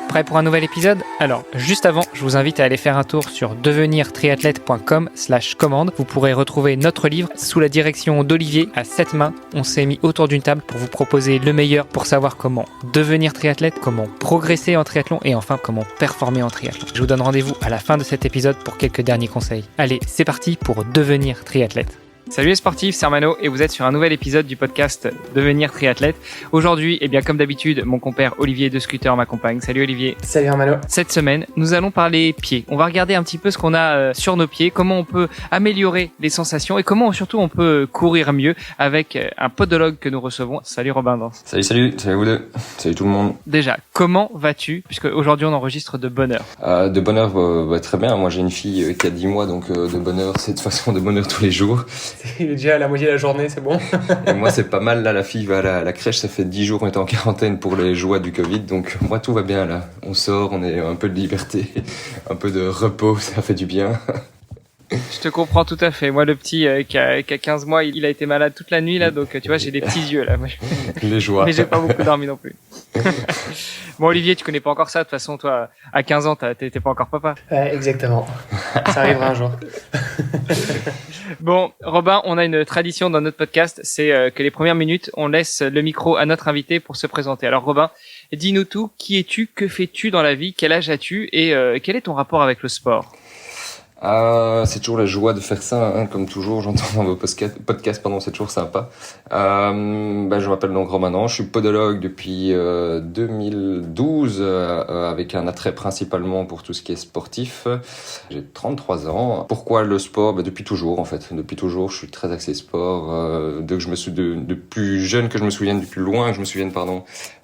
Prêt pour un nouvel épisode ? Alors, juste avant, je vous invite à aller faire un tour sur devenirtriathlète.com/commande. Vous pourrez retrouver notre livre sous la direction d'Olivier à 7 mains. On s'est mis autour d'une table pour vous proposer le meilleur pour savoir comment devenir triathlète, comment progresser en triathlon et enfin comment performer en triathlon. Je vous donne rendez-vous à la fin de cet épisode pour quelques derniers conseils. Allez, c'est parti pour devenir triathlète. Salut les sportifs, c'est Armano et vous êtes sur un nouvel épisode du podcast Devenir triathlète. Aujourd'hui, comme d'habitude, mon compère Olivier de Scooter m'accompagne. Salut Olivier. Salut Armano. Cette semaine, nous allons parler pieds. On va regarder un petit peu ce qu'on a sur nos pieds, comment on peut améliorer les sensations et comment surtout on peut courir mieux avec un podologue que nous recevons. Salut Robin Danse. Salut vous deux. Salut tout le monde. Déjà, comment vas-tu ? Puisque aujourd'hui on enregistre de bonne heure. De bonne heure, très bien. Moi j'ai une fille qui a 10 mois, donc de bonne heure, c'est de toute façon de bonne heure tous les jours. Il est déjà à la moitié de la journée, c'est bon. Et moi c'est pas mal là, la fille va à la crèche, ça fait 10 jours qu'on est en quarantaine pour les joies du Covid, donc moi tout va bien là. On sort, on est un peu de liberté, un peu de repos, ça fait du bien. Je te comprends tout à fait. Moi, le petit qui a 15 mois, il a été malade toute la nuit là, donc tu vois, j'ai des petits yeux là. Moi, les joies. Mais j'ai pas beaucoup dormi non plus. Bon, Olivier, tu connais pas encore ça. De toute façon, toi, à 15 ans, t'étais pas encore papa. Ouais, exactement. Ça arrivera un jour. Bon, Robin, on a une tradition dans notre podcast, c'est que les premières minutes, on laisse le micro à notre invité pour se présenter. Alors, Robin, dis-nous tout. Qui es-tu ? Que fais-tu dans la vie ? Quel âge as-tu ? Et quel est ton rapport avec le sport ? C'est toujours la joie de faire ça, hein, comme toujours, j'entends dans vos podcasts, c'est toujours sympa. Je m'appelle donc Romain, je suis podologue depuis 2012, avec un attrait principalement pour tout ce qui est sportif. J'ai 33 ans. Pourquoi le sport ? Depuis toujours en fait. Depuis toujours, je suis très axé sport. Dès que je me suis de plus jeune que je me souvienne, du plus loin que je me souvienne,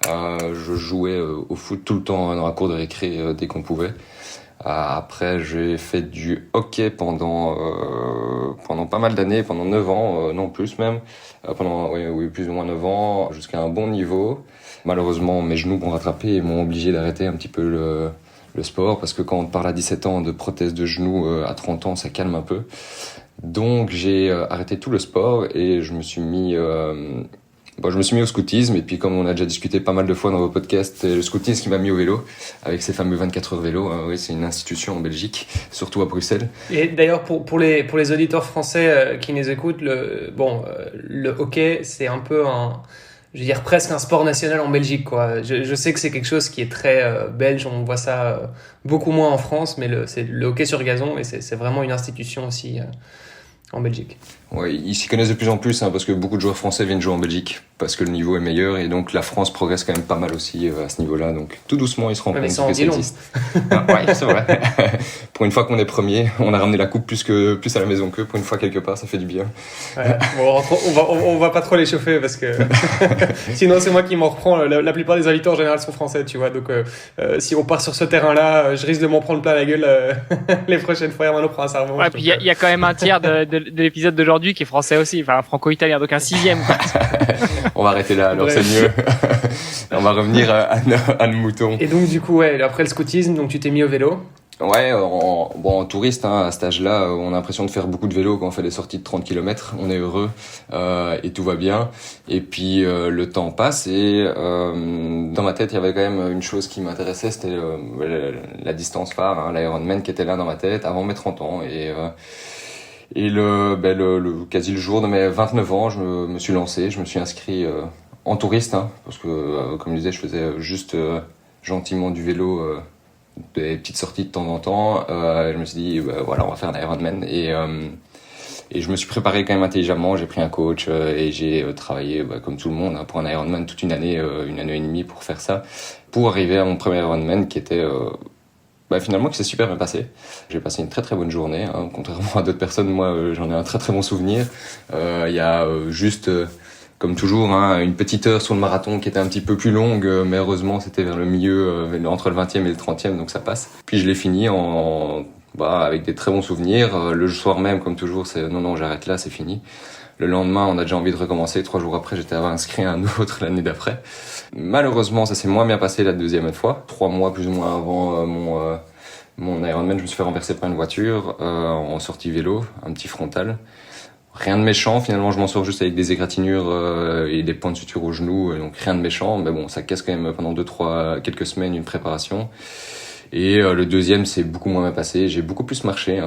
je jouais au foot tout le temps dans la cour de récré dès qu'on pouvait. Après, j'ai fait du hockey pendant pas mal d'années, pendant 9 ans, non plus même, oui, plus ou moins 9 ans, jusqu'à un bon niveau. Malheureusement, mes genoux m'ont rattrapé et m'ont obligé d'arrêter un petit peu le sport, parce que quand on parle à 17 ans de prothèse de genoux, à 30 ans, ça calme un peu. Donc, j'ai arrêté tout le sport et je me suis mis au scoutisme, et puis comme on a déjà discuté pas mal de fois dans vos podcasts, c'est le scoutisme qui m'a mis au vélo, avec ces fameux 24 heures vélo. Oui, c'est une institution en Belgique, surtout à Bruxelles. Et d'ailleurs, pour les auditeurs français qui nous écoutent, le hockey, c'est un peu presque un sport national en Belgique, quoi. Je sais que c'est quelque chose qui est très belge, on voit ça beaucoup moins en France, mais c'est le hockey sur gazon, et c'est vraiment une institution aussi en Belgique. Ouais, ils s'y connaissent de plus en plus, parce que beaucoup de joueurs français viennent jouer en Belgique, parce que le niveau est meilleur, et donc la France progresse quand même pas mal aussi à ce niveau-là. Donc tout doucement, ils se rendent compte que ça existe. Ouais, c'est vrai. Pour une fois qu'on est premier, on a ramené la coupe plus à la maison qu'eux. Pour une fois quelque part, ça fait du bien. Ouais. Bon, on va pas trop les chauffer, parce que sinon c'est moi qui m'en reprends. La plupart des invités en général sont français, tu vois. Donc si on part sur ce terrain-là, je risque de m'en prendre plein la gueule les prochaines fois. Maintenant, prend un servant. Ouais, puis il y a quand même un tiers de l'épisode d'aujourd'hui qui est français aussi, enfin franco-italien, donc un 6e. On va arrêter là, alors c'est mieux. On va revenir à nos moutons. Et donc du coup, après le scoutisme, donc tu t'es mis au vélo. Ouais, en touriste, à cet âge-là, on a l'impression de faire beaucoup de vélo quand on fait des sorties de 30 km. On est heureux et tout va bien. Et puis le temps passe et dans ma tête, il y avait quand même une chose qui m'intéressait, c'était la distance phare, l'Ironman qui était là dans ma tête avant mes 30 ans. Et quasi le jour de mes 29 ans, je me suis lancé, je me suis inscrit en touriste, parce que comme je disais, je faisais juste gentiment du vélo, des petites sorties de temps en temps. Je me suis dit, on va faire un Ironman, et je me suis préparé quand même intelligemment. J'ai pris un coach et j'ai travaillé comme tout le monde pour un Ironman toute une année et demie pour faire ça, pour arriver à mon premier Ironman qui était finalement qui s'est super bien passé. J'ai passé une très très bonne journée, contrairement à d'autres personnes. Moi j'en ai un très très bon souvenir. Il y a juste comme toujours une petite heure sur le marathon qui était un petit peu plus longue, mais heureusement c'était vers le milieu, entre le 20e et le 30e, donc ça passe. Puis je l'ai fini avec des très bons souvenirs. Le soir même, comme toujours, c'est non, j'arrête là, c'est fini. Le lendemain, on a déjà envie de recommencer. 3 jours après, j'étais inscrit à un autre l'année d'après. Malheureusement, ça s'est moins bien passé la deuxième fois. 3 mois plus ou moins avant mon Ironman, je me suis fait renverser par une voiture en sortie vélo, un petit frontal. Rien de méchant, finalement je m'en sors juste avec des égratignures et des points de suture au genou, donc rien de méchant, mais bon, ça casse quand même pendant quelques semaines une préparation. Et le deuxième c'est beaucoup moins bien passé, j'ai beaucoup plus marché,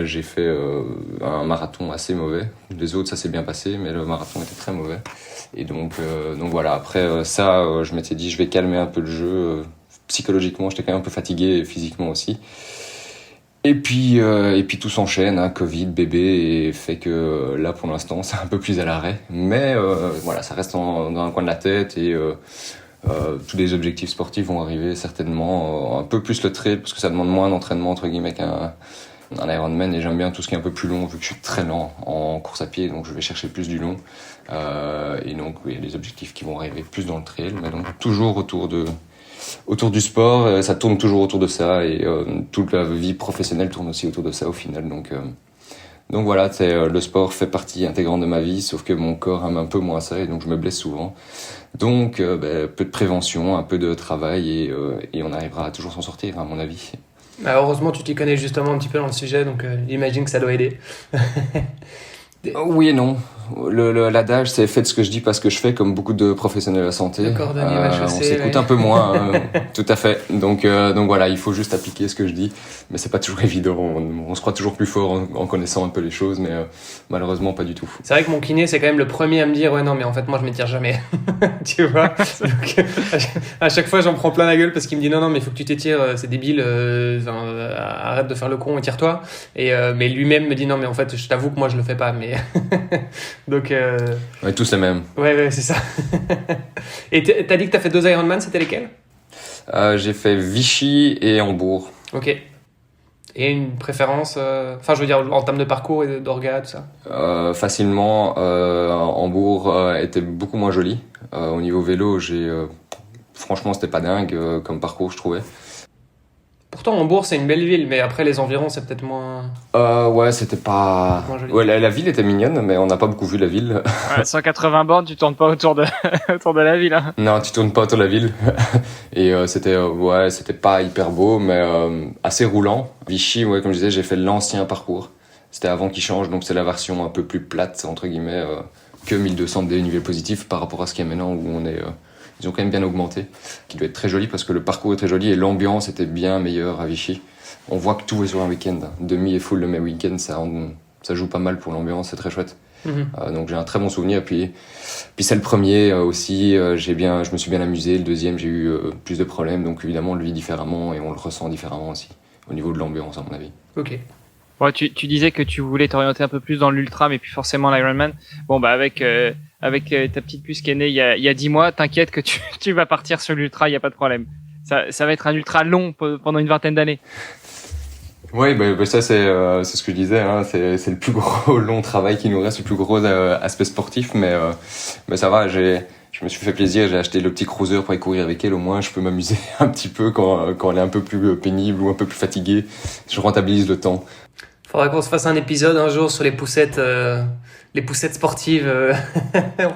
j'ai fait un marathon assez mauvais. Les autres ça s'est bien passé, mais le marathon était très mauvais. Et donc voilà, après je m'étais dit je vais calmer un peu le jeu. Psychologiquement j'étais quand même un peu fatigué et physiquement aussi. Et puis tout s'enchaîne, Covid, bébé, et fait que là pour l'instant c'est un peu plus à l'arrêt. Mais voilà, ça reste dans un coin de la tête et tous les objectifs sportifs vont arriver certainement. Un peu plus le trail parce que ça demande moins d'entraînement entre guillemets qu'un Ironman, et j'aime bien tout ce qui est un peu plus long vu que je suis très lent en course à pied, donc je vais chercher plus du long. Et donc il y a des objectifs qui vont arriver plus dans le trail, mais donc toujours autour du sport, ça tourne toujours autour de ça, et toute la vie professionnelle tourne aussi autour de ça au final. Donc voilà, le sport fait partie intégrante de ma vie, sauf que mon corps aime un peu moins ça, et donc je me blesse souvent. Donc peu de prévention, un peu de travail, et on arrivera à toujours s'en sortir, à mon avis. Bah, heureusement, tu t'y connais justement un petit peu dans le sujet, donc j'imagine que ça doit aider. Oui et non. L'adage, c'est faites ce que je dis, pas ce que je fais, comme beaucoup de professionnels de la santé. Le cordonnier va chausser, on s'écoute un peu moins, tout à fait. Donc voilà, il faut juste appliquer ce que je dis, mais c'est pas toujours évident. On se croit toujours plus fort en connaissant un peu les choses, mais malheureusement pas du tout. C'est vrai que mon kiné, c'est quand même le premier à me dire ouais non mais en fait moi je m'étire jamais. Tu vois. Donc, à chaque fois j'en prends plein la gueule parce qu'il me dit non mais il faut que tu t'étires, c'est débile, arrête de faire le con, étire-toi. Et mais lui-même me dit non mais en fait je t'avoue que moi je le fais pas, mais donc On est tous les mêmes. Ouais c'est ça. Et t'as dit que t'as fait 2 Ironman, c'était lesquels? J'ai fait Vichy et Hambourg. Ok. Et une préférence, je veux dire en termes de parcours et d'orga, tout ça? Facilement, Hambourg était beaucoup moins joli. Au niveau vélo, franchement c'était pas dingue comme parcours, je trouvais. Pourtant, Hambourg, c'est une belle ville, mais après, les environs, c'est peut-être moins... Ouais, c'était pas... Ouais, la ville était mignonne, mais on n'a pas beaucoup vu la ville. Ouais, 180 bornes, tu tournes pas autour de la ville. Hein. Non, tu tournes pas autour de la ville. Et c'était pas hyper beau, mais assez roulant. Vichy, ouais, comme je disais, j'ai fait l'ancien parcours. C'était avant qu'il change, donc c'est la version un peu plus plate, entre guillemets, que 1200 de dénivelé positif par rapport à ce qu'il y a maintenant, où on est... Ils ont quand même bien augmenté, qui doit être très joli parce que le parcours est très joli et l'ambiance était bien meilleure à Vichy. On voit que tout est sur un week-end. Demi et full le même week-end, ça joue pas mal pour l'ambiance, c'est très chouette. Donc j'ai un très bon souvenir. Puis c'est le premier aussi, je me suis bien amusé. Le deuxième, j'ai eu plus de problèmes, donc évidemment on le vit différemment et on le ressent différemment aussi, au niveau de l'ambiance à mon avis. Ok. Bon, tu disais que tu voulais t'orienter un peu plus dans l'ultra, mais puis forcément l'Ironman. Bon, bah avec ta petite puce qui est née il y a 10 mois, t'inquiète que tu vas partir sur l'ultra, il y a pas de problème. Ça va être un ultra long pendant une vingtaine d'années. Oui, ça c'est ce que je disais, c'est le plus gros long travail qui nous reste, le plus gros aspect sportif, mais ça va, je me suis fait plaisir, j'ai acheté le petit cruiser pour aller courir avec elle, au moins je peux m'amuser un petit peu quand elle est un peu plus pénible ou un peu plus fatiguée, je rentabilise le temps. Faudrait qu'on se fasse un épisode un jour sur les poussettes sportives.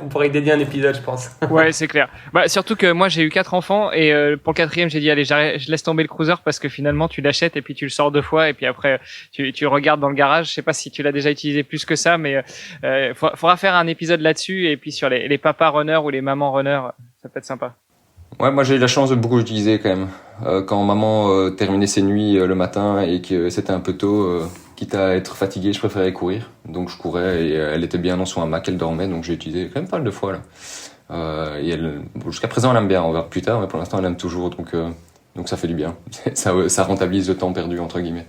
On pourrait y dédier un épisode, je pense. Ouais, c'est clair. Bah, surtout que moi, j'ai eu 4 enfants et pour le 4e, j'ai dit allez, je laisse tomber le cruiser parce que finalement, tu l'achètes et puis tu le sors 2 fois et puis après, tu regardes dans le garage. Je sais pas si tu l'as déjà utilisé plus que ça, mais faudra faire un épisode là-dessus et puis sur les papas runners ou les mamans runners, ça peut être sympa. Ouais, moi j'ai eu la chance de beaucoup l'utiliser quand même. Quand maman terminait ses nuits le matin et que c'était un peu tôt, quitte à être fatigué, je préférais courir. Donc je courais et elle était bien dans son hamac, elle dormait, donc j'ai utilisé quand même pas mal de fois là. Et jusqu'à présent elle aime bien, on verra plus tard, mais pour l'instant elle aime toujours, donc ça fait du bien. Ça rentabilise le temps perdu entre guillemets.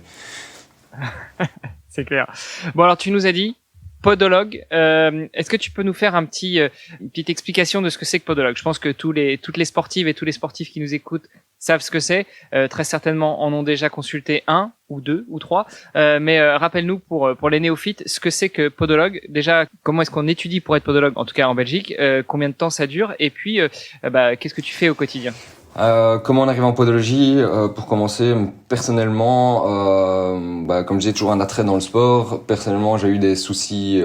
C'est clair. Bon alors tu nous as dit podologue. Est-ce que tu peux nous faire une petite explication de ce que c'est que podologue? Je pense que toutes les sportives et tous les sportifs qui nous écoutent savent ce que c'est. Très certainement en ont déjà consulté 1 ou 2 ou 3. Mais rappelle-nous pour les néophytes ce que c'est que podologue. Déjà, comment est-ce qu'on étudie pour être podologue, en tout cas en Belgique? Combien de temps ça dure? Et puis, qu'est-ce que tu fais au quotidien? Comment on arrive en podologie? Pour commencer, personnellement, comme j'ai toujours un attrait dans le sport, personnellement j'ai eu des soucis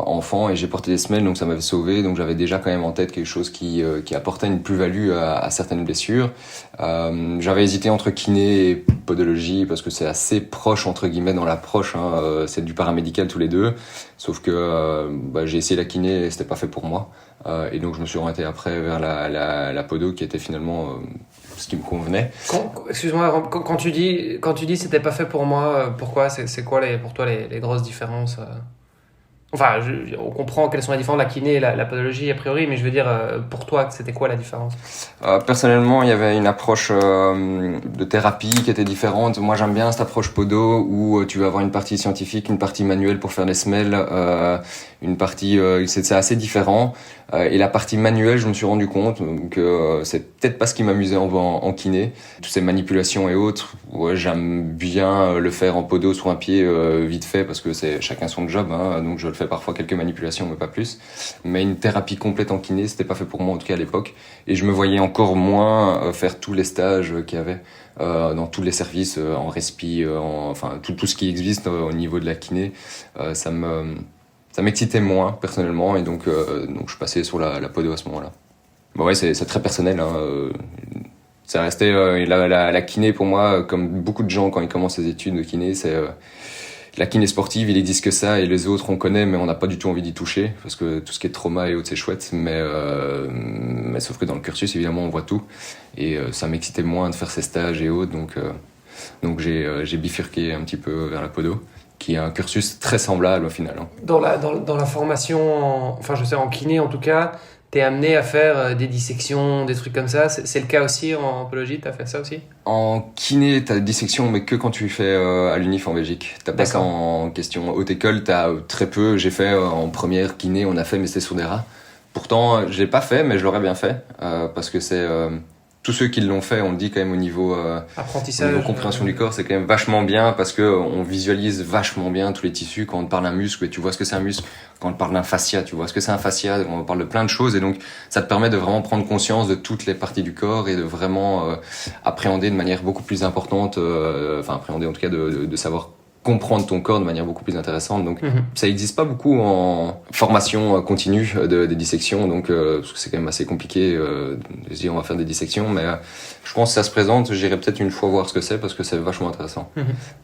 enfant et j'ai porté des semelles, donc ça m'avait sauvé. Donc j'avais déjà quand même en tête quelque chose qui apportait une plus-value à certaines blessures. J'avais hésité entre kiné et podologie parce que c'est assez proche entre guillemets dans l'approche. C'est du paramédical tous les deux, sauf que j'ai essayé la kiné et c'était pas fait pour moi. Et donc je me suis orienté après vers la podo qui était finalement ce qui me convenait. Excuse-moi, quand tu dis c'était pas fait pour moi, pourquoi c'est quoi pour toi les grosses différences? Enfin, on comprend quelles sont les différences, la kiné et la podologie a priori, mais je veux dire, pour toi, c'était quoi la différence? Personnellement, il y avait une approche de thérapie qui était différente. Moi, j'aime bien cette approche podo où tu vas avoir une partie scientifique, une partie manuelle pour faire les semelles, une partie, c'est assez différent. Et la partie manuelle, je me suis rendu compte que c'est peut-être pas ce qui m'amusait en kiné. Toutes ces manipulations et autres, ouais, j'aime bien le faire en podo sur un pied vite fait parce que c'est chacun son job, donc je le fais parfois quelques manipulations mais pas plus. Mais une thérapie complète en kiné, c'était pas fait pour moi en tout cas à l'époque. Et je me voyais encore moins faire tous les stages qu'il y avait dans tous les services en respi, enfin tout ce qui existe au niveau de la kiné. Ça m'excitait moins personnellement et donc je passais sur la podo à ce moment-là. Bon ouais, c'est très personnel. Ça restait la kiné pour moi, comme beaucoup de gens quand ils commencent les études de kiné, c'est la kiné sportive. Il existe que ça et les autres on connaît, mais on n'a pas du tout envie d'y toucher parce que tout ce qui est trauma et autres c'est chouette, mais sauf que dans le cursus évidemment on voit tout et ça m'excitait moins de faire ces stages et autres, donc j'ai bifurqué un petit peu vers la podo, qui est un cursus très semblable au final. Dans la formation, je sais en kiné en tout cas, t'es amené à faire des dissections, des trucs comme ça. C'est le cas aussi en podologie, t'as fait ça aussi? En kiné, t'as des dissections, mais que quand tu fais à l'UNIF en Belgique. T'as pas ça en question. Haute école, t'as très peu. J'ai fait en première kiné, on a fait, mais c'était sur des rats. Pourtant, je l'ai pas fait, mais je l'aurais bien fait, parce que c'est... tous ceux qui l'ont fait, on le dit quand même au niveau apprentissage, au niveau compréhension du corps, c'est quand même vachement bien parce que on visualise vachement bien tous les tissus. Quand on te parle d'un muscle, tu vois ce que c'est un muscle. Quand on te parle d'un fascia, tu vois ce que c'est un fascia. On parle de plein de choses et donc ça te permet de vraiment prendre conscience de toutes les parties du corps et de vraiment appréhender de manière beaucoup plus importante, appréhender en tout cas de savoir comprendre ton corps de manière beaucoup plus intéressante. Donc ça n'existe pas beaucoup en formation continue des dissections, donc parce que c'est quand même assez compliqué de se dire on va faire des dissections, mais je pense que ça se présente. J'irai peut-être une fois voir ce que c'est parce que c'est vachement intéressant.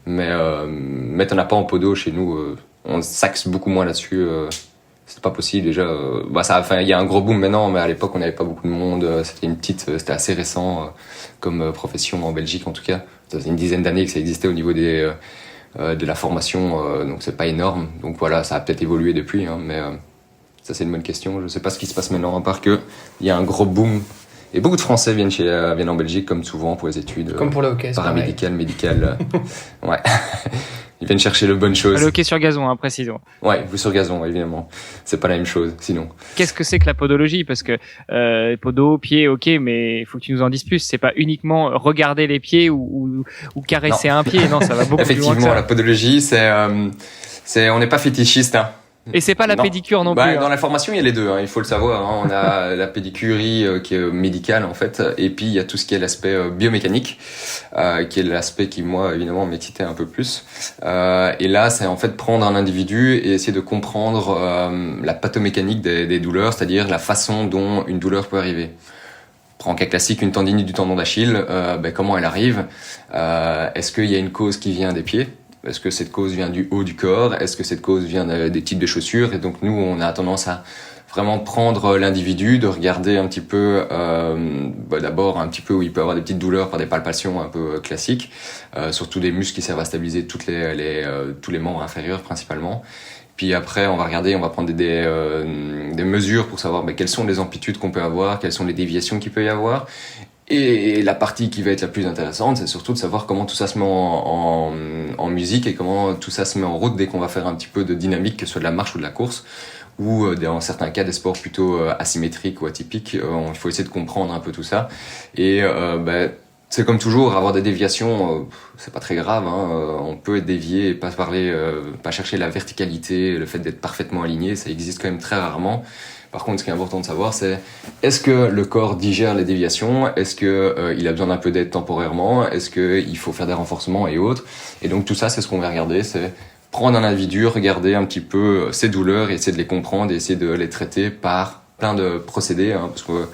Mais t'en as pas en podo chez nous. On s'axe beaucoup moins là-dessus. C'est pas possible déjà. Il y a un gros boom maintenant, mais à l'époque on n'avait pas beaucoup de monde. C'était assez récent comme profession en Belgique en tout cas. Ça faisait une dizaine d'années que ça existait au niveau de la formation, donc c'est pas énorme. Donc voilà, ça a peut-être évolué depuis, mais ça c'est une bonne question. Je sais pas ce qui se passe maintenant, à part que il y a un gros boom et beaucoup de Français viennent en Belgique comme souvent pour les études. Comme pour le hockey, paramédical, médical. Ouais. Ils viennent chercher le bonne chose. Le hockey sur gazon, précisons. Ouais, vous sur gazon, évidemment. C'est pas la même chose, sinon. Qu'est-ce que c'est que la podologie? Parce que podo, pied, ok, mais il faut que tu nous en dises plus. C'est pas uniquement regarder les pieds ou caresser un pied. Non, ça va beaucoup plus loin que ça. Effectivement, la podologie, on n'est pas fétichiste, hein. Et c'est pas la pédicure non plus. Dans la formation, il y a les deux, il faut le savoir. On a la pédicurie qui est médicale en fait, et puis il y a tout ce qui est l'aspect biomécanique, qui est l'aspect qui moi évidemment m'excitait un peu plus. Et là, c'est en fait prendre un individu et essayer de comprendre la pathomécanique des douleurs, c'est-à-dire la façon dont une douleur peut arriver. Prends un cas classique, une tendinite du tendon d'Achille, comment elle arrive? Est-ce qu'il y a une cause qui vient des pieds? Est-ce que cette cause vient du haut du corps? Est-ce que cette cause vient des types de chaussures? Et donc nous, on a tendance à vraiment prendre l'individu, de regarder un petit peu, d'abord un petit peu où il peut avoir des petites douleurs par des palpations un peu classiques, surtout des muscles qui servent à stabiliser tous les membres inférieurs principalement. Puis après, on va prendre des mesures pour savoir quelles sont les amplitudes qu'on peut avoir, quelles sont les déviations qu'il peut y avoir. Et la partie qui va être la plus intéressante, c'est surtout de savoir comment tout ça se met en musique et comment tout ça se met en route dès qu'on va faire un petit peu de dynamique, que ce soit de la marche ou de la course, ou dans certains cas des sports plutôt asymétriques ou atypiques. Il faut essayer de comprendre un peu tout ça. Et c'est comme toujours, avoir des déviations, c'est pas très grave. On peut être dévié et pas chercher la verticalité, le fait d'être parfaitement aligné, ça existe quand même très rarement. Par contre, ce qui est important de savoir, c'est est-ce que le corps digère les déviations? Est-ce que il a besoin d'un peu d'aide temporairement? Est-ce qu'il faut faire des renforcements et autres? Et donc tout ça, c'est ce qu'on va regarder, c'est prendre un individu, regarder un petit peu ses douleurs et essayer de les comprendre et essayer de les traiter par plein de procédés, hein, parce que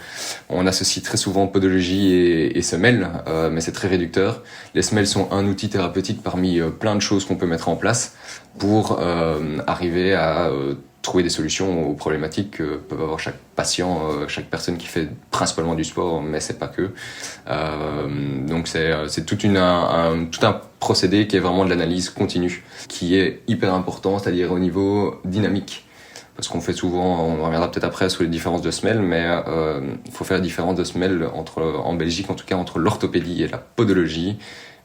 on associe très souvent podologie et semelles, mais c'est très réducteur. Les semelles sont un outil thérapeutique parmi plein de choses qu'on peut mettre en place pour arriver à trouver des solutions aux problématiques que peuvent avoir chaque patient, chaque personne qui fait principalement du sport, mais c'est pas que. Donc c'est tout un procédé qui est vraiment de l'analyse continue, qui est hyper important, c'est-à-dire au niveau dynamique. Parce qu'on fait souvent, on reviendra peut-être après sur les différences de semelles, mais il faut faire la différence de semelles en Belgique, en tout cas entre l'orthopédie et la podologie,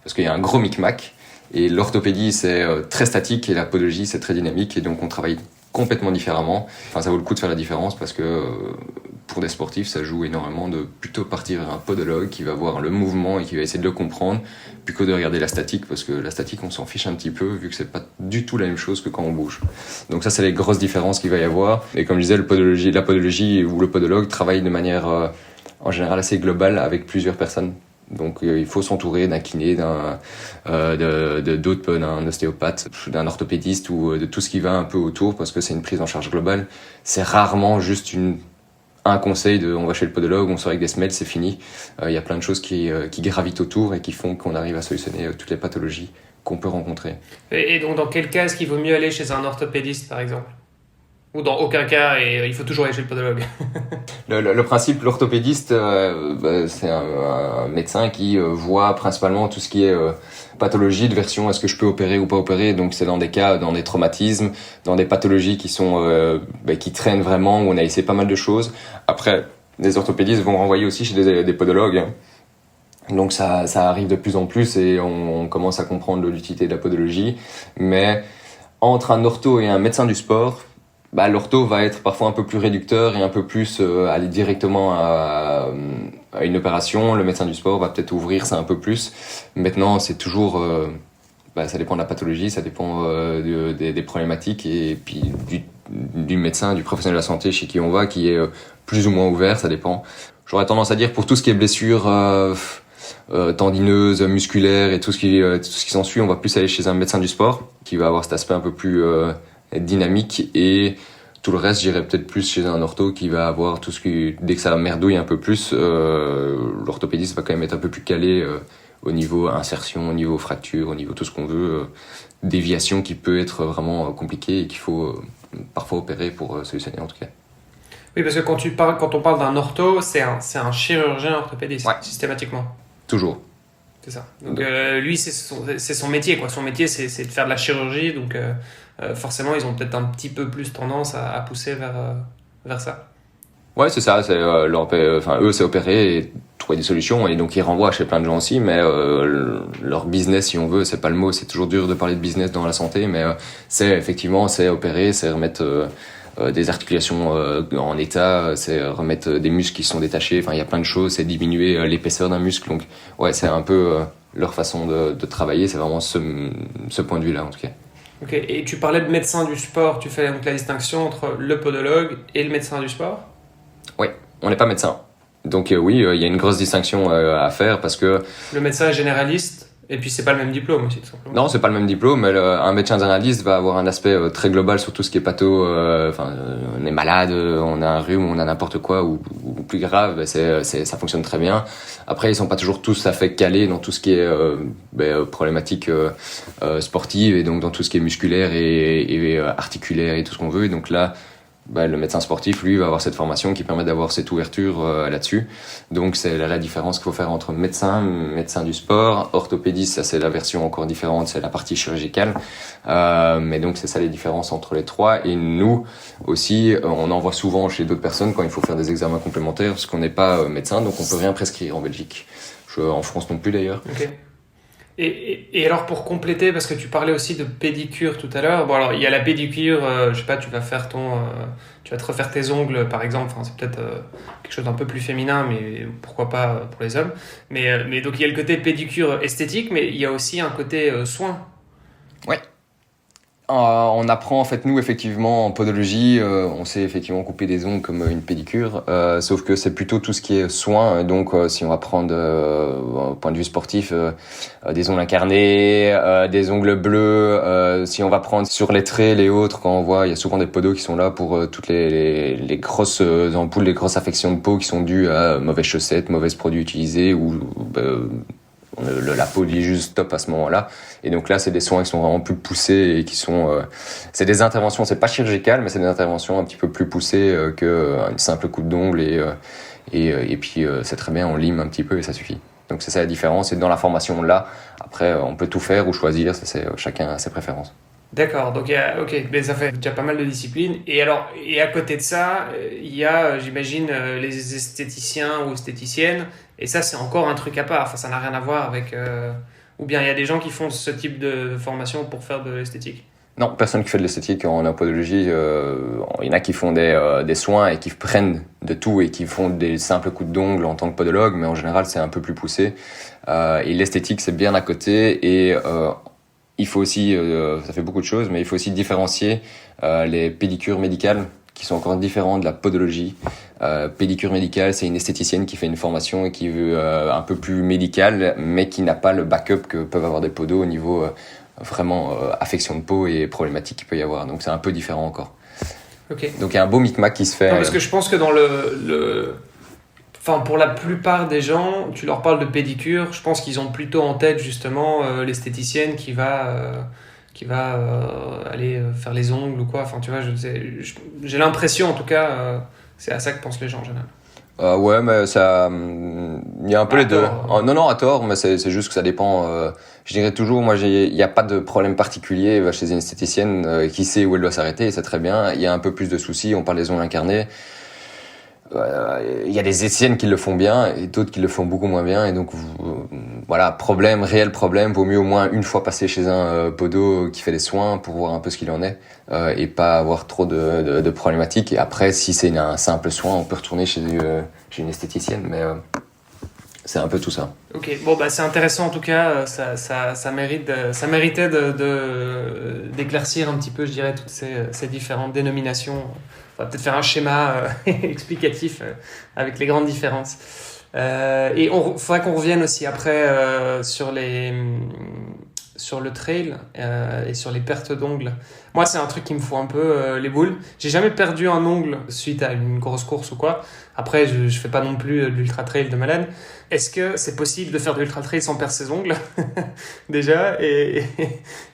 parce qu'il y a un gros micmac. Et l'orthopédie, c'est très statique et la podologie, c'est très dynamique. Et donc, on travaille complètement différemment. Enfin, ça vaut le coup de faire la différence parce que pour des sportifs, ça joue énormément de plutôt partir vers un podologue qui va voir le mouvement et qui va essayer de le comprendre, plutôt que de regarder la statique, parce que la statique, on s'en fiche un petit peu, vu que c'est pas du tout la même chose que quand on bouge. Donc ça, c'est les grosses différences qu'il va y avoir. Et comme je disais, la podologie ou le podologue travaille de manière en général assez globale avec plusieurs personnes. Donc il faut s'entourer d'un kiné, d'un ostéopathe, d'un orthopédiste ou de tout ce qui va un peu autour, parce que c'est une prise en charge globale. C'est rarement juste un conseil de on va chez le podologue, on sort avec des semelles, c'est fini. Il y a plein de choses qui gravitent autour et qui font qu'on arrive à solutionner toutes les pathologies qu'on peut rencontrer. Et donc dans quel cas est-ce qu'il vaut mieux aller chez un orthopédiste par exemple? Ou dans aucun cas, et il faut toujours aller chez le podologue? Le principe, l'orthopédiste, c'est un médecin qui voit principalement tout ce qui est pathologie de version, est-ce que je peux opérer ou pas opérer. Donc c'est dans des cas, dans des traumatismes, dans des pathologies qui sont qui traînent vraiment, où on a essayé pas mal de choses. Après, les orthopédistes vont renvoyer aussi chez des podologues. Donc ça arrive de plus en plus et on commence à comprendre l'utilité de la podologie. Mais entre un ortho et un médecin du sport, l'ortho va être parfois un peu plus réducteur et un peu plus aller directement à une opération. Le médecin du sport va peut-être ouvrir ça un peu plus. Maintenant, c'est toujours... ça dépend de la pathologie, ça dépend des problématiques et puis du médecin, du professionnel de la santé chez qui on va, qui est plus ou moins ouvert, ça dépend. J'aurais tendance à dire pour tout ce qui est blessure tendineuse, musculaire et tout ce qui s'ensuit, on va plus aller chez un médecin du sport qui va avoir cet aspect un peu plus... dynamique, et tout le reste j'irais peut-être plus chez un ortho qui va avoir tout ce qui, dès que ça merdouille un peu plus, l'orthopédiste va quand même être un peu plus calé au niveau insertion, au niveau fracture, au niveau tout ce qu'on veut, déviation qui peut être vraiment compliqué et qu'il faut parfois opérer pour solutionner en tout cas. Oui, parce que quand on parle d'un ortho, c'est un chirurgien orthopédiste, ouais. Systématiquement. Toujours. C'est ça. Donc lui, c'est son métier, quoi. Son métier, c'est de faire de la chirurgie, donc forcément, ils ont peut-être un petit peu plus tendance à pousser vers ça. Ouais, c'est ça. Eux, c'est opérer et trouver des solutions, et donc ils renvoient chez plein de gens aussi. Mais leur business, si on veut, c'est pas le mot. C'est toujours dur de parler de business dans la santé, mais c'est opérer, c'est remettre des articulations en état, c'est remettre des muscles qui sont détachés. Enfin, il y a plein de choses. C'est diminuer l'épaisseur d'un muscle. Donc, ouais, c'est un peu leur façon de travailler. C'est vraiment ce point de vue-là, en tout cas. Ok. Et tu parlais de médecin du sport. Tu fais donc la distinction entre le podologue et le médecin du sport? Oui, on n'est pas médecin. Donc oui, il y a une grosse distinction à faire parce que... Le médecin est généraliste. Et puis c'est pas le même diplôme aussi, tout simplement. Non, c'est pas le même diplôme, mais un médecin généraliste va avoir un aspect très global sur tout ce qui est patho. On est malade, on a un rhume, on a n'importe quoi, ou plus grave, ça fonctionne très bien. Après, ils sont pas toujours tous à fait calés dans tout ce qui est problématique sportive, et donc dans tout ce qui est musculaire et articulaire et tout ce qu'on veut. Et donc là, le médecin sportif, lui, va avoir cette formation qui permet d'avoir cette ouverture là-dessus. Donc c'est la différence qu'il faut faire entre médecin du sport, orthopédiste, ça c'est la version encore différente, c'est la partie chirurgicale. Mais donc c'est ça les différences entre les trois. Et nous aussi, on en voit souvent chez d'autres personnes quand il faut faire des examens complémentaires, parce qu'on n'est pas médecin, donc on peut rien prescrire en Belgique. En France non plus d'ailleurs. Okay. Et alors pour compléter, parce que tu parlais aussi de pédicure tout à l'heure, bon alors il y a la pédicure, je sais pas, tu vas te refaire tes ongles par exemple, enfin c'est peut-être quelque chose d'un peu plus féminin, mais pourquoi pas pour les hommes. Mais donc il y a le côté pédicure esthétique, mais il y a aussi un côté soin. Ouais. On apprend en fait nous effectivement en podologie, on sait effectivement couper des ongles comme une pédicure, sauf que c'est plutôt tout ce qui est soin. Donc si on va prendre au point de vue sportif des ongles incarnés, des ongles bleus, si on va prendre sur les trails et autres, quand on voit il y a souvent des podos qui sont là pour toutes les grosses ampoules, les grosses affections de peau qui sont dues à mauvaises chaussettes, mauvais produits utilisés ou la peau dit juste stop à ce moment-là. Et donc là, c'est des soins qui sont vraiment plus poussés et qui sont... c'est des interventions, c'est pas chirurgical, mais c'est des interventions un petit peu plus poussées qu'une simple coupe d'ongle. Et puis, c'est très bien, on lime un petit peu et ça suffit. Donc c'est ça la différence. Et dans la formation, là, après, on peut tout faire ou choisir. Ça, c'est chacun a ses préférences. D'accord, donc ok, mais ça fait déjà pas mal de disciplines. Et alors, et à côté de ça, il y a, j'imagine, les esthéticiens ou esthéticiennes. Et ça, c'est encore un truc à part. Enfin, ça n'a rien à voir avec. Ou bien il y a des gens qui font ce type de formation pour faire de l'esthétique. Non, personne qui fait de l'esthétique en podologie. Il y en a qui font des soins et qui prennent de tout et qui font des simples coups d'ongles en tant que podologue, mais en général, c'est un peu plus poussé. Et l'esthétique, c'est bien à côté. Et il faut aussi, ça fait beaucoup de choses, mais il faut aussi différencier les pédicures médicales qui sont encore différentes de la podologie. Pédicure médicale, c'est une esthéticienne qui fait une formation et qui veut un peu plus médicale, mais qui n'a pas le backup que peuvent avoir des podos au niveau vraiment affection de peau et problématiques qu'il peut y avoir. Donc c'est un peu différent encore. Ok. Donc il y a un beau micmac qui se fait. Non, parce que je pense que dans Enfin, pour la plupart des gens, tu leur parles de pédicure, je pense qu'ils ont plutôt en tête justement l'esthéticienne qui va aller faire les ongles ou quoi. Enfin, tu vois, j'ai l'impression en tout cas, c'est à ça que pensent les gens en général. Ouais, mais ça, il y a un peu les deux. Non, à tort, mais c'est juste que ça dépend. Je dirais toujours, moi, il n'y a pas de problème particulier chez une esthéticienne qui sait où elle doit s'arrêter, et c'est très bien. Il y a un peu plus de soucis, on parle des ongles incarnés. Il y a des esthéticiennes qui le font bien et d'autres qui le font beaucoup moins bien, et donc voilà, réel problème, vaut mieux au moins une fois passer chez un podo qui fait des soins pour voir un peu ce qu'il en est et pas avoir trop de problématiques. Et après, si c'est un simple soin, on peut retourner chez une esthéticienne, mais c'est un peu tout ça. Ok, bon bah c'est intéressant en tout cas, ça méritait d'éclaircir un petit peu, je dirais, toutes ces différentes dénominations. On va peut-être faire un schéma explicatif avec les grandes différences. Et il faudrait qu'on revienne aussi après sur le trail et sur les pertes d'ongles. Moi, c'est un truc qui me fout un peu les boules. J'ai jamais perdu un ongle suite à une grosse course ou quoi. Après, je fais pas non plus de l'ultra trail de malade. Est-ce que c'est possible de faire de l'ultra trail sans perdre ses ongles déjà et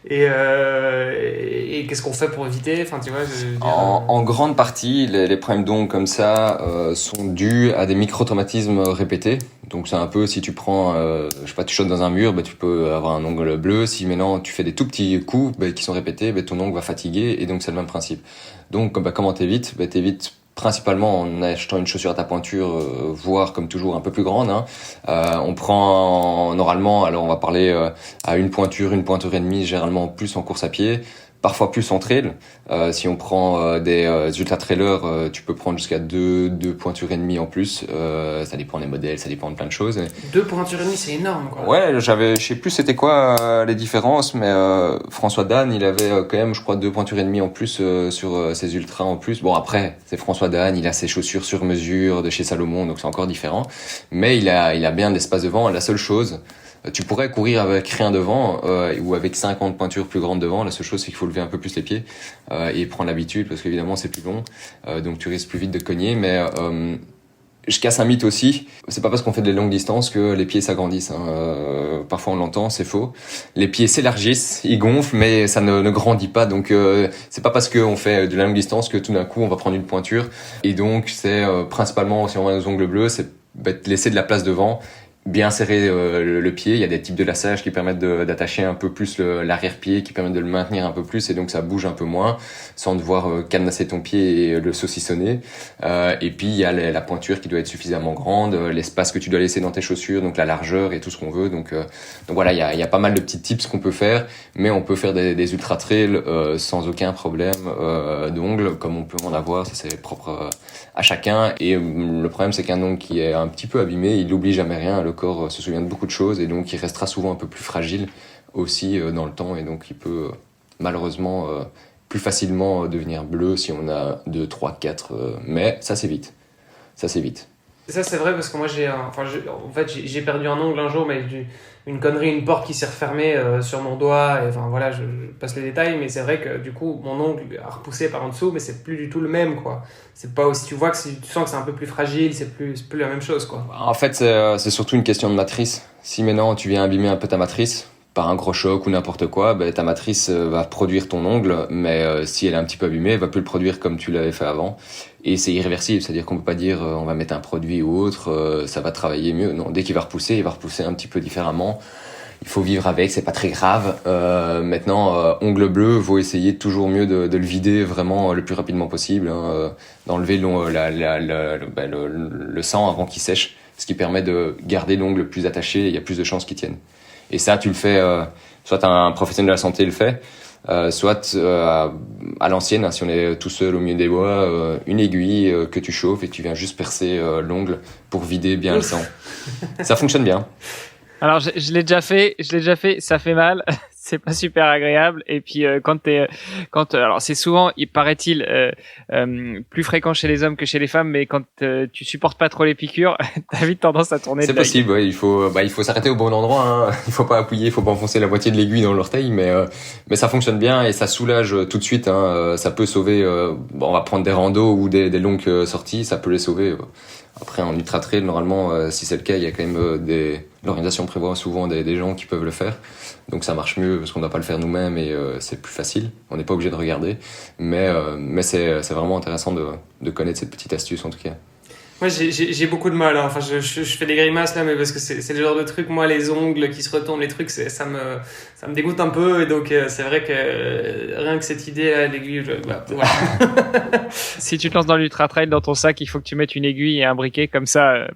qu'est-ce qu'on fait pour éviter? Enfin, tu vois, en grande partie, les problèmes d'ongles comme ça sont dus à des micro-traumatismes répétés. Donc c'est un peu, si tu prends, je sais pas, tu sautes dans un mur, bah, tu peux avoir un ongle bleu. Si maintenant tu fais des tout petits coups qui sont répétés, bah, ton ongle va fatiguer, et donc c'est le même principe. Donc bah, comment t'évites? Bah, t'évites principalement en achetant une chaussure à ta pointure, voire comme toujours un peu plus grande. On prend normalement, alors on va parler à une pointure et demie, généralement plus en course à pied, parfois plus en trail. Si on prend des ultra-trailers, tu peux prendre jusqu'à deux pointures et demie en plus. Ça dépend des modèles, ça dépend de plein de choses. 2 pointures et demie, c'est énorme, quoi. Ouais, je sais plus c'était quoi les différences, mais François Dan, il avait quand même, je crois, 2 pointures et demie en plus sur ses ultras en plus. Bon, après, c'est François Dan, il a ses chaussures sur mesure de chez Salomon, donc c'est encore différent. Mais il a bien d'espace devant. La seule chose, tu pourrais courir avec rien devant ou avec 50 pointures plus grandes devant. La seule chose, c'est qu'il faut lever un peu plus les pieds et prendre l'habitude, parce qu'évidemment c'est plus long, donc tu risques plus vite de cogner. Mais je casse un mythe aussi. C'est pas parce qu'on fait des longues distances que les pieds s'agrandissent. Parfois on l'entend, c'est faux. Les pieds s'élargissent, ils gonflent, mais ça ne grandit pas. Donc c'est pas parce qu'on fait de la longue distance que tout d'un coup on va prendre une pointure. Et donc c'est principalement, si on a nos ongles bleus, c'est laisser de la place devant. Bien serrer le pied. Il y a des types de lassages qui permettent d'attacher un peu plus l'arrière-pied, qui permettent de le maintenir un peu plus, et donc ça bouge un peu moins sans devoir cadenasser ton pied et le saucissonner. Et puis il y a la pointure qui doit être suffisamment grande, l'espace que tu dois laisser dans tes chaussures, donc la largeur et tout ce qu'on veut. Donc voilà, il y a pas mal de petits tips qu'on peut faire, mais on peut faire des ultra trails sans aucun problème d'ongles, comme on peut en avoir. Ça c'est propre à chacun. Et le problème, c'est qu'un ongle qui est un petit peu abîmé, il n'oublie jamais rien. Le corps se souvient de beaucoup de choses, et donc il restera souvent un peu plus fragile aussi dans le temps, et donc il peut malheureusement plus facilement devenir bleu si on a 2, 3, 4, mais ça c'est vite. Ça c'est vite. Ça, c'est vrai parce que moi, j'ai perdu un ongle un jour, mais une connerie, une porte qui s'est refermée sur mon doigt. Et, enfin, voilà, je passe les détails, mais c'est vrai que du coup, mon ongle a repoussé par en dessous, mais c'est plus du tout le même, quoi. C'est pas aussi, tu vois tu sens que c'est un peu plus fragile, c'est plus la même chose, quoi. En fait, c'est surtout une question de matrice. Si maintenant tu viens abîmer un peu ta matrice, par un gros choc ou n'importe quoi, ta matrice va produire ton ongle, mais si elle est un petit peu abîmée, elle va plus le produire comme tu l'avais fait avant. Et c'est irréversible, c'est-à-dire qu'on peut pas dire on va mettre un produit ou autre, ça va travailler mieux. Non, dès qu'il va repousser, il va repousser un petit peu différemment. Il faut vivre avec, c'est pas très grave. Maintenant, ongle bleu, faut essayer toujours mieux de le vider vraiment le plus rapidement possible, d'enlever le sang avant qu'il sèche, ce qui permet de garder l'ongle plus attaché et il y a plus de chances qu'il tienne. Et ça, tu le fais, soit un professionnel de la santé le fait, soit à l'ancienne, si on est tout seul au milieu des bois, une aiguille que tu chauffes et tu viens juste percer l'ongle pour vider bien le sang. Ça fonctionne bien. Alors je l'ai déjà fait, ça fait mal, c'est pas super agréable. Et puis alors c'est souvent, il paraît-il, plus fréquent chez les hommes que chez les femmes, mais quand tu supportes pas trop les piqûres, t'as vite tendance à tourner. C'est possible, ouais, il faut s'arrêter au bon endroit. Hein. Il faut pas appuyer, il faut pas enfoncer la moitié de l'aiguille dans l'orteil, mais ça fonctionne bien et ça soulage tout de suite. Hein. Ça peut sauver. On va prendre des randos ou des longues sorties, ça peut les sauver. Après, en ultra trail, normalement, si c'est le cas, il y a quand même l'organisation prévoit souvent des gens qui peuvent le faire. Donc ça marche mieux parce qu'on ne doit pas le faire nous-mêmes et c'est plus facile. On n'est pas obligé de regarder. Mais c'est vraiment intéressant de connaître cette petite astuce en tout cas. Moi, j'ai beaucoup de mal. Hein. Enfin, je fais des grimaces là, mais parce que c'est le genre de truc. Moi, les ongles qui se retournent, les trucs, ça me dégoûte un peu. Et donc, c'est vrai que rien que cette idée à l'aiguille, voilà. Si tu te lances dans l'ultra trail, dans ton sac, il faut que tu mettes une aiguille et un briquet comme ça.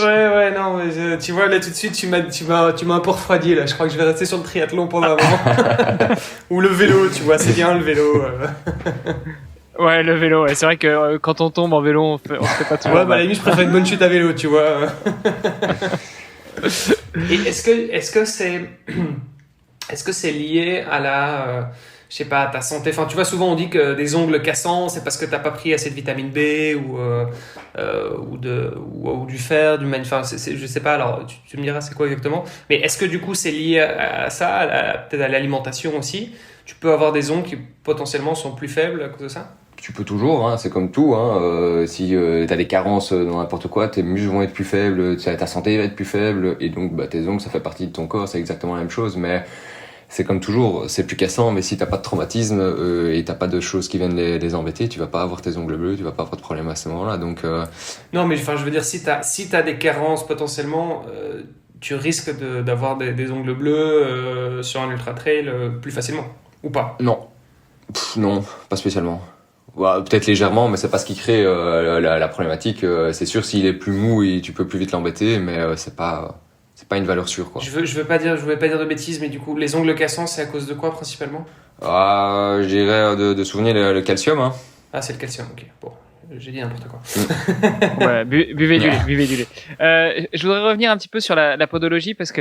Ouais, non, mais tu vois là tout de suite, tu m'as un peu refroidi là. Je crois que je vais rester sur le triathlon pendant un moment. Ou le vélo, tu vois, c'est bien le vélo. Ouais, le vélo, ouais. C'est vrai que quand on tombe en vélo, on fait pas tout. Ouais, à la limite, je préfère une bonne chute à vélo, tu vois. Et est-ce que c'est lié à la, je sais pas, à ta santé? Enfin, tu vois, souvent on dit que des ongles cassants, c'est parce que t'as pas pris assez de vitamine B ou du fer, du magnésium. Enfin, je sais pas. Alors, tu me diras c'est quoi exactement. Mais est-ce que du coup c'est lié à ça, peut-être à l'alimentation aussi? Tu peux avoir des ongles qui potentiellement sont plus faibles à cause de ça? Tu peux toujours, hein, c'est comme tout. Hein, si t'as des carences dans n'importe quoi, tes muscles vont être plus faibles, ta santé va être plus faible, et donc tes ongles, ça fait partie de ton corps, c'est exactement la même chose. Mais c'est comme toujours, c'est plus cassant, mais si t'as pas de traumatisme et t'as pas de choses qui viennent les embêter, tu vas pas avoir tes ongles bleus, tu vas pas avoir de problème à ce moment-là. Donc non, mais enfin, je veux dire, si t'as des carences potentiellement, tu risques d'avoir des ongles bleus sur un ultra trail plus facilement, ou pas? Non, non, pas spécialement. Ouais, peut-être légèrement, mais c'est pas ce qui crée la problématique. C'est sûr, s'il est plus mou, et tu peux plus vite l'embêter, mais c'est pas une valeur sûre, quoi. Je voulais pas dire de bêtises, mais du coup, les ongles cassants, c'est à cause de quoi principalement? Je dirais de souvenir le calcium. Hein. Ah, c'est le calcium, ok. Bon, j'ai dit n'importe quoi. Ouais, buvez du lait. Je voudrais revenir un petit peu sur la podologie parce que,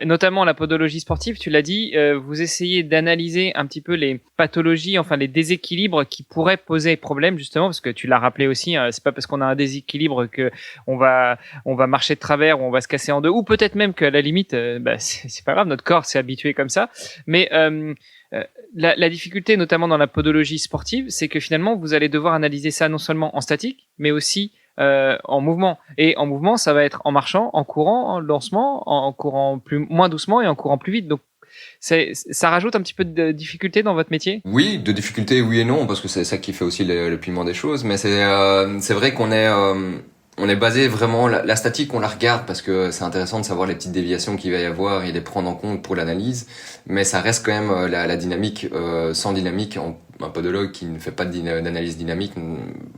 notamment la podologie sportive, tu l'as dit, vous essayez d'analyser un petit peu les pathologies, enfin les déséquilibres qui pourraient poser problème justement, parce que tu l'as rappelé aussi, c'est pas parce qu'on a un déséquilibre que on va marcher de travers ou on va se casser en deux, ou peut-être même qu'à la limite, c'est pas grave, notre corps s'est habitué comme ça, mais la difficulté, notamment dans la podologie sportive, c'est que finalement, vous allez devoir analyser ça non seulement en statique, mais aussi en mouvement. Et en mouvement, ça va être en marchant, en courant, en lancement, en courant moins doucement et en courant plus vite. Donc, ça rajoute un petit peu de difficulté dans votre métier? Oui, de difficulté, oui et non, parce que c'est ça qui fait aussi le piment des choses. Mais c'est vrai qu'on est basé vraiment, la statique, on la regarde parce que c'est intéressant de savoir les petites déviations qu'il va y avoir et les prendre en compte pour l'analyse. Mais ça reste quand même la dynamique. Sans dynamique, un podologue qui ne fait pas d'analyse dynamique,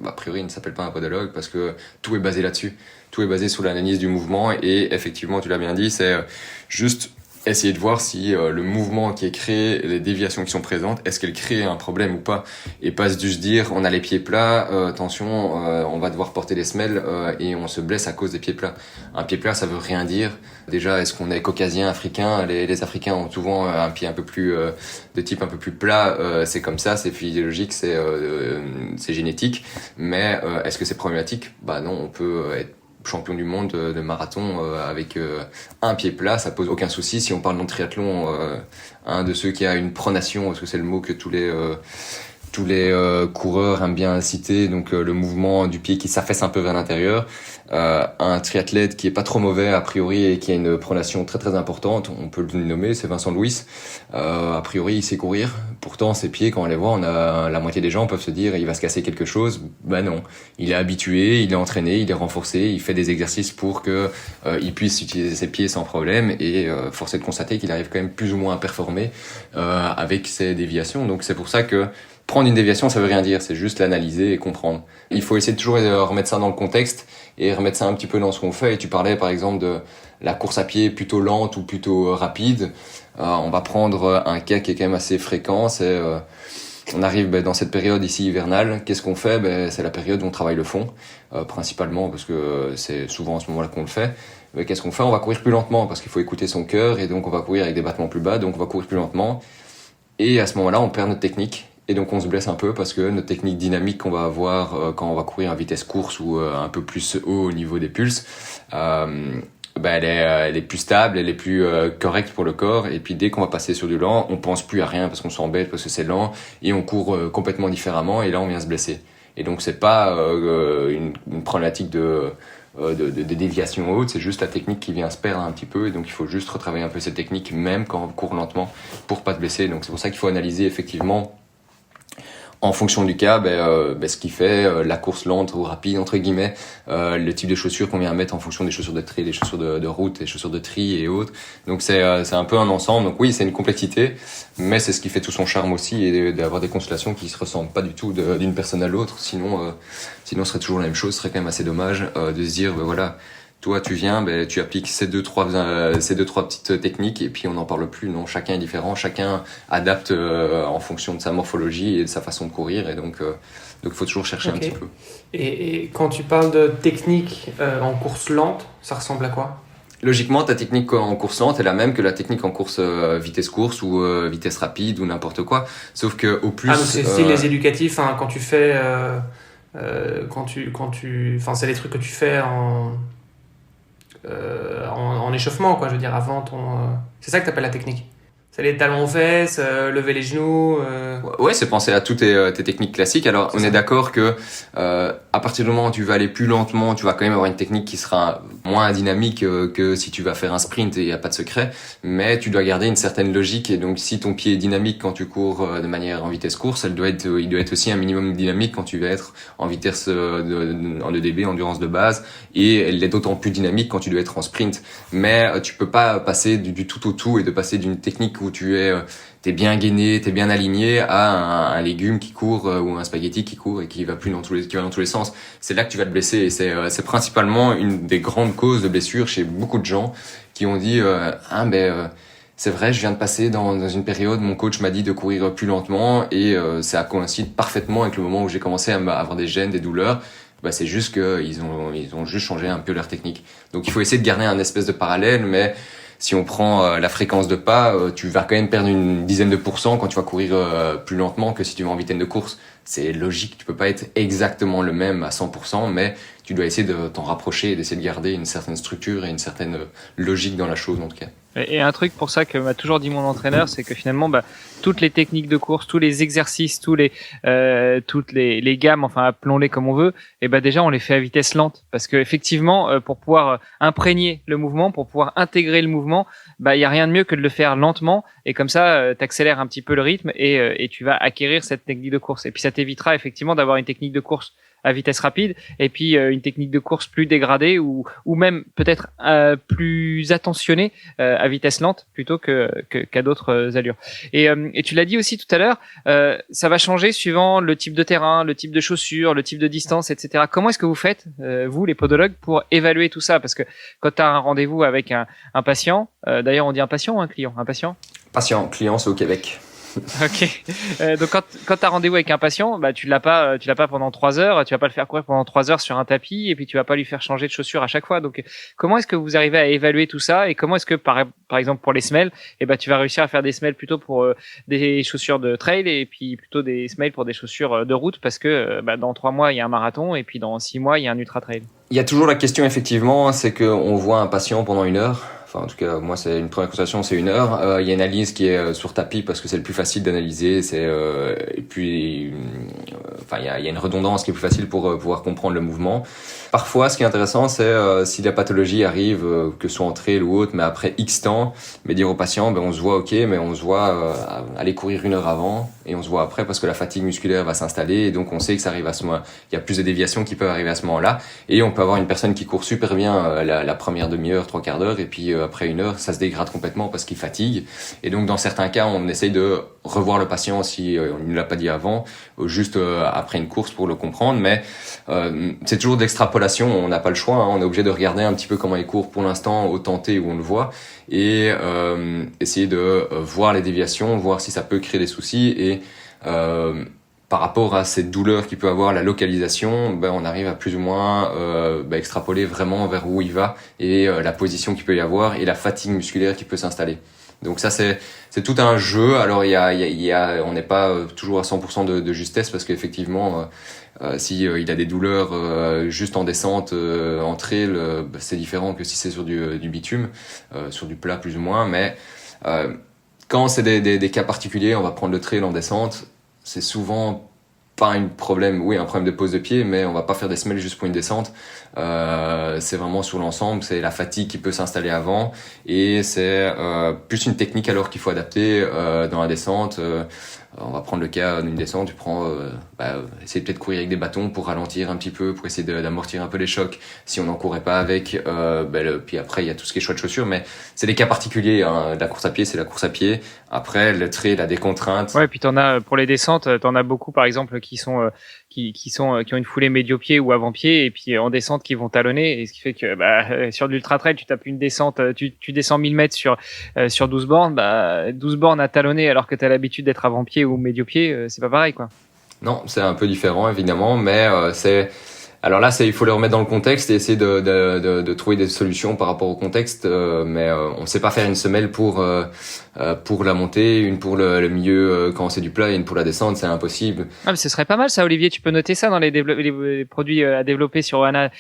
a priori, ne s'appelle pas un podologue parce que tout est basé là-dessus. Tout est basé sur l'analyse du mouvement et effectivement, tu l'as bien dit, c'est juste essayer de voir si le mouvement qui est créé, les déviations qui sont présentes, est-ce qu'elles créent un problème ou pas, et pas juste dire on a les pieds plats, attention, on va devoir porter des semelles et on se blesse à cause des pieds plats. Un pied plat, ça veut rien dire. Déjà, est-ce qu'on est caucasien, africain? Les Africains ont souvent un pied un peu plus de type un peu plus plat. C'est comme ça, c'est physiologique, c'est génétique. Mais est-ce que c'est problématique? Bah non, on peut être champion du monde de marathon avec un pied plat, ça pose aucun souci. Si on parle de triathlon, un de ceux qui a une pronation, parce que c'est le mot que tous les coureurs aiment bien citer, donc le mouvement du pied qui s'affaisse un peu vers l'intérieur. Un triathlète qui est pas trop mauvais a priori et qui a une pronation très très importante, on peut le nommer, c'est Vincent Louis. A priori il sait courir, pourtant ses pieds, quand on les voit, on a la moitié des gens peuvent se dire il va se casser quelque chose. Ben non, il est habitué, il est entraîné, il est renforcé, il fait des exercices pour que il puisse utiliser ses pieds sans problème, et force est de constater qu'il arrive quand même plus ou moins à performer avec ses déviations. Donc c'est pour ça que prendre une déviation, ça veut rien dire, c'est juste l'analyser et comprendre. Il faut essayer de toujours remettre ça dans le contexte et remettre ça un petit peu dans ce qu'on fait. Et tu parlais par exemple de la course à pied plutôt lente ou plutôt rapide. On va prendre un cas qui est quand même assez fréquent, c'est on arrive dans cette période ici hivernale. Qu'est-ce qu'on fait? C'est la période où on travaille le fond, principalement parce que c'est souvent à ce moment-là qu'on le fait. Mais qu'est-ce qu'on fait? On va courir plus lentement parce qu'il faut écouter son cœur, et donc on va courir avec des battements plus bas, donc on va courir plus lentement. Et à ce moment-là, on perd notre technique. Et donc on se blesse un peu parce que notre technique dynamique qu'on va avoir quand on va courir en vitesse course ou un peu plus haut au niveau des pulses, elle est plus stable, elle est plus correcte pour le corps. Et puis dès qu'on va passer sur du lent, on pense plus à rien parce qu'on s'embête, parce que c'est lent, et on court complètement différemment, et là on vient se blesser. Et donc c'est pas une problématique de déviation haute, c'est juste la technique qui vient se perdre un petit peu, et donc il faut juste retravailler un peu cette technique même quand on court lentement pour pas se blesser. Donc c'est pour ça qu'il faut analyser effectivement en fonction du cas, ce qui fait la course lente ou rapide entre guillemets, le type de chaussures qu'on vient mettre en fonction des chaussures de trail, des chaussures de route, des chaussures de tri et autres. Donc c'est un peu un ensemble. Donc oui, c'est une complexité, mais c'est ce qui fait tout son charme aussi, et d'avoir des constellations qui se ressemblent pas du tout d'une personne à l'autre. Sinon ce serait toujours la même chose. Ce serait quand même assez dommage de se dire voilà. Toi, tu viens, tu appliques ces deux trois petites techniques, et puis on n'en parle plus. Non, chacun est différent, chacun adapte en fonction de sa morphologie et de sa façon de courir, et donc il faut toujours chercher un petit peu. Et quand tu parles de technique en course lente, ça ressemble à quoi? Logiquement, ta technique en course lente est la même que la technique en course vitesse course ou vitesse rapide ou n'importe quoi. Sauf que au plus. Ah, donc c'est style les éducatifs, hein, quand tu fais, enfin c'est les trucs que tu fais en échauffement, quoi, je veux dire, avant ton... C'est ça que t'appelles la technique? C'est les talons aux fesses, lever les genoux... Ouais, c'est penser à toutes tes techniques classiques. Alors, on est d'accord que à partir du moment où tu vas aller plus lentement, tu vas quand même avoir une technique qui sera moins dynamique que si tu vas faire un sprint, et il n'y a pas de secret. Mais tu dois garder une certaine logique, et donc si ton pied est dynamique quand tu cours de manière en vitesse course, il doit être aussi un minimum dynamique quand tu vas être en vitesse en EDB, endurance de base, et elle est d'autant plus dynamique quand tu dois être en sprint. Mais tu peux pas passer du tout au tout, et de passer d'une technique où t'es bien gainé, t'es bien aligné, à un légume qui court ou un spaghetti qui court et qui va dans tous les sens. C'est là que tu vas te blesser, et c'est principalement une des grandes causes de blessures chez beaucoup de gens qui ont dit c'est vrai, je viens de passer dans une période, mon coach m'a dit de courir plus lentement, et ça coïncide parfaitement avec le moment où j'ai commencé à avoir des gênes, des douleurs. C'est juste que ils ont juste changé un peu leur technique. Donc il faut essayer de garder un espèce de parallèle, mais si on prend la fréquence de pas, tu vas quand même perdre une dizaine de pourcents quand tu vas courir plus lentement que si tu vas en vitesse de course. C'est logique, tu peux pas être exactement le même à 100%, mais tu dois essayer de t'en rapprocher et d'essayer de garder une certaine structure et une certaine logique dans la chose, en tout cas. Et un truc pour ça que m'a toujours dit mon entraîneur, c'est que finalement, toutes les techniques de course, tous les exercices, toutes les gammes, enfin appelons-les comme on veut, et déjà on les fait à vitesse lente, parce que effectivement, pour pouvoir imprégner le mouvement, pour pouvoir intégrer le mouvement, il y a rien de mieux que de le faire lentement, et comme ça, t'accélères un petit peu le rythme, et tu vas acquérir cette technique de course. Et puis ça t'évitera effectivement d'avoir une technique de course à vitesse rapide, et puis une technique de course plus dégradée ou même peut-être plus attentionnée à vitesse lente plutôt qu'à d'autres allures. Et tu l'as dit aussi tout à l'heure, ça va changer suivant le type de terrain, le type de chaussures, le type de distance, etc. Comment est-ce que vous faites, vous les podologues, pour évaluer tout ça? Parce que quand tu as un rendez-vous avec un patient, d'ailleurs on dit un patient ou un client? Un patient? Patient, client, c'est au Québec. Ok. Donc quand tu as rendez-vous avec un patient, bah tu l'as pas pendant 3 heures, tu vas pas le faire courir pendant 3 heures sur un tapis et puis tu vas pas lui faire changer de chaussures à chaque fois. Donc comment est-ce que vous arrivez à évaluer tout ça et comment est-ce que par exemple pour les semelles, tu vas réussir à faire des semelles plutôt pour des chaussures de trail et puis plutôt des semelles pour des chaussures de route parce que dans 3 mois il y a un marathon et puis dans 6 mois il y a un ultra trail. Il y a toujours la question effectivement, c'est qu'on voit un patient pendant 1 heure. Enfin, en tout cas, moi, c'est une première consultation, c'est 1 heure. Il y a une analyse qui est sur tapis parce que c'est le plus facile d'analyser. Et puis, il y a une redondance qui est plus facile pour pouvoir comprendre le mouvement. Parfois, ce qui est intéressant, c'est si la pathologie arrive, que ce soit en trail ou autre, mais après X temps, mais dire au patient, on se voit ok, mais on se voit aller courir 1 heure avant et on se voit après parce que la fatigue musculaire va s'installer et donc on sait que ça arrive à ce moment. Il y a plus de déviations qui peuvent arriver à ce moment-là et on peut avoir une personne qui court super bien la première demi-heure, 3/4 d'heure et puis après 1 heure, ça se dégrade complètement parce qu'il fatigue. Et donc, dans certains cas, on essaye de revoir le patient si on ne l'a pas dit avant, juste après une course pour le comprendre. Mais c'est toujours de l'extrapolation. On n'a pas le choix. On est obligé de regarder un petit peu comment il court pour l'instant, au tenté où on le voit, et essayer de voir les déviations, voir si ça peut créer des soucis et par rapport à cette douleur qu'il peut avoir, la localisation, on arrive à plus ou moins extrapoler vraiment vers où il va et la position qu'il peut y avoir et la fatigue musculaire qui peut s'installer. Donc ça c'est tout un jeu. Alors on n'est pas toujours à 100% de justesse parce qu'effectivement si il a des douleurs juste en descente en trail, c'est différent que si c'est sur du bitume, sur du plat plus ou moins. Mais quand c'est des cas particuliers, on va prendre le trail en descente. C'est souvent pas un problème de pose de pied, mais on va pas faire des semelles juste pour une descente. C'est vraiment sur l'ensemble, c'est la fatigue qui peut s'installer avant, et c'est plus une technique alors qu'il faut adapter dans la descente. On va prendre le cas d'une descente, tu prends, essayer peut-être courir avec des bâtons pour ralentir un petit peu, pour essayer d'amortir un peu les chocs. Si on n'en courait pas avec, puis après il y a tout ce qui est choix de chaussures, mais c'est des cas particuliers. La course à pied, c'est la course à pied. Après, le trail, il a des contraintes. Ouais, puis pour les descentes, t'en as beaucoup par exemple qui ont une foulée médio-pied ou avant-pied et puis en descente qui vont talonner, et ce qui fait que sur de l'ultra trail tu tapes une descente, tu descends 1000 mètres sur 12 bornes, 12 bornes à talonner alors que t'as l'habitude d'être avant-pied ou médio-pied, c'est pas pareil quoi. Non, c'est un peu différent évidemment, mais alors là, il faut le remettre dans le contexte et essayer de trouver des solutions par rapport au contexte. Mais on ne sait pas faire une semelle pour la montée, une pour le milieu quand c'est du plat et une pour la descente, c'est impossible. Ah, mais ce serait pas mal ça, Olivier. Tu peux noter ça dans les produits à développer sur Oana.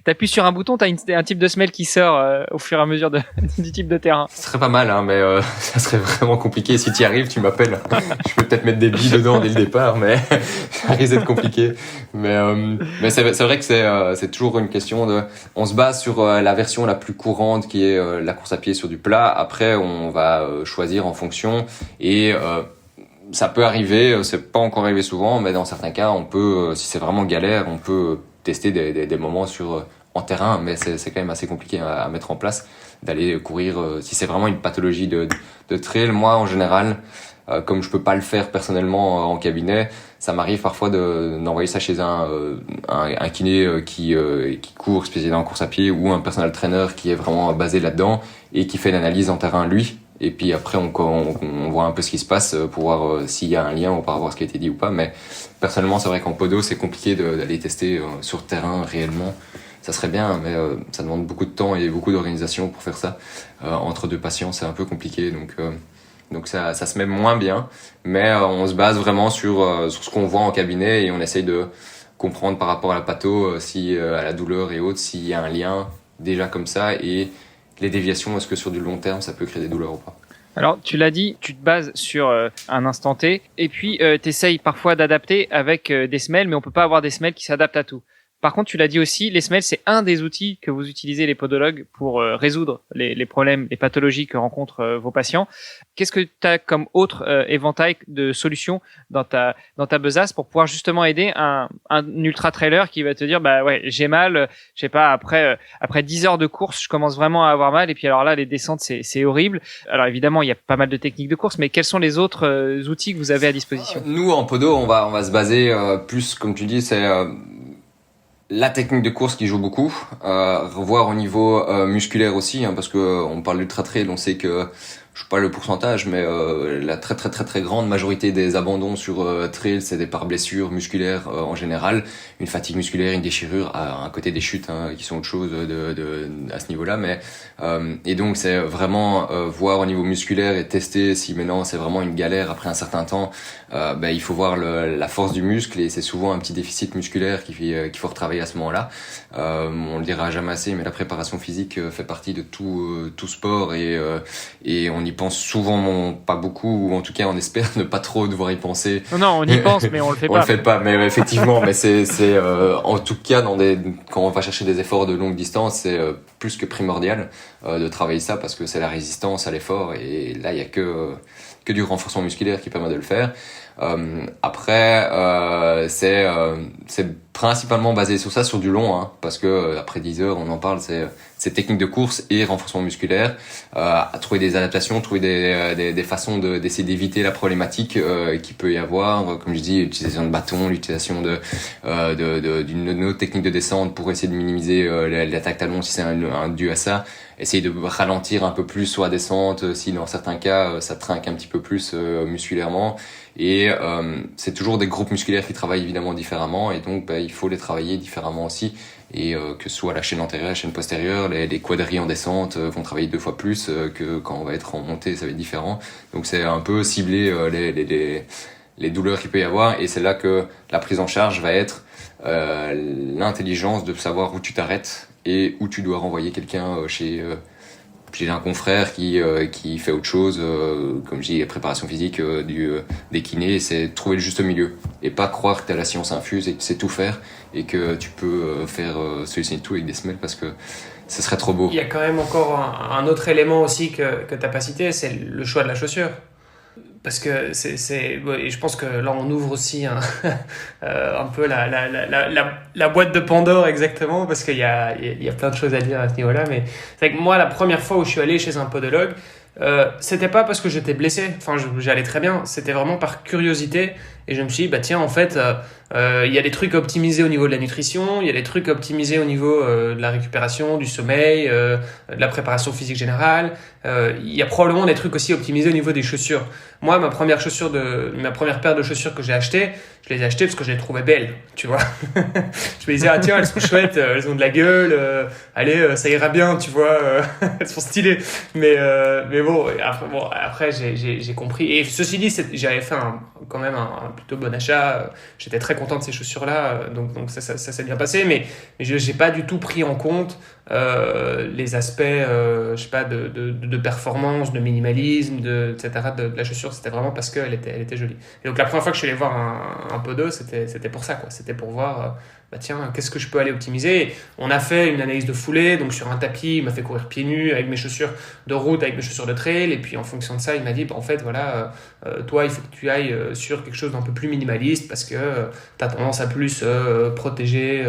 T'appuies sur un bouton, t'as un type de semelle qui sort au fur et à mesure du type de terrain. Ce serait pas mal, mais ça serait vraiment compliqué. Si tu y arrives, tu m'appelles. Je peux peut-être mettre des billes dedans dès le départ, mais ça risque d'être compliqué. Mais c'est vrai que c'est toujours une question on se base sur la version la plus courante qui est la course à pied sur du plat. Après, on va choisir en fonction et ça peut arriver, c'est pas encore arrivé souvent, mais dans certains cas, on peut, si c'est vraiment galère, on peut tester des moments en terrain, mais c'est quand même assez compliqué à mettre en place d'aller courir si c'est vraiment une pathologie de trail. Moi, en général, comme je peux pas le faire personnellement en cabinet, ça m'arrive parfois d'envoyer ça chez un kiné qui court spécialisé en course à pied ou un personal trainer qui est vraiment basé là-dedans et qui fait l'analyse en terrain lui. Et puis après, on voit un peu ce qui se passe pour voir s'il y a un lien ou par rapport à ce qui a été dit ou pas. Mais personnellement, c'est vrai qu'en podo, c'est compliqué d'aller tester sur terrain réellement. Ça serait bien, mais ça demande beaucoup de temps et beaucoup d'organisation pour faire ça. Entre deux patients, c'est un peu compliqué. Donc ça se met moins bien, mais on se base vraiment sur ce qu'on voit en cabinet et on essaye de comprendre par rapport à la patho, à la douleur et autres, s'il y a un lien déjà comme ça et les déviations, est-ce que sur du long terme ça peut créer des douleurs ou pas. Alors, tu l'as dit, tu te bases sur un instant T et puis tu essayes parfois d'adapter avec des semelles, mais on peut pas avoir des semelles qui s'adaptent à tout. Par contre, tu l'as dit aussi, les semelles, c'est un des outils que vous utilisez, les podologues, pour résoudre les problèmes, les pathologies que rencontrent vos patients. Qu'est-ce que tu as comme autre éventail de solutions dans ta besace pour pouvoir justement aider un ultra-trailer qui va te dire, bah ouais, j'ai mal, je sais pas, après 10 heures de course, je commence vraiment à avoir mal, et puis alors là, les descentes, c'est horrible. Alors évidemment, il y a pas mal de techniques de course, mais quels sont les autres outils que vous avez à disposition? Nous, en podo, on va se baser plus, comme tu dis, c'est la technique de course qui joue beaucoup, revoir au niveau musculaire aussi, parce que on parle d'ultra trail, on sait que je sais pas le pourcentage, mais la très grande majorité des abandons sur trail, c'est des par blessures musculaires en général, une fatigue musculaire, une déchirure, à côté des chutes qui sont autre chose à ce niveau-là, mais et donc c'est vraiment voir au niveau musculaire et tester si maintenant c'est vraiment une galère après un certain temps. Il faut voir la force du muscle, et c'est souvent un petit déficit musculaire qu'il faut retravailler à ce moment-là. On le dira jamais assez, mais la préparation physique fait partie de tout sport, et on y pense souvent pas beaucoup, ou en tout cas on espère ne pas trop devoir y penser. Non, on y pense, mais on le fait pas. On le fait pas, mais effectivement, mais c'est en tout cas quand on va chercher des efforts de longue distance, c'est plus que primordial de travailler ça, parce que c'est la résistance à l'effort, et là il y a que du renforcement musculaire qui permet de le faire. Après, c'est principalement basé sur ça, sur du long, parce que après 10 heures, on en parle, c'est technique de course et renforcement musculaire, à trouver des adaptations, trouver des façons d'essayer d'éviter la problématique qu'il peut y avoir, comme je dis, l'utilisation de bâtons, l'utilisation d'une autre technique de descente pour essayer de minimiser l'attaque talon si c'est dû à ça. Essayer de ralentir un peu plus sur la descente si dans certains cas ça trinque un petit peu plus musculairement, et c'est toujours des groupes musculaires qui travaillent évidemment différemment, et donc il faut les travailler différemment aussi, et que ce soit la chaîne antérieure, la chaîne postérieure, les quadris en descente vont travailler 2 fois plus que quand on va être en montée, ça va être différent. Donc c'est un peu cibler les douleurs qu'il peut y avoir, et c'est là que la prise en charge va être l'intelligence de savoir où tu t'arrêtes et où tu dois renvoyer quelqu'un chez un confrère qui fait autre chose, comme je dis, la préparation physique, des kinés. C'est trouver le juste milieu et pas croire que t'as la science infuse et que tu sais tout faire et que tu peux faire solutionner tout avec des semelles, parce que ce serait trop beau. Il y a quand même encore un autre élément aussi que t'as pas cité, c'est le choix de la chaussure. Parce que et je pense que là on ouvre aussi un peu la boîte de Pandore, exactement, parce qu'il y a plein de choses à dire à ce niveau-là. Mais c'est que moi, la première fois où je suis allé chez un podologue, c'était pas parce que j'étais blessé, enfin j'allais très bien, c'était vraiment par curiosité, et je me suis dit, bah tiens, en fait, il y a des trucs optimisés au niveau de la nutrition, il y a des trucs optimisés au niveau de la récupération, du sommeil, de la préparation physique générale, il y a probablement des trucs aussi optimisés au niveau des chaussures. Moi, ma première paire de chaussures que j'ai achetées, je les ai achetées parce que je les trouvais belles, tu vois. Je me disais, ah tiens, elles sont chouettes, elles ont de la gueule, allez, ça ira bien, tu vois, elles sont stylées. Mais bon, après j'ai compris. Et ceci dit, j'avais fait quand même un plutôt bon achat. J'étais très content de ces chaussures-là, donc ça s'est bien passé. Mais j'ai pas du tout pris en compte les aspects, je sais pas, de performance, de minimalisme, etc. de la chaussure. C'était vraiment parce qu'elle était jolie. Et donc la première fois que je suis allé voir un podo, c'était pour ça, quoi. C'était pour voir, bah tiens, qu'est-ce que je peux aller optimiser. Et on a fait une analyse de foulée, donc sur un tapis, il m'a fait courir pieds nus avec mes chaussures de route, avec mes chaussures de trail, et puis en fonction de ça, il m'a dit, bah, en fait, voilà, toi, il faut que tu ailles sur quelque chose d'un peu plus minimaliste, parce que tu as tendance à plus protéger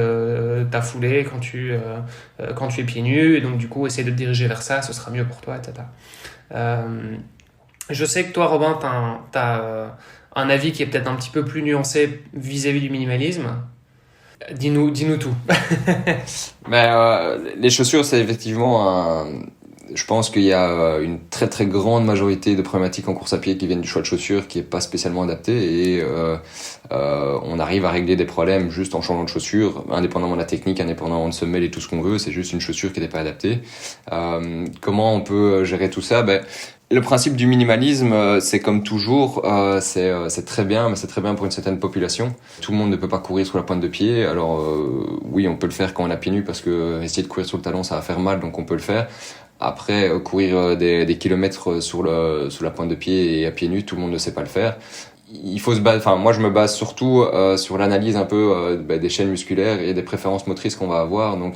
ta foulée quand tu es pieds nus, et donc du coup, essayer de te diriger vers ça, ce sera mieux pour toi, etc. Je sais que toi, Robin, t'as un avis qui est peut-être un petit peu plus nuancé vis-à-vis du minimalisme. Dis-nous tout. Les chaussures, c'est effectivement je pense qu'il y a une très très grande majorité de problématiques en course à pied qui viennent du choix de chaussures qui est pas spécialement adapté, et on arrive à régler des problèmes juste en changeant de chaussure, indépendamment de la technique, indépendamment de semelle et tout ce qu'on veut. C'est juste une chaussure qui n'était pas adaptée. Comment on peut gérer tout ça? Le principe du minimalisme, c'est comme toujours, c'est très bien, mais c'est très bien pour une certaine population. Tout le monde ne peut pas courir sur la pointe de pied. Alors oui, on peut le faire quand on a pieds nus, parce que essayer de courir sur le talon, ça va faire mal, donc on peut le faire. Après, courir des kilomètres sur la pointe de pied et à pieds nus, tout le monde ne sait pas le faire. il faut moi je me base surtout sur l'analyse un peu des chaînes musculaires et des préférences motrices qu'on va avoir. Donc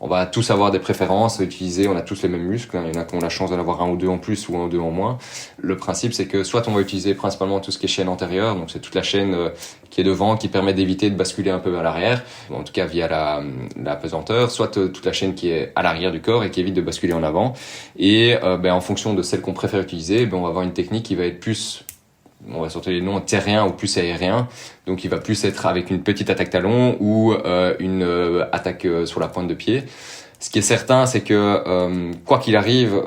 on va tous avoir des préférences à utiliser, on a tous les mêmes muscles, il y en a qui ont la chance d'en avoir un ou deux en plus ou un ou deux en moins. Le principe c'est que soit on va utiliser principalement tout ce qui est chaîne antérieure, donc c'est toute la chaîne qui est devant, qui permet d'éviter de basculer un peu à l'arrière, en tout cas via la pesanteur, soit toute la chaîne qui est à l'arrière du corps et qui évite de basculer en avant. Et en fonction de celle qu'on préfère utiliser, on va avoir une technique qui va être plus, on va sortir les noms, terrien ou plus aérien. Donc il va plus être avec une petite attaque talon ou une attaque sur la pointe de pied. Ce qui est certain, c'est que quoi qu'il arrive,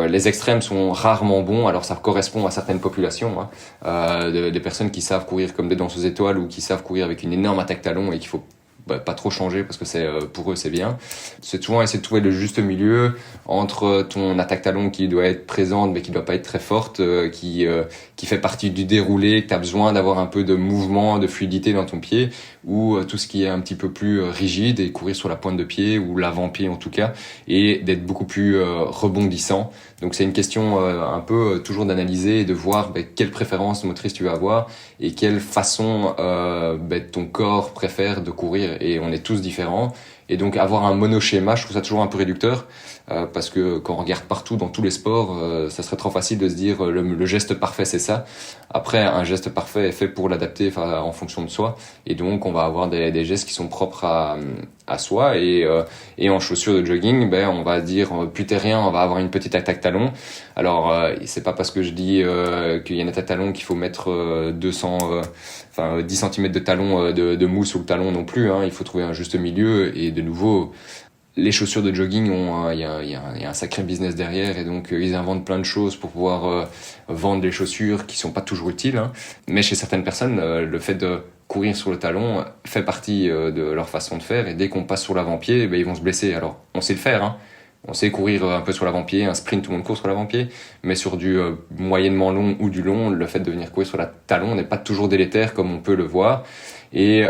les extrêmes sont rarement bons. Alors ça correspond à certaines populations, des personnes qui savent courir comme des danseuses étoiles ou qui savent courir avec une énorme attaque talon et qu'il faut pas trop changer parce que c'est pour eux c'est bien. C'est souvent essayer de trouver le juste milieu entre ton attaque talon qui doit être présente mais qui doit pas être très forte, qui fait partie du déroulé, que tu as besoin d'avoir un peu de mouvement, de fluidité dans ton pied, ou tout ce qui est un petit peu plus rigide et courir sur la pointe de pied ou l'avant-pied en tout cas, et d'être beaucoup plus rebondissant. Donc c'est une question un peu toujours d'analyser et de voir quelle préférence motrice tu vas avoir et quelle façon ton corps préfère de courir, et on est tous différents. Et donc avoir un monoschéma, je trouve ça toujours un peu réducteur, parce que quand on regarde partout dans tous les sports, ça serait trop facile de se dire le geste parfait c'est ça. Après, un geste parfait est fait pour l'adapter en fonction de soi, et donc on va avoir des gestes qui sont propres à soi. Et en chaussures de jogging, on va dire plus terrien, on va avoir une petite attaque talon. Alors c'est pas parce que je dis qu'il y a une attaque talon qu'il faut mettre 10 cm de talon de mousse sur le talon non plus, hein. Il faut trouver un juste milieu, et de nouveau les chaussures de jogging il y a un sacré business derrière, et donc ils inventent plein de choses pour pouvoir vendre des chaussures qui sont pas toujours utiles, hein. Mais chez certaines personnes, le fait de courir sur le talon fait partie de leur façon de faire, et dès qu'on passe sur l'avant-pied, ils vont se blesser. Alors on sait le faire, hein. On sait courir un peu sur l'avant-pied, un sprint, tout le monde court sur l'avant-pied, mais sur du moyennement long ou du long, le fait de venir courir sur la talon n'est pas toujours délétère comme on peut le voir. Et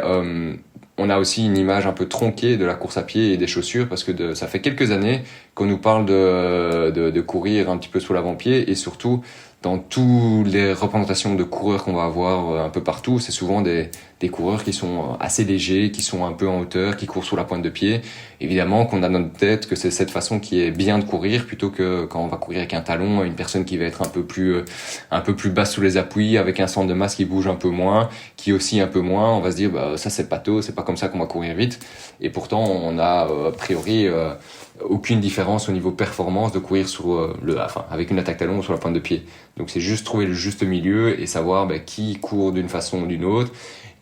on a aussi une image un peu tronquée de la course à pied et des chaussures, parce que ça fait quelques années qu'on nous parle de courir un petit peu sur l'avant-pied, et surtout dans toutes les représentations de coureurs qu'on va avoir un peu partout, c'est souvent des coureurs qui sont assez légers, qui sont un peu en hauteur, qui courent sur la pointe de pied. Évidemment qu'on a dans notre tête que c'est cette façon qui est bien de courir, plutôt que quand on va courir avec un talon, une personne qui va être un peu plus basse sous les appuis, avec un centre de masse qui bouge un peu moins, qui oscille un peu moins. On va se dire ça c'est pâteau, c'est pas comme ça qu'on va courir vite. Et pourtant on a a priori aucune différence au niveau performance de courir avec une attaque talon ou sur la pointe de pied. Donc c'est juste trouver le juste milieu et savoir qui court d'une façon ou d'une autre.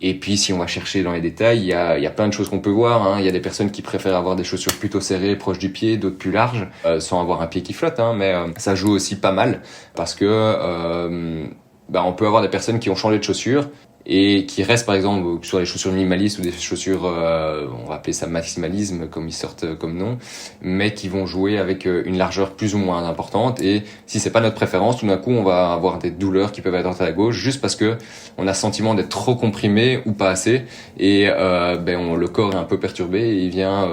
Et puis si on va chercher dans les détails, il y a plein de choses qu'on peut voir, hein. Il y a des personnes qui préfèrent avoir des chaussures plutôt serrées, proches du pied, d'autres plus larges, sans avoir un pied qui flotte, hein. Mais ça joue aussi pas mal, parce que on peut avoir des personnes qui ont changé de chaussures et qui restent par exemple sur les chaussures minimalistes ou des chaussures, on va appeler ça maximalisme comme ils sortent comme nom, mais qui vont jouer avec une largeur plus ou moins importante. Et si c'est pas notre préférence, tout d'un coup on va avoir des douleurs qui peuvent être à droite à gauche, juste parce que on a le sentiment d'être trop comprimé ou pas assez, et le corps est un peu perturbé et il vient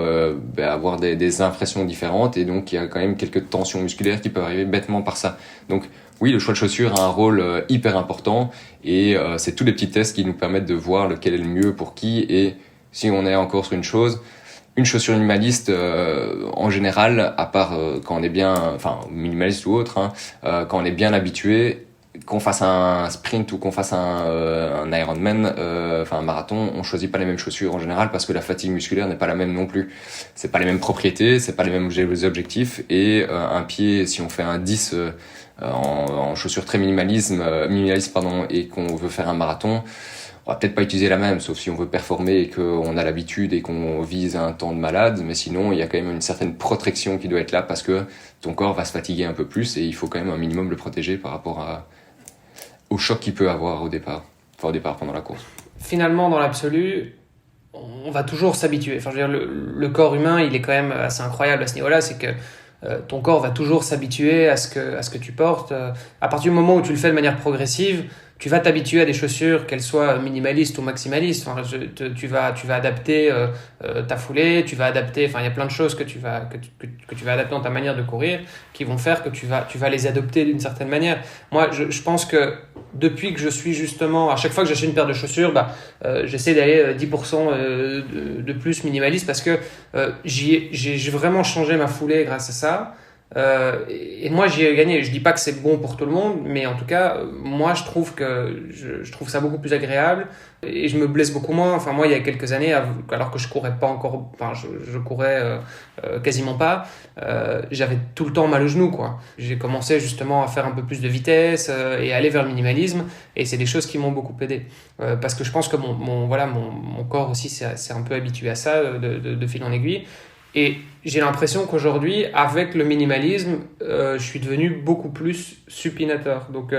avoir des impressions différentes, et donc il y a quand même quelques tensions musculaires qui peuvent arriver bêtement par ça. Donc oui, le choix de chaussures a un rôle hyper important, et c'est tous les petits tests qui nous permettent de voir lequel est le mieux pour qui. Et si on est encore sur une chaussure minimaliste, en général, à part quand on est bien, minimaliste ou autre, hein, quand on est bien habitué, qu'on fasse un sprint ou qu'on fasse un Ironman, un marathon, on choisit pas les mêmes chaussures en général, parce que la fatigue musculaire n'est pas la même non plus. C'est pas les mêmes propriétés, c'est pas les mêmes objectifs, et un pied, si on fait un 10 en chaussures très minimalistes, et qu'on veut faire un marathon, on va peut-être pas utiliser la même, sauf si on veut performer et qu'on a l'habitude et qu'on vise un temps de malade. Mais sinon, il y a quand même une certaine protection qui doit être là, parce que ton corps va se fatiguer un peu plus, et il faut quand même un minimum le protéger par rapport au choc qu'il peut avoir au départ pendant la course. Finalement, dans l'absolu, on va toujours s'habituer. Enfin, je veux dire, le corps humain, il est quand même assez incroyable à ce niveau-là. C'est que ton corps va toujours s'habituer à ce que tu portes. À partir du moment où tu le fais de manière progressive, tu vas t'habituer à des chaussures, qu'elles soient minimalistes ou maximalistes. Enfin, tu vas adapter ta foulée, tu vas adapter. Enfin, il y a plein de choses que tu vas adapter dans ta manière de courir, qui vont faire que tu vas les adopter d'une certaine manière. Moi, je pense que depuis que je suis justement, à chaque fois que j'achète une paire de chaussures, j'essaie d'aller 10% de plus minimaliste parce que j'ai vraiment changé ma foulée grâce à ça. Et moi j'y ai gagné. Je dis pas que c'est bon pour tout le monde, mais en tout cas moi je trouve ça beaucoup plus agréable et je me blesse beaucoup moins. Enfin moi il y a quelques années, alors que je courais pas encore, enfin je courais quasiment pas, j'avais tout le temps mal au genou quoi. J'ai commencé justement à faire un peu plus de vitesse et aller vers le minimalisme, et c'est des choses qui m'ont beaucoup aidé parce que je pense que mon corps aussi s'est un peu habitué à ça de fil en aiguille. Et j'ai l'impression qu'aujourd'hui, avec le minimalisme, je suis devenu beaucoup plus supinateur. Donc,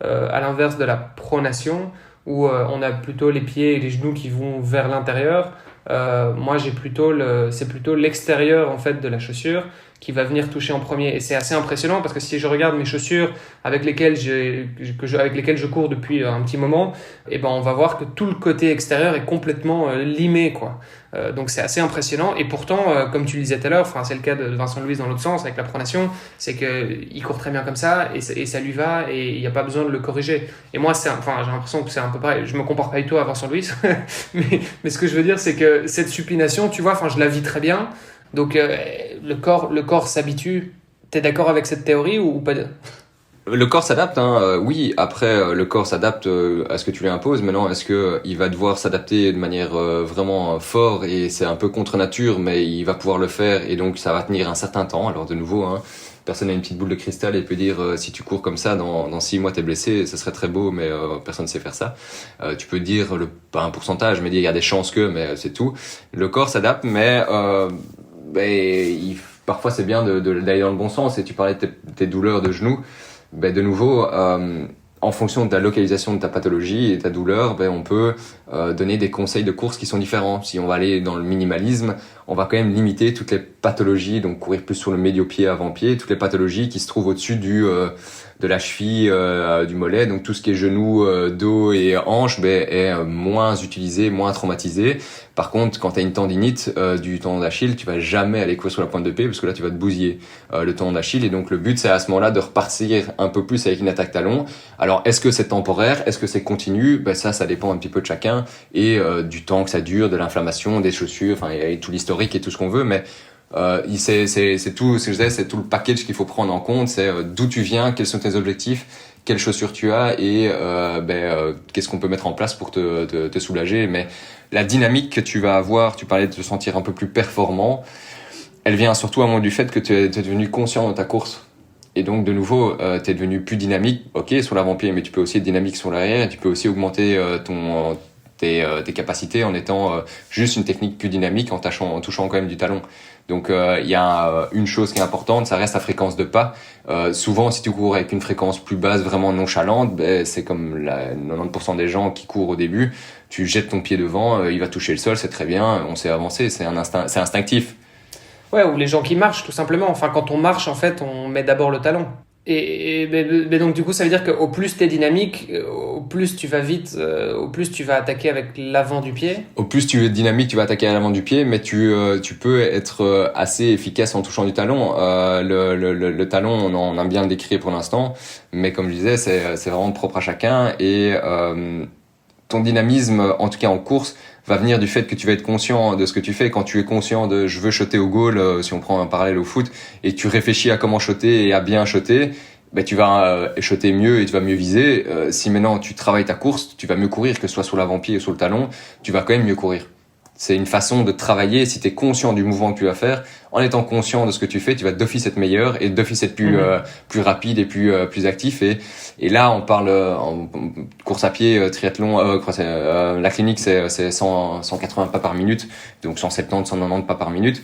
à l'inverse de la pronation, où on a plutôt les pieds et les genoux qui vont vers l'intérieur, moi, c'est plutôt l'extérieur en fait de la chaussure qui va venir toucher en premier. Et c'est assez impressionnant parce que si je regarde mes chaussures avec lesquelles je cours depuis un petit moment, on va voir que tout le côté extérieur est complètement limé, quoi. Donc c'est assez impressionnant. Et pourtant, comme tu le disais tout à l'heure, c'est le cas de Vincent Louis dans l'autre sens avec la pronation, c'est qu'il court très bien comme ça et ça lui va et il n'y a pas besoin de le corriger. Et moi, j'ai l'impression que c'est un peu pareil. Je me compare pas du tout à Vincent Louis, mais ce que je veux dire, c'est que cette supination, tu vois, je la vis très bien. Donc le corps s'habitue. T'es d'accord avec cette théorie ou pas? Le corps s'adapte, oui. Après, le corps s'adapte à ce que tu lui imposes. Maintenant, est-ce que il va devoir s'adapter de manière vraiment forte, et c'est un peu contre nature, mais il va pouvoir le faire et donc ça va tenir un certain temps. Alors de nouveau, personne n'a une petite boule de cristal et peut dire si tu cours comme ça dans 6 mois t'es blessé, ça serait très beau, mais personne ne sait faire ça. Tu peux dire pas un pourcentage, mais dire il y a des chances que, mais c'est tout. Le corps s'adapte, mais parfois c'est bien d'aller dans le bon sens. Et tu parlais de tes douleurs de genoux. De nouveau, en fonction de la localisation de ta pathologie et ta douleur, on peut donner des conseils de course qui sont différents. Si on va aller dans le minimalisme, on va quand même limiter toutes les pathologies, donc courir plus sur le médio-pied, avant-pied, toutes les pathologies qui se trouvent au-dessus de la cheville, du mollet. Donc tout ce qui est genou, dos et hanche est moins utilisé, moins traumatisé. Par contre, quand tu as une tendinite du tendon d'Achille, tu vas jamais aller courir sur la pointe de pied parce que là tu vas te bousiller le tendon d'Achille. Et donc le but, c'est à ce moment-là de repartir un peu plus avec une attaque talon. Alors est-ce que c'est temporaire, est-ce que c'est continu? Ça dépend un petit peu de chacun et du temps que ça dure, de l'inflammation, des chaussures, il y a tout l'historique et tout ce qu'on veut, mais c'est tout ce que je disais, c'est tout le package qu'il faut prendre en compte. C'est d'où tu viens, quels sont tes objectifs, quelles chaussures tu as et qu'est-ce qu'on peut mettre en place pour te soulager. Mais la dynamique que tu vas avoir, tu parlais de te sentir un peu plus performant, elle vient surtout à moins du fait que tu es devenu conscient de ta course. Et donc de nouveau, tu es devenu plus dynamique, ok, sur l'avant-pied, mais tu peux aussi être dynamique sur l'arrière, et tu peux aussi augmenter tes capacités en étant juste une technique plus dynamique en touchant quand même du talon. Donc il y a une chose qui est importante, ça reste la fréquence de pas. Souvent si tu cours avec une fréquence plus basse, vraiment nonchalante, c'est comme 90% des gens qui courent au début, tu jettes ton pied devant, il va toucher le sol, c'est très bien, on sait avancer, c'est instinctif. Ouais, ou les gens qui marchent tout simplement. Quand on marche, en fait, on met d'abord le talon. Et donc du coup ça veut dire qu'au plus t'es dynamique, au plus tu vas vite, au plus tu vas attaquer avec l'avant du pied. Au plus tu es dynamique, tu vas attaquer à l'avant du pied, mais tu peux être assez efficace en touchant du talon. Le talon, on a bien décrit pour l'instant, mais comme je disais, c'est vraiment propre à chacun et ton dynamisme, en tout cas en course, va venir du fait que tu vas être conscient de ce que tu fais. Quand tu es conscient de je veux shotter au goal, si on prend un parallèle au foot, et tu réfléchis à comment shotter et à bien shotter, tu vas shotter mieux et tu vas mieux viser. Si maintenant tu travailles ta course, tu vas mieux courir, que ce soit sur l'avant-pied ou sur le talon, tu vas quand même mieux courir. C'est une façon de travailler. Si tu es conscient du mouvement que tu vas faire, en étant conscient de ce que tu fais, tu vas d'office être meilleur et d'office être plus rapide et plus actif. Et là, on parle en course à pied, triathlon, la clinique, c'est 180 pas par minute, donc 170, 190 pas par minute.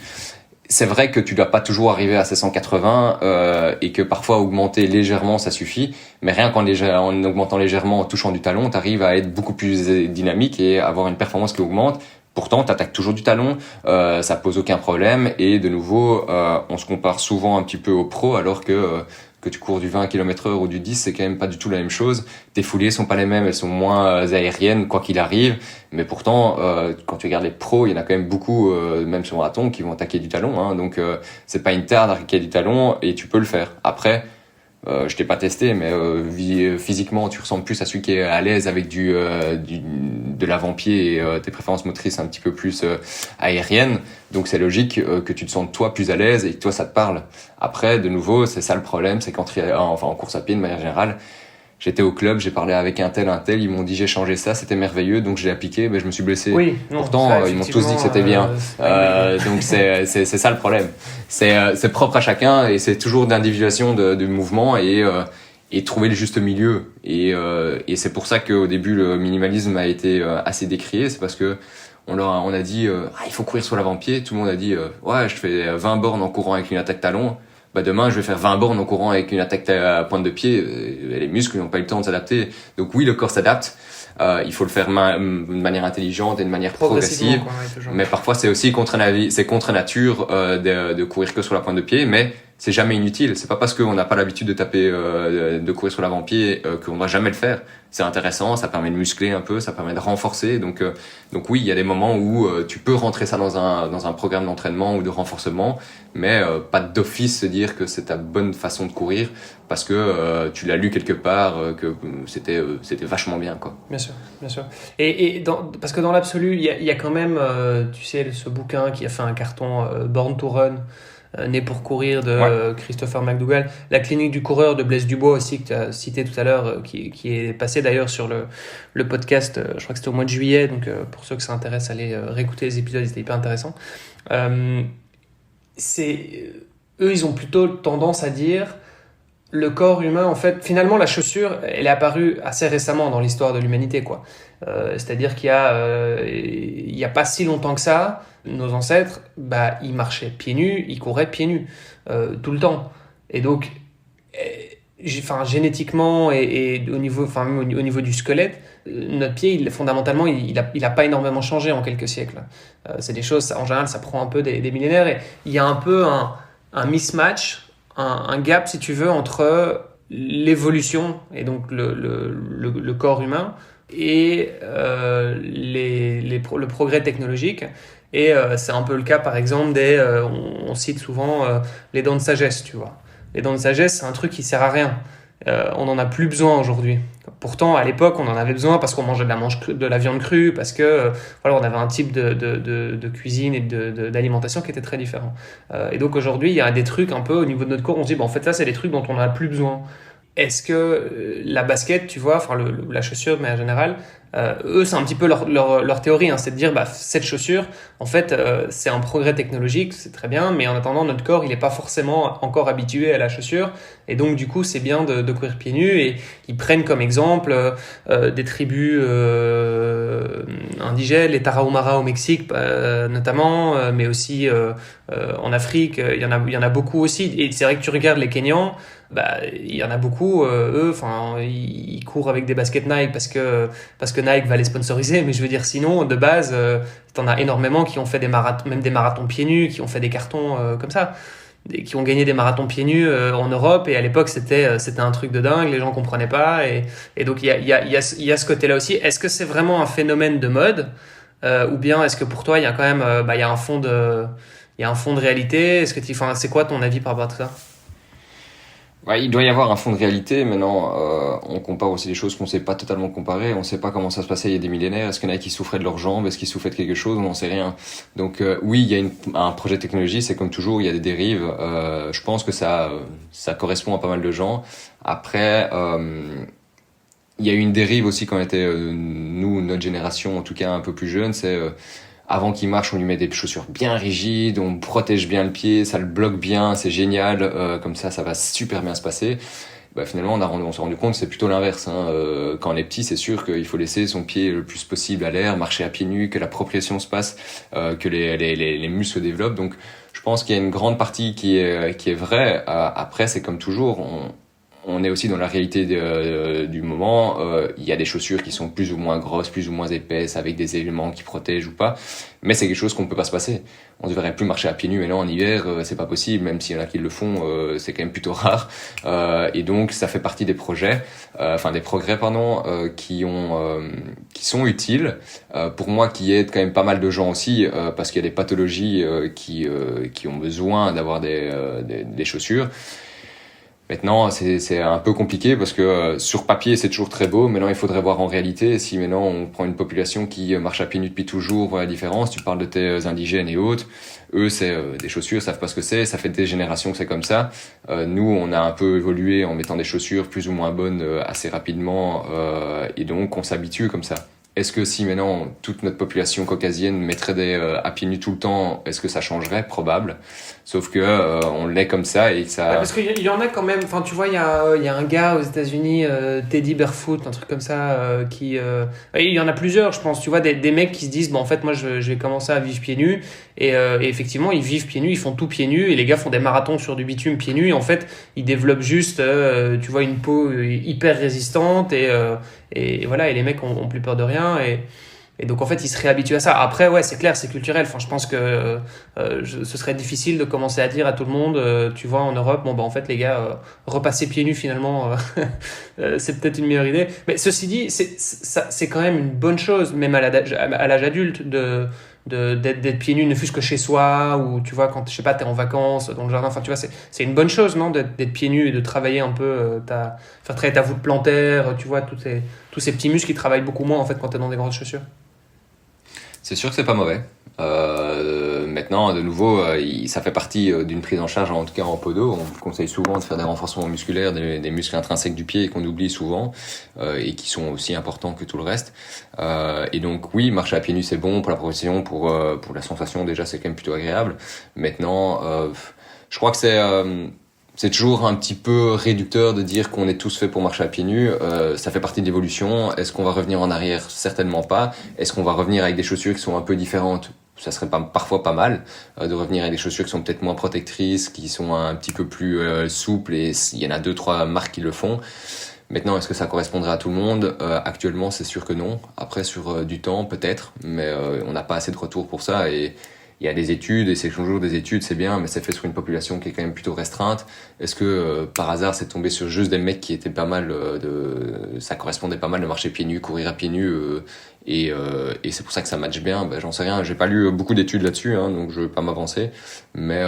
C'est vrai que tu dois pas toujours arriver à ces 180 et que parfois augmenter légèrement ça suffit, mais rien qu'en augmentant légèrement en touchant du talon, tu arrives à être beaucoup plus dynamique et avoir une performance qui augmente. Pourtant, tu attaques toujours du talon, ça pose aucun problème et de nouveau, on se compare souvent un petit peu aux pros alors que que tu cours du 20 km/h ou du 10, c'est quand même pas du tout la même chose. Tes foulées sont pas les mêmes, elles sont moins aériennes quoi qu'il arrive. Mais pourtant, quand tu regardes les pros, il y en a quand même beaucoup, même sur marathon, qui vont attaquer du talon. Hein. Donc c'est pas une terre d'attaquer du talon et tu peux le faire. Après, je t'ai pas testé, mais physiquement, tu ressembles plus à celui qui est à l'aise avec de l'avant-pied et tes préférences motrices un petit peu plus aériennes. Donc c'est logique que tu te sentes toi plus à l'aise et que toi ça te parle. Après, de nouveau, c'est ça le problème, c'est en course à pied de manière générale. J'étais au club, j'ai parlé avec un tel, ils m'ont dit j'ai changé ça, c'était merveilleux, donc je l'ai appliqué, je me suis blessé. Oui, non, pourtant ça, ils m'ont tous dit que c'était bien. Donc c'est ça le problème. C'est propre à chacun et c'est toujours d'individuation de mouvement et trouver le juste milieu. Et c'est pour ça qu'au début le minimalisme a été assez décrié, c'est parce que on a dit il faut courir sur l'avant-pied, tout le monde a dit ouais, je fais 20 bornes en courant avec une attaque talon. Demain je vais faire 20 bornes en courant avec une attaque à pointe de pied, les muscles n'ont pas eu le temps de s'adapter. Donc oui, le corps s'adapte, il faut le faire de manière intelligente et de manière progressive, quoi, ouais, mais parfois c'est aussi contre nature de courir que sur la pointe de pied, mais c'est jamais inutile. C'est pas parce qu'on n'a pas l'habitude de taper de courir sur l'avant-pied qu'on doit jamais le faire. C'est intéressant, ça permet de muscler un peu, ça permet de renforcer. Donc oui, il y a des moments où tu peux rentrer ça dans un programme d'entraînement ou de renforcement, mais pas d'office se dire que c'est ta bonne façon de courir parce que tu l'as lu quelque part que c'était vachement bien quoi. Bien sûr, bien sûr. Parce que dans l'absolu, il y a quand même tu sais ce bouquin qui a fait un carton Born to Run. Né pour courir de Christopher McDougall, la clinique du coureur de Blaise Dubois aussi que tu as cité tout à l'heure, qui est passé d'ailleurs sur le podcast, je crois que c'était au mois de juillet, donc pour ceux que ça intéresse, allez réécouter les épisodes, c'était hyper intéressant. Eux ils ont plutôt tendance à dire le corps humain, en fait, finalement la chaussure, elle est apparue assez récemment dans l'histoire de l'humanité, quoi. C'est-à-dire qu'il y a pas si longtemps que ça, nos ancêtres, ils marchaient pieds nus, ils couraient pieds nus tout le temps. Et donc, génétiquement et au niveau du squelette, notre pied, fondamentalement, il a pas énormément changé en quelques siècles. C'est des choses, en général, ça prend un peu des millénaires. Et il y a un peu un mismatch, un gap, si tu veux, entre l'évolution et donc le corps humain et le progrès technologique. Et c'est un peu le cas, par exemple, on cite souvent les dents de sagesse, tu vois. Les dents de sagesse, c'est un truc qui sert à rien. On n'en a plus besoin aujourd'hui. Pourtant, à l'époque, on en avait besoin parce qu'on mangeait de la viande crue, parce que on avait un type de cuisine et d'alimentation qui était très différent. Et donc aujourd'hui, il y a des trucs un peu au niveau de notre corps, on se dit, en fait, ça, c'est des trucs dont on n'a plus besoin. Est-ce que la basket, tu vois, la chaussure, mais en général, eux, c'est un petit peu leur théorie, hein, c'est de dire, cette chaussure, en fait, c'est un progrès technologique, c'est très bien, mais en attendant, notre corps, il n'est pas forcément encore habitué à la chaussure, et donc, du coup, c'est bien de courir pieds nus, et ils prennent comme exemple des tribus indigènes, les Tarahumara au Mexique, notamment, mais aussi en Afrique, il y en a beaucoup aussi, et c'est vrai que tu regardes les Kenyans, il y en a beaucoup, eux, ils courent avec des baskets Nike parce que Nike va les sponsoriser, mais je veux dire, sinon, de base, t'en as énormément qui ont fait même des marathons pieds nus, qui ont fait des cartons comme ça, qui ont gagné des marathons pieds nus en Europe, et à l'époque, c'était un truc de dingue, les gens comprenaient pas, et donc il y a ce côté-là aussi. Est-ce que c'est vraiment un phénomène de mode, ou bien est-ce que pour toi, il y a quand même, il y a un fond de réalité? C'est quoi ton avis par rapport à tout ça? Ouais, il doit y avoir un fond de réalité. Maintenant, on compare aussi des choses qu'on ne sait pas totalement comparer. On ne sait pas comment ça se passait il y a des millénaires. Est-ce qu'il y en a qui souffraient de leurs jambes? Est-ce qu'ils souffraient de quelque chose? On n'en sait rien. Donc oui, il y a un projet de technologie. C'est comme toujours, il y a des dérives. Je pense que ça correspond à pas mal de gens. Après, il y a eu une dérive aussi quand on était, nous, notre génération, en tout cas un peu plus jeune, c'est... avant qu'il marche, on lui met des chaussures bien rigides, on protège bien le pied, ça le bloque bien, c'est génial, comme ça va super bien se passer. Finalement, on s'est rendu compte que c'est plutôt l'inverse. Quand on est petit, c'est sûr qu'il faut laisser son pied le plus possible à l'air, marcher à pieds nus, que la propriétion se passe, que les muscles se développent. Donc, je pense qu'il y a une grande partie qui est vraie. Après, c'est comme toujours, on est aussi dans la réalité du moment. Il y a des chaussures qui sont plus ou moins grosses, plus ou moins épaisses, avec des éléments qui protègent ou pas. Mais c'est quelque chose qu'on peut pas se passer. On ne devrait plus marcher à pieds nus. Et là, en hiver, c'est pas possible. Même s'il y en a qui le font, c'est quand même plutôt rare. Et donc, ça fait partie des projets, des progrès, qui sont utiles. Pour moi, qui aident quand même pas mal de gens aussi, parce qu'il y a des pathologies qui ont besoin d'avoir des chaussures. Maintenant, c'est un peu compliqué parce que sur papier, c'est toujours très beau. Maintenant, il faudrait voir en réalité. Si maintenant, on prend une population qui marche à pieds nus depuis toujours, voilà la différence. Tu parles de tes indigènes et autres. Eux, c'est des chaussures, ils savent pas ce que c'est. Ça fait des générations que c'est comme ça. Nous, on a un peu évolué en mettant des chaussures plus ou moins bonnes assez rapidement. Et donc, on s'habitue comme ça. Est-ce que si maintenant toute notre population caucasienne mettrait à pieds nus tout le temps, est-ce que ça changerait? Probable. Sauf que on l'est comme ça et ça. Ouais, parce qu'il y en a quand même. Enfin, tu vois, il y a un gars aux États-Unis, Teddy Barefoot, un truc comme ça, il y en a plusieurs, je pense. Tu vois, des mecs qui se disent, bon, en fait, moi, je vais commencer à vivre pieds nus. Et effectivement, ils vivent pieds nus, ils font tout pieds nus. Et les gars font des marathons sur du bitume pieds nus. Et en fait, ils développent juste, tu vois, une peau hyper résistante. Et voilà, et les mecs ont plus peur de rien. Et donc, en fait, ils se réhabituent à ça. Après, ouais, c'est clair, c'est culturel. Enfin, je pense que ce serait difficile de commencer à dire à tout le monde, tu vois, en Europe, bon, bah, en fait, les gars, repasser pieds nus, finalement, c'est peut-être une meilleure idée. Mais ceci dit, c'est quand même une bonne chose, même à l'âge adulte, d'être pieds nus, ne fût-ce que chez soi, ou, tu vois, quand, je sais pas, t'es en vacances, dans le jardin. Enfin, tu vois, c'est une bonne chose, non, d'être pieds nus et de travailler un peu, faire travailler ta voûte plantaire, tu vois, tous ces petits muscles qui travaillent beaucoup moins, en fait, quand t'es dans des grosses chaussures. C'est sûr que c'est pas mauvais. Maintenant, de nouveau, ça fait partie d'une prise en charge, en tout cas en podo. On conseille souvent de faire des renforcements musculaires, des muscles intrinsèques du pied qu'on oublie souvent et qui sont aussi importants que tout le reste. Et donc oui, marcher à pieds nus c'est bon pour la progression, pour la sensation déjà c'est quand même plutôt agréable. Maintenant, je crois que c'est toujours un petit peu réducteur de dire qu'on est tous faits pour marcher à pieds nus. Ça fait partie de l'évolution. Est-ce qu'on va revenir en arrière? Certainement pas. Est-ce qu'on va revenir avec des chaussures qui sont un peu différentes? Ça serait parfois pas mal de revenir avec des chaussures qui sont peut-être moins protectrices, qui sont un petit peu plus souples. Et il y en a 2-3 marques qui le font. Maintenant, est-ce que ça correspondrait à tout le monde? Actuellement, c'est sûr que non. Après, sur du temps, peut-être. Mais on n'a pas assez de retours pour ça. Et il y a des études, et c'est toujours des études, c'est bien, mais c'est fait sur une population qui est quand même plutôt restreinte. Est-ce que par hasard c'est tombé sur juste des mecs qui étaient pas mal ça correspondait pas mal de marcher pieds nus, courir à pieds nus, et c'est pour ça que ça matche bien? Ben j'en sais rien, j'ai pas lu beaucoup d'études là-dessus, donc je vais pas m'avancer. Mais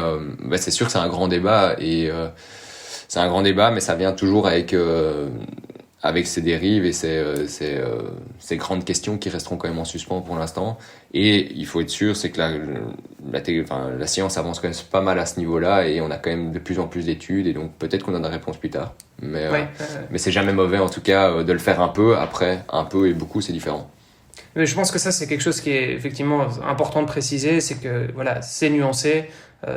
c'est sûr que c'est un grand débat, c'est un grand débat, mais ça vient toujours avec ces dérives et ces grandes questions qui resteront quand même en suspens pour l'instant. Et il faut être sûr, c'est que la science avance quand même pas mal à ce niveau-là et on a quand même de plus en plus d'études et donc peut-être qu'on en a des réponses plus tard. Mais c'est jamais mauvais en tout cas de le faire un peu. Après, un peu et beaucoup, c'est différent. Mais je pense que ça, c'est quelque chose qui est effectivement important de préciser, c'est que voilà, c'est nuancé,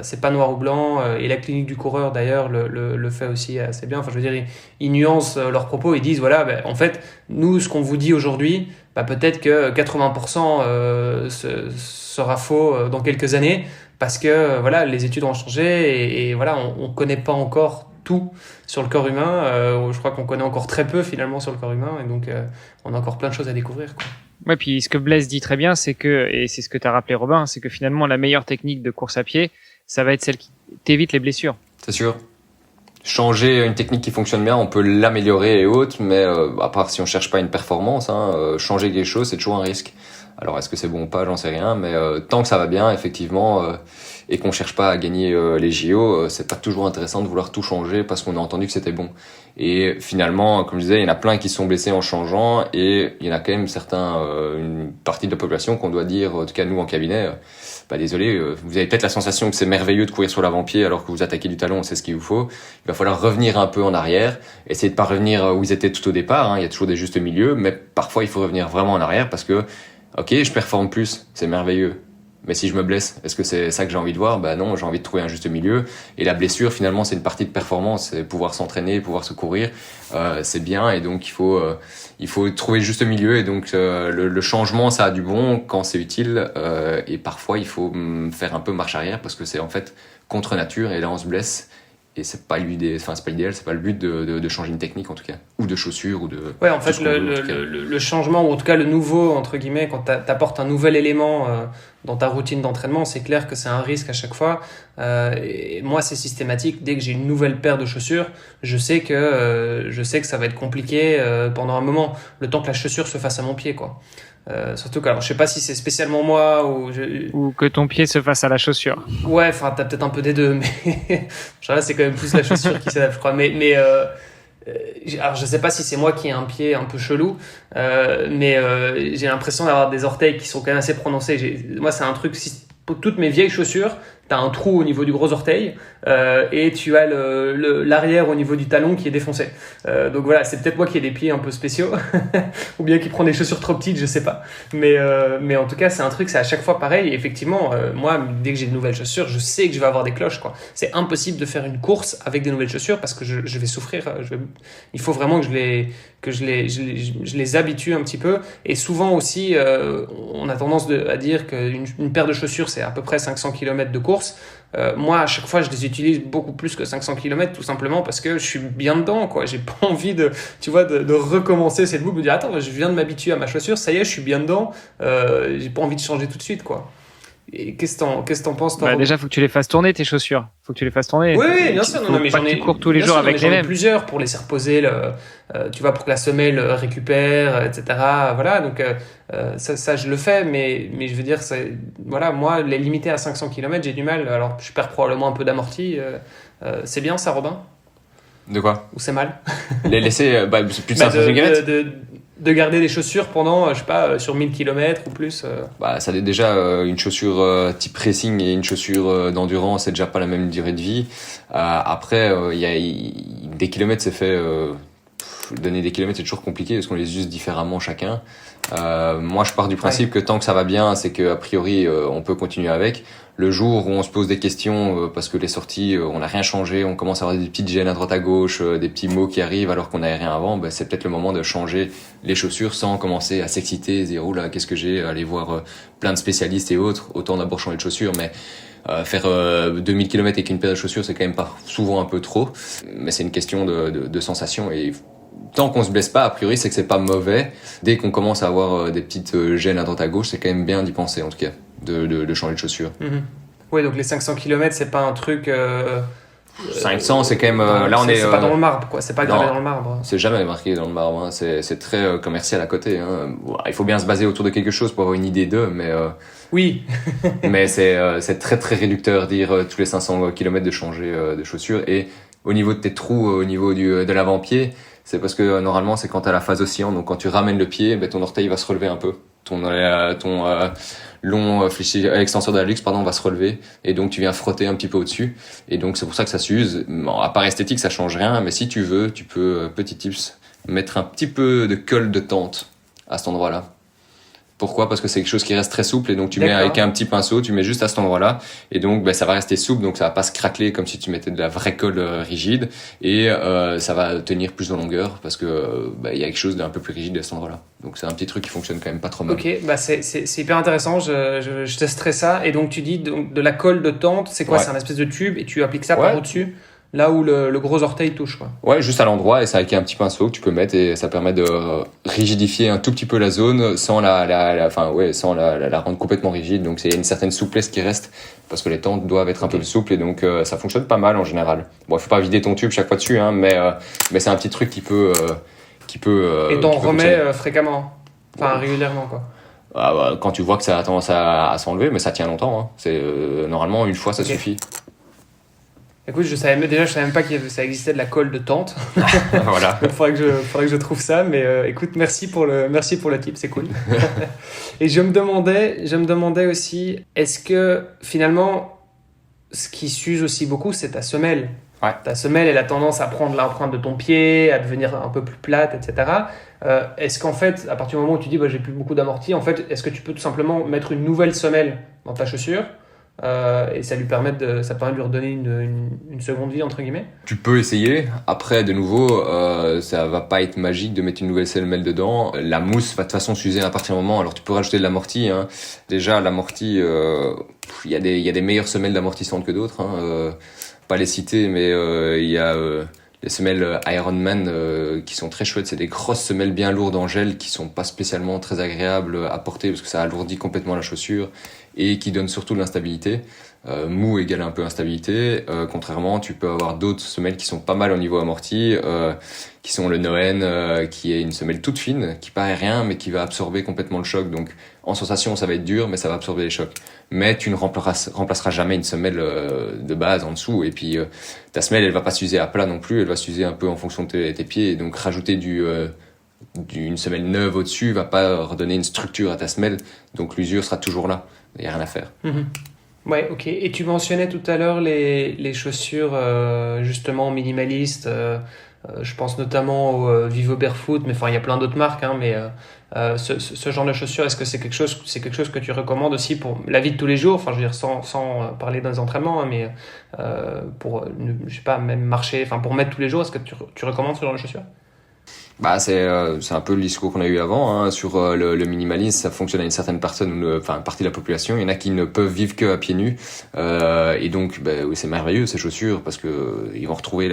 c'est pas noir ou blanc, et la clinique du coureur d'ailleurs le fait aussi assez bien. Enfin, je veux dire, ils nuancent leurs propos, ils disent voilà, en fait, nous, ce qu'on vous dit aujourd'hui, peut-être que 80% sera faux dans quelques années, parce que voilà, les études ont changé et voilà, on connaît pas encore tout sur le corps humain. Je crois qu'on connaît encore très peu finalement sur le corps humain, et donc on a encore plein de choses à découvrir, quoi. Ouais, puis ce que Blaise dit très bien, c'est que, et c'est ce que tu as rappelé Robin, c'est que finalement la meilleure technique de course à pied, ça va être celle qui t'évite les blessures. C'est sûr. Changer une technique qui fonctionne bien, on peut l'améliorer et autres, mais à part si on cherche pas une performance, changer quelque chose, c'est toujours un risque. Alors est-ce que c'est bon ou pas, j'en sais rien, mais tant que ça va bien, effectivement, et qu'on cherche pas à gagner les JO, c'est pas toujours intéressant de vouloir tout changer parce qu'on a entendu que c'était bon. Et finalement, comme je disais, il y en a plein qui se sont blessés en changeant, et il y en a quand même une partie de la population qu'on doit dire, en tout cas nous en cabinet, désolé, vous avez peut-être la sensation que c'est merveilleux de courir sur l'avant-pied alors que vous attaquez du talon, c'est ce qu'il vous faut. Il va falloir revenir un peu en arrière, essayer de pas revenir où vous étiez tout au départ, il y a toujours des justes milieux, mais parfois il faut revenir vraiment en arrière parce que ok, je performe plus, c'est merveilleux. Mais si je me blesse, est-ce que c'est ça que j'ai envie de voir? Non, j'ai envie de trouver un juste milieu. Et la blessure, finalement, c'est une partie de performance. C'est pouvoir s'entraîner, pouvoir se courir, c'est bien. Et donc, il faut trouver le juste milieu. Et donc, le changement, ça a du bon quand c'est utile. Et parfois, il faut faire un peu marche arrière parce que c'est en fait contre nature. Et là, on se blesse. Et c'est pas l'idée, enfin c'est pas l'idéal, c'est pas le but de changer une technique en tout cas, ou de chaussures ou de. Ouais, en fait, le changement, ou en tout cas le nouveau, entre guillemets, quand t'apportes un nouvel élément dans ta routine d'entraînement, c'est clair que c'est un risque à chaque fois. Et moi, c'est systématique. Dès que j'ai une nouvelle paire de chaussures, je sais que ça va être compliqué pendant un moment, le temps que la chaussure se fasse à mon pied, quoi. Surtout que, alors, je sais pas si c'est spécialement moi ou que ton pied se fasse à la chaussure. Ouais, enfin, t'as peut-être un peu des deux, mais là, c'est quand même plus la chaussure qui s'adapte, je crois. Alors, je sais pas si c'est moi qui ai un pied un peu chelou, mais j'ai l'impression d'avoir des orteils qui sont quand même assez prononcés. Moi, c'est un truc, pour toutes mes vieilles chaussures, t'as un trou au niveau du gros orteil et tu as l'arrière au niveau du talon qui est défoncé. Donc voilà, c'est peut-être moi qui ai des pieds un peu spéciaux ou bien qui prend des chaussures trop petites, je sais pas. Mais en tout cas, c'est un truc, c'est à chaque fois pareil. Et effectivement, moi, dès que j'ai de nouvelles chaussures, je sais que je vais avoir des cloches, quoi. C'est impossible de faire une course avec des nouvelles chaussures parce que je vais souffrir. Il faut vraiment que je les habitue un petit peu. Et souvent aussi, on a tendance à dire qu'une paire de chaussures, c'est à peu près 500 km de course. Moi, à chaque fois, je les utilise beaucoup plus que 500 km, tout simplement parce que je suis bien dedans, quoi. J'ai pas envie de recommencer cette boucle, de dire attends, je viens de m'habituer à ma chaussure, ça y est, je suis bien dedans. J'ai pas envie de changer tout de suite, quoi. Et qu'est-ce que t'en penses, toi? Déjà, faut que tu les fasses tourner, tes chaussures. Faut que tu les fasses tourner. Oui, bien sûr. Non, mais tu cours tous les jours avec les mêmes. Plusieurs pour laisser reposer, tu vois, pour que la semelle récupère, etc. Voilà, donc ça, je le fais, mais je veux dire, voilà, moi, les limiter à 500 km, j'ai du mal. Alors, je perds probablement un peu d'amorti. C'est bien ça, Robin? De quoi? Ou c'est mal? Les laisser plus de 500 km de garder des chaussures pendant, je sais pas, sur 1000 km ou plus. Ça est déjà une chaussure type racing et une chaussure d'endurance, c'est déjà pas la même durée de vie. Après, des kilomètres, c'est fait. Donner des kilomètres, c'est toujours compliqué parce qu'on les use différemment chacun. Moi, je pars du principe que tant que ça va bien, c'est que a priori, on peut continuer avec. Le jour où on se pose des questions parce que les sorties, on n'a rien changé, on commence à avoir des petites gênes à droite à gauche, des petits mots qui arrivent alors qu'on n'avait rien avant, c'est peut-être le moment de changer les chaussures sans commencer à s'exciter et dire « Oh là, qu'est-ce que j'ai ?» Aller voir plein de spécialistes et autres. Autant d'abord changer de chaussures, mais faire 2000 km avec une paire de chaussures, c'est quand même pas souvent un peu trop. Mais c'est une question de sensation et tant qu'on se blesse pas, a priori, c'est que c'est pas mauvais. Dès qu'on commence à avoir des petites gênes à droite à gauche, c'est quand même bien d'y penser, en tout cas, de changer de chaussures. Mm-hmm. Oui, donc les 500 km, c'est pas un truc... 500, c'est quand même... là, on est... C'est pas dans le marbre, quoi. C'est pas gravé dans le marbre. C'est jamais marqué dans le marbre. Hein. C'est très commercial à côté. Hein. Il faut bien se baser autour de quelque chose pour avoir une idée d'eux, mais... Oui. mais c'est très, très réducteur dire tous les 500 km de changer de chaussures. Et au niveau de tes trous, au niveau de l'avant-pied... C'est parce que normalement, c'est quand tu as la phase oscillante, donc quand tu ramènes le pied, ton orteil va se relever un peu. Ton long fléchisseur extenseur de la luxe, va se relever, et donc tu viens frotter un petit peu au-dessus. Et donc c'est pour ça que ça s'use. Bon, à part esthétique, ça change rien, mais si tu veux, tu peux, petit tips, mettre un petit peu de colle de tente à cet endroit-là. Pourquoi ? Parce que c'est quelque chose qui reste très souple et donc tu mets avec un petit pinceau, tu mets juste à cet endroit-là et donc ça va rester souple, donc ça va pas se craqueler comme si tu mettais de la vraie colle rigide et ça va tenir plus en longueur parce que il y a quelque chose d'un peu plus rigide à cet endroit-là. Donc c'est un petit truc qui fonctionne quand même pas trop mal. Ok, c'est hyper intéressant, je testerai ça. Et donc tu dis de la colle de tente, c'est quoi ? Ouais. C'est un espèce de tube et tu appliques ça par au-dessus ? Là où le gros orteil touche, quoi. Ouais, juste à l'endroit, et c'est avec un petit pinceau que tu peux mettre, et ça permet de rigidifier un tout petit peu la zone sans la rendre complètement rigide. Donc c'est une certaine souplesse qui reste, parce que les tentes doivent être un peu plus souples, et donc ça fonctionne pas mal en général. Bon, il faut pas vider ton tube chaque fois dessus, hein, mais c'est un petit truc qui peut et t'en remets fréquemment, enfin régulièrement, quoi. Quand tu vois que ça a tendance à s'enlever, mais ça tient longtemps, hein. C'est normalement une fois ça suffit. Écoute, je savais même pas que ça existait de la colle de tente. Voilà. Il faudrait que je trouve ça, mais écoute, merci pour le tip, c'est cool. Et je me demandais aussi, est-ce que finalement, ce qui s'use aussi beaucoup, c'est ta semelle. Ouais. Ta semelle, elle a tendance à prendre l'empreinte de ton pied, à devenir un peu plus plate, etc. Est-ce qu'en fait, à partir du moment où tu dis j'ai plus beaucoup d'amorti, en fait, est-ce que tu peux tout simplement mettre une nouvelle semelle dans ta chaussure? Et ça permet de lui redonner une seconde vie, entre guillemets. Tu peux essayer. Après, de nouveau, ça va pas être magique de mettre une nouvelle semelle dedans. La mousse va de toute façon s'user à partir du moment. Alors tu peux rajouter de l'amorti, hein. Déjà l'amorti, il y a des meilleures semelles d'amortissantes que d'autres, hein. pas les citer, mais il y a les semelles Ironman qui sont très chouettes. C'est des grosses semelles bien lourdes en gel qui sont pas spécialement très agréables à porter parce que ça alourdit complètement la chaussure et qui donnent surtout de l'instabilité. Mou égale un peu instabilité. Contrairement, tu peux avoir d'autres semelles qui sont pas mal au niveau amorti, qui sont le Noen, qui est une semelle toute fine, qui paraît rien, mais qui va absorber complètement le choc. Donc, en sensation, ça va être dur, mais ça va absorber les chocs. Mais tu ne remplaceras jamais une semelle de base en dessous. Et puis, ta semelle, elle va pas s'user à plat non plus, elle va s'user un peu en fonction de tes pieds. Et donc, rajouter d'une semelle neuve au-dessus va pas redonner une structure à ta semelle. Donc, l'usure sera toujours là. Il n'y a rien à faire. Mm-hmm. Ouais, ok. Et tu mentionnais tout à l'heure les chaussures justement minimalistes. Je pense notamment au Vivo Barefoot, mais enfin il y a plein d'autres marques. Hein, mais ce genre de chaussures, est-ce que c'est quelque chose que tu recommandes aussi pour la vie de tous les jours? Enfin, je veux dire sans parler dans les entraînements, hein, mais pour je sais pas même marcher, enfin pour mettre tous les jours, est-ce que tu recommandes ce genre de chaussures? Bah c'est un peu le discours qu'on a eu avant hein, sur le minimalisme. Ça fonctionne à une certaine personne, enfin une partie de la population. Il y en a qui ne peuvent vivre que à pieds nus et donc oui, c'est merveilleux ces chaussures parce que ils vont retrouver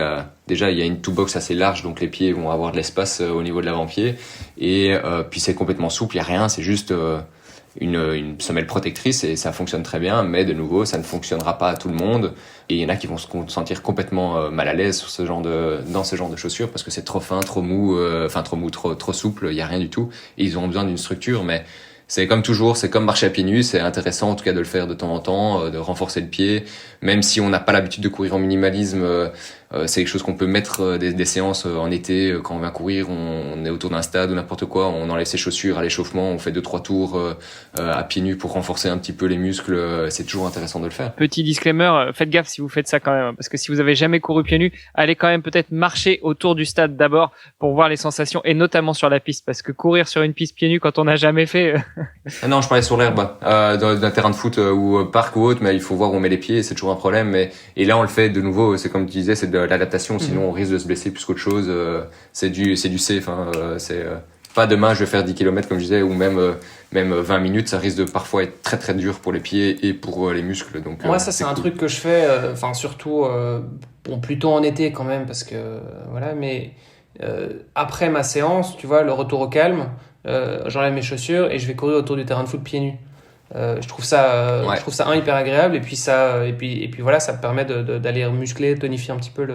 déjà il y a une toe box assez large donc les pieds vont avoir de l'espace au niveau de l'avant-pied et puis c'est complètement souple. Il y a rien, c'est juste une semelle protectrice et ça fonctionne très bien, mais de nouveau ça ne fonctionnera pas à tout le monde et il y en a qui vont se sentir complètement mal à l'aise sur dans ce genre de chaussures parce que c'est trop fin, trop mou, trop souple, il y a rien du tout et ils ont besoin d'une structure. Mais c'est comme toujours, c'est comme marcher à pieds nus, c'est intéressant en tout cas de le faire de temps en temps, de renforcer le pied, même si on n'a pas l'habitude de courir en minimalisme. C'est quelque chose qu'on peut mettre des séances en été quand on vient courir, on est autour d'un stade ou n'importe quoi, on enlève ses chaussures à l'échauffement, on fait 2-3 tours à pieds nus pour renforcer un petit peu les muscles, c'est toujours intéressant de le faire. Petit disclaimer, faites gaffe si vous faites ça quand même, parce que si vous avez jamais couru pieds nus, allez quand même peut-être marcher autour du stade d'abord pour voir les sensations et notamment sur la piste, parce que courir sur une piste pieds nus quand on n'a jamais fait... Ah non, je parlais sur l'herbe, dans un terrain de foot ou parc ou autre, mais il faut voir où on met les pieds, c'est toujours un problème. Et là on le fait de nouveau, c'est comme tu disais, c'est de l'adaptation, sinon on risque de se blesser plus qu'autre chose. C'est du safe, hein, c'est pas demain je vais faire 10 km comme je disais, ou même 20 minutes, ça risque de parfois être très très dur pour les pieds et pour les muscles. Donc moi ça c'est un truc que je fais, enfin surtout plutôt en été quand même parce que voilà, mais après ma séance, tu vois, le retour au calme, j'enlève mes chaussures et je vais courir autour du terrain de foot pieds nus. Je trouve ça hyper agréable et puis voilà, ça me permet d'aller muscler, tonifier un petit peu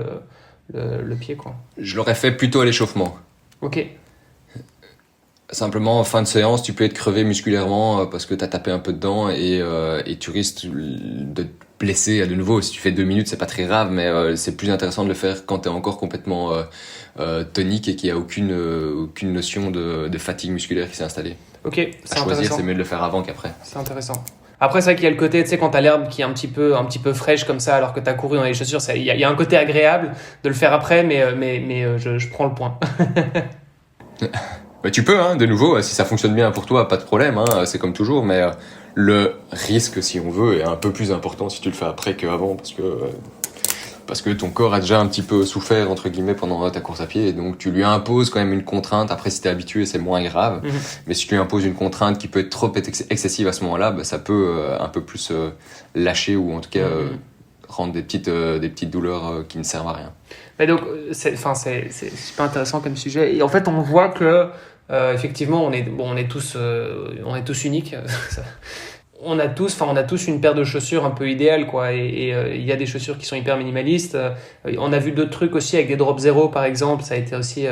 le pied quoi. Je l'aurais fait plutôt à l'échauffement. Ok. Simplement en fin de séance tu peux être crevé musculairement parce que t'as tapé un peu dedans et tu risques de te blesser à de nouveau. Si tu fais 2 minutes c'est pas très grave, mais c'est plus intéressant de le faire quand t'es encore complètement tonique et qu'il y a aucune notion de fatigue musculaire qui s'est installée. Ok, c'est à choisir, intéressant. c'est mieux de le faire avant qu'après. C'est intéressant. Après, c'est vrai qu'il y a le côté, tu sais, quand t'as l'herbe qui est un petit peu fraîche comme ça, alors que t'as couru dans les chaussures, il y a un côté agréable de le faire après, mais je prends le point. Bah, tu peux, hein, de nouveau, si ça fonctionne bien pour toi, pas de problème, hein, c'est comme toujours, mais le risque, si on veut, est un peu plus important si tu le fais après qu'avant, parce que ton corps a déjà un petit peu souffert, entre guillemets, pendant ta course à pied, et donc tu lui imposes quand même une contrainte. Après, si t'es habitué, c'est moins grave, mais si tu lui imposes une contrainte qui peut être trop excessive à ce moment-là, bah, ça peut un peu plus lâcher, ou en tout cas rendre des petites douleurs qui ne servent à rien. Mais donc, c'est super intéressant comme sujet, et en fait, on voit que effectivement, on est tous uniques. On a tous une paire de chaussures un peu idéale, quoi. Et il y a des chaussures qui sont hyper minimalistes. On a vu d'autres trucs aussi avec des Drop Zero, par exemple. Ça a été aussi,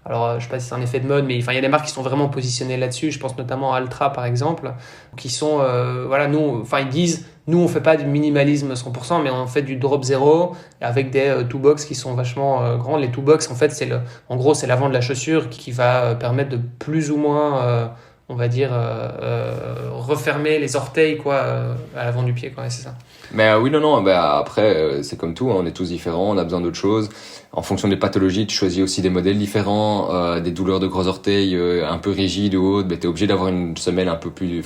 alors je sais pas si c'est un effet de mode, mais enfin il y a des marques qui sont vraiment positionnées là-dessus. Je pense notamment à Altra, par exemple, qui sont, voilà, ils disent, nous on fait pas du minimalisme 100%, mais on fait du Drop Zero avec des two box qui sont vachement grandes. Les two box, en fait, en gros, c'est l'avant de la chaussure qui va permettre de plus ou moins on va dire refermer les orteils quoi à l'avant du pied quoi, c'est ça. Mais oui, non, après c'est comme tout, hein, on est tous différents, on a besoin d'autres choses. En fonction des pathologies, tu choisis aussi des modèles différents, des douleurs de gros orteils un peu rigides ou autres, t'es obligé d'avoir une semelle un peu plus,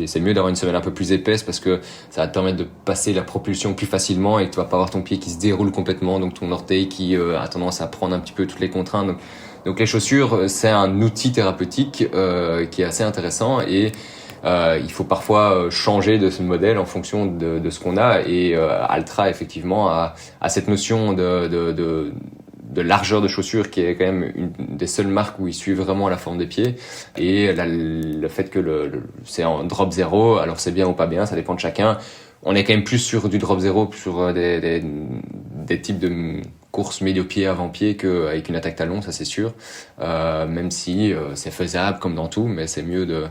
c'est mieux d'avoir une semelle un peu plus épaisse parce que ça va te permettre de passer la propulsion plus facilement et que tu vas pas avoir ton pied qui se déroule complètement, donc ton orteil qui a tendance à prendre un petit peu toutes les contraintes. Donc les chaussures, c'est un outil thérapeutique qui est assez intéressant et il faut parfois changer de ce modèle en fonction de ce qu'on a. Et Altra, effectivement, a cette notion de largeur de chaussure qui est quand même une des seules marques où ils suivent vraiment la forme des pieds. Et le fait que c'est en drop 0, alors c'est bien ou pas bien, ça dépend de chacun. On est quand même plus sur du drop 0, plus sur des types de courses médio-pied, avant-pied qu'avec une attaque talon, ça c'est sûr. Même si c'est faisable comme dans tout, mais c'est mieux de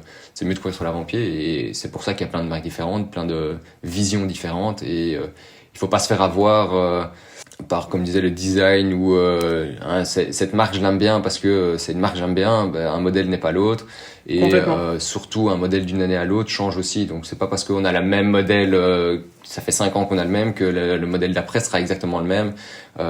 courir sur l'avant-pied. Et c'est pour ça qu'il y a plein de marques différentes, plein de visions différentes. Et il faut pas se faire avoir par, comme disait, le design ou cette marque je l'aime bien parce que c'est une marque j'aime bien, un modèle n'est pas l'autre. Et surtout un modèle d'une année à l'autre change aussi, donc c'est pas parce qu'on a le même modèle, ça fait 5 ans qu'on a le même, que le modèle d'après sera exactement le même.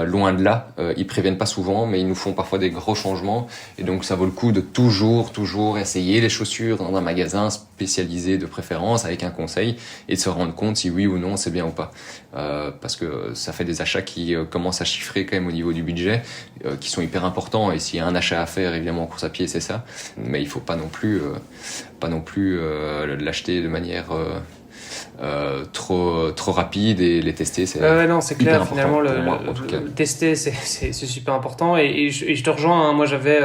Loin de là, ils préviennent pas souvent, mais ils nous font parfois des gros changements, et donc ça vaut le coup de toujours essayer les chaussures dans un magasin spécialisé de préférence avec un conseil, et de se rendre compte si oui ou non c'est bien ou pas, parce que ça fait des achats qui commencent à chiffrer quand même au niveau du budget, qui sont hyper importants, et s'il y a un achat à faire évidemment en course à pied c'est ça, mais il faut pas non plus l'acheter de manière trop rapide, et les tester c'est non, c'est clair, finalement le tester c'est super important, et je te rejoins, hein. Moi j'avais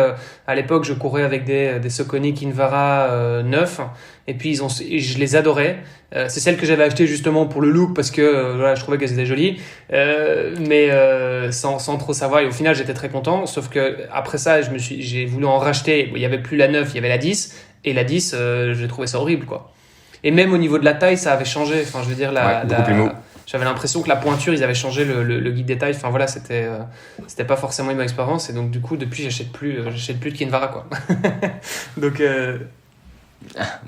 à l'époque je courais avec des Saucony Kinvara 9, et puis je les adorais. C'est celles que j'avais achetées justement pour le look, parce que voilà, je trouvais qu'elles étaient jolies, mais sans trop savoir, et au final j'étais très content, sauf que après ça j'ai voulu en racheter. Il y avait plus la 9, il y avait la 10, et la 10 j'ai trouvé ça horrible quoi. Et même au niveau de la taille, ça avait changé. Enfin, je veux dire, beaucoup plus mou. J'avais l'impression que la pointure, ils avaient changé le guide des tailles. Enfin voilà, c'était pas forcément une bonne expérience. Et donc du coup, depuis, j'achète plus de Kinvara quoi. Donc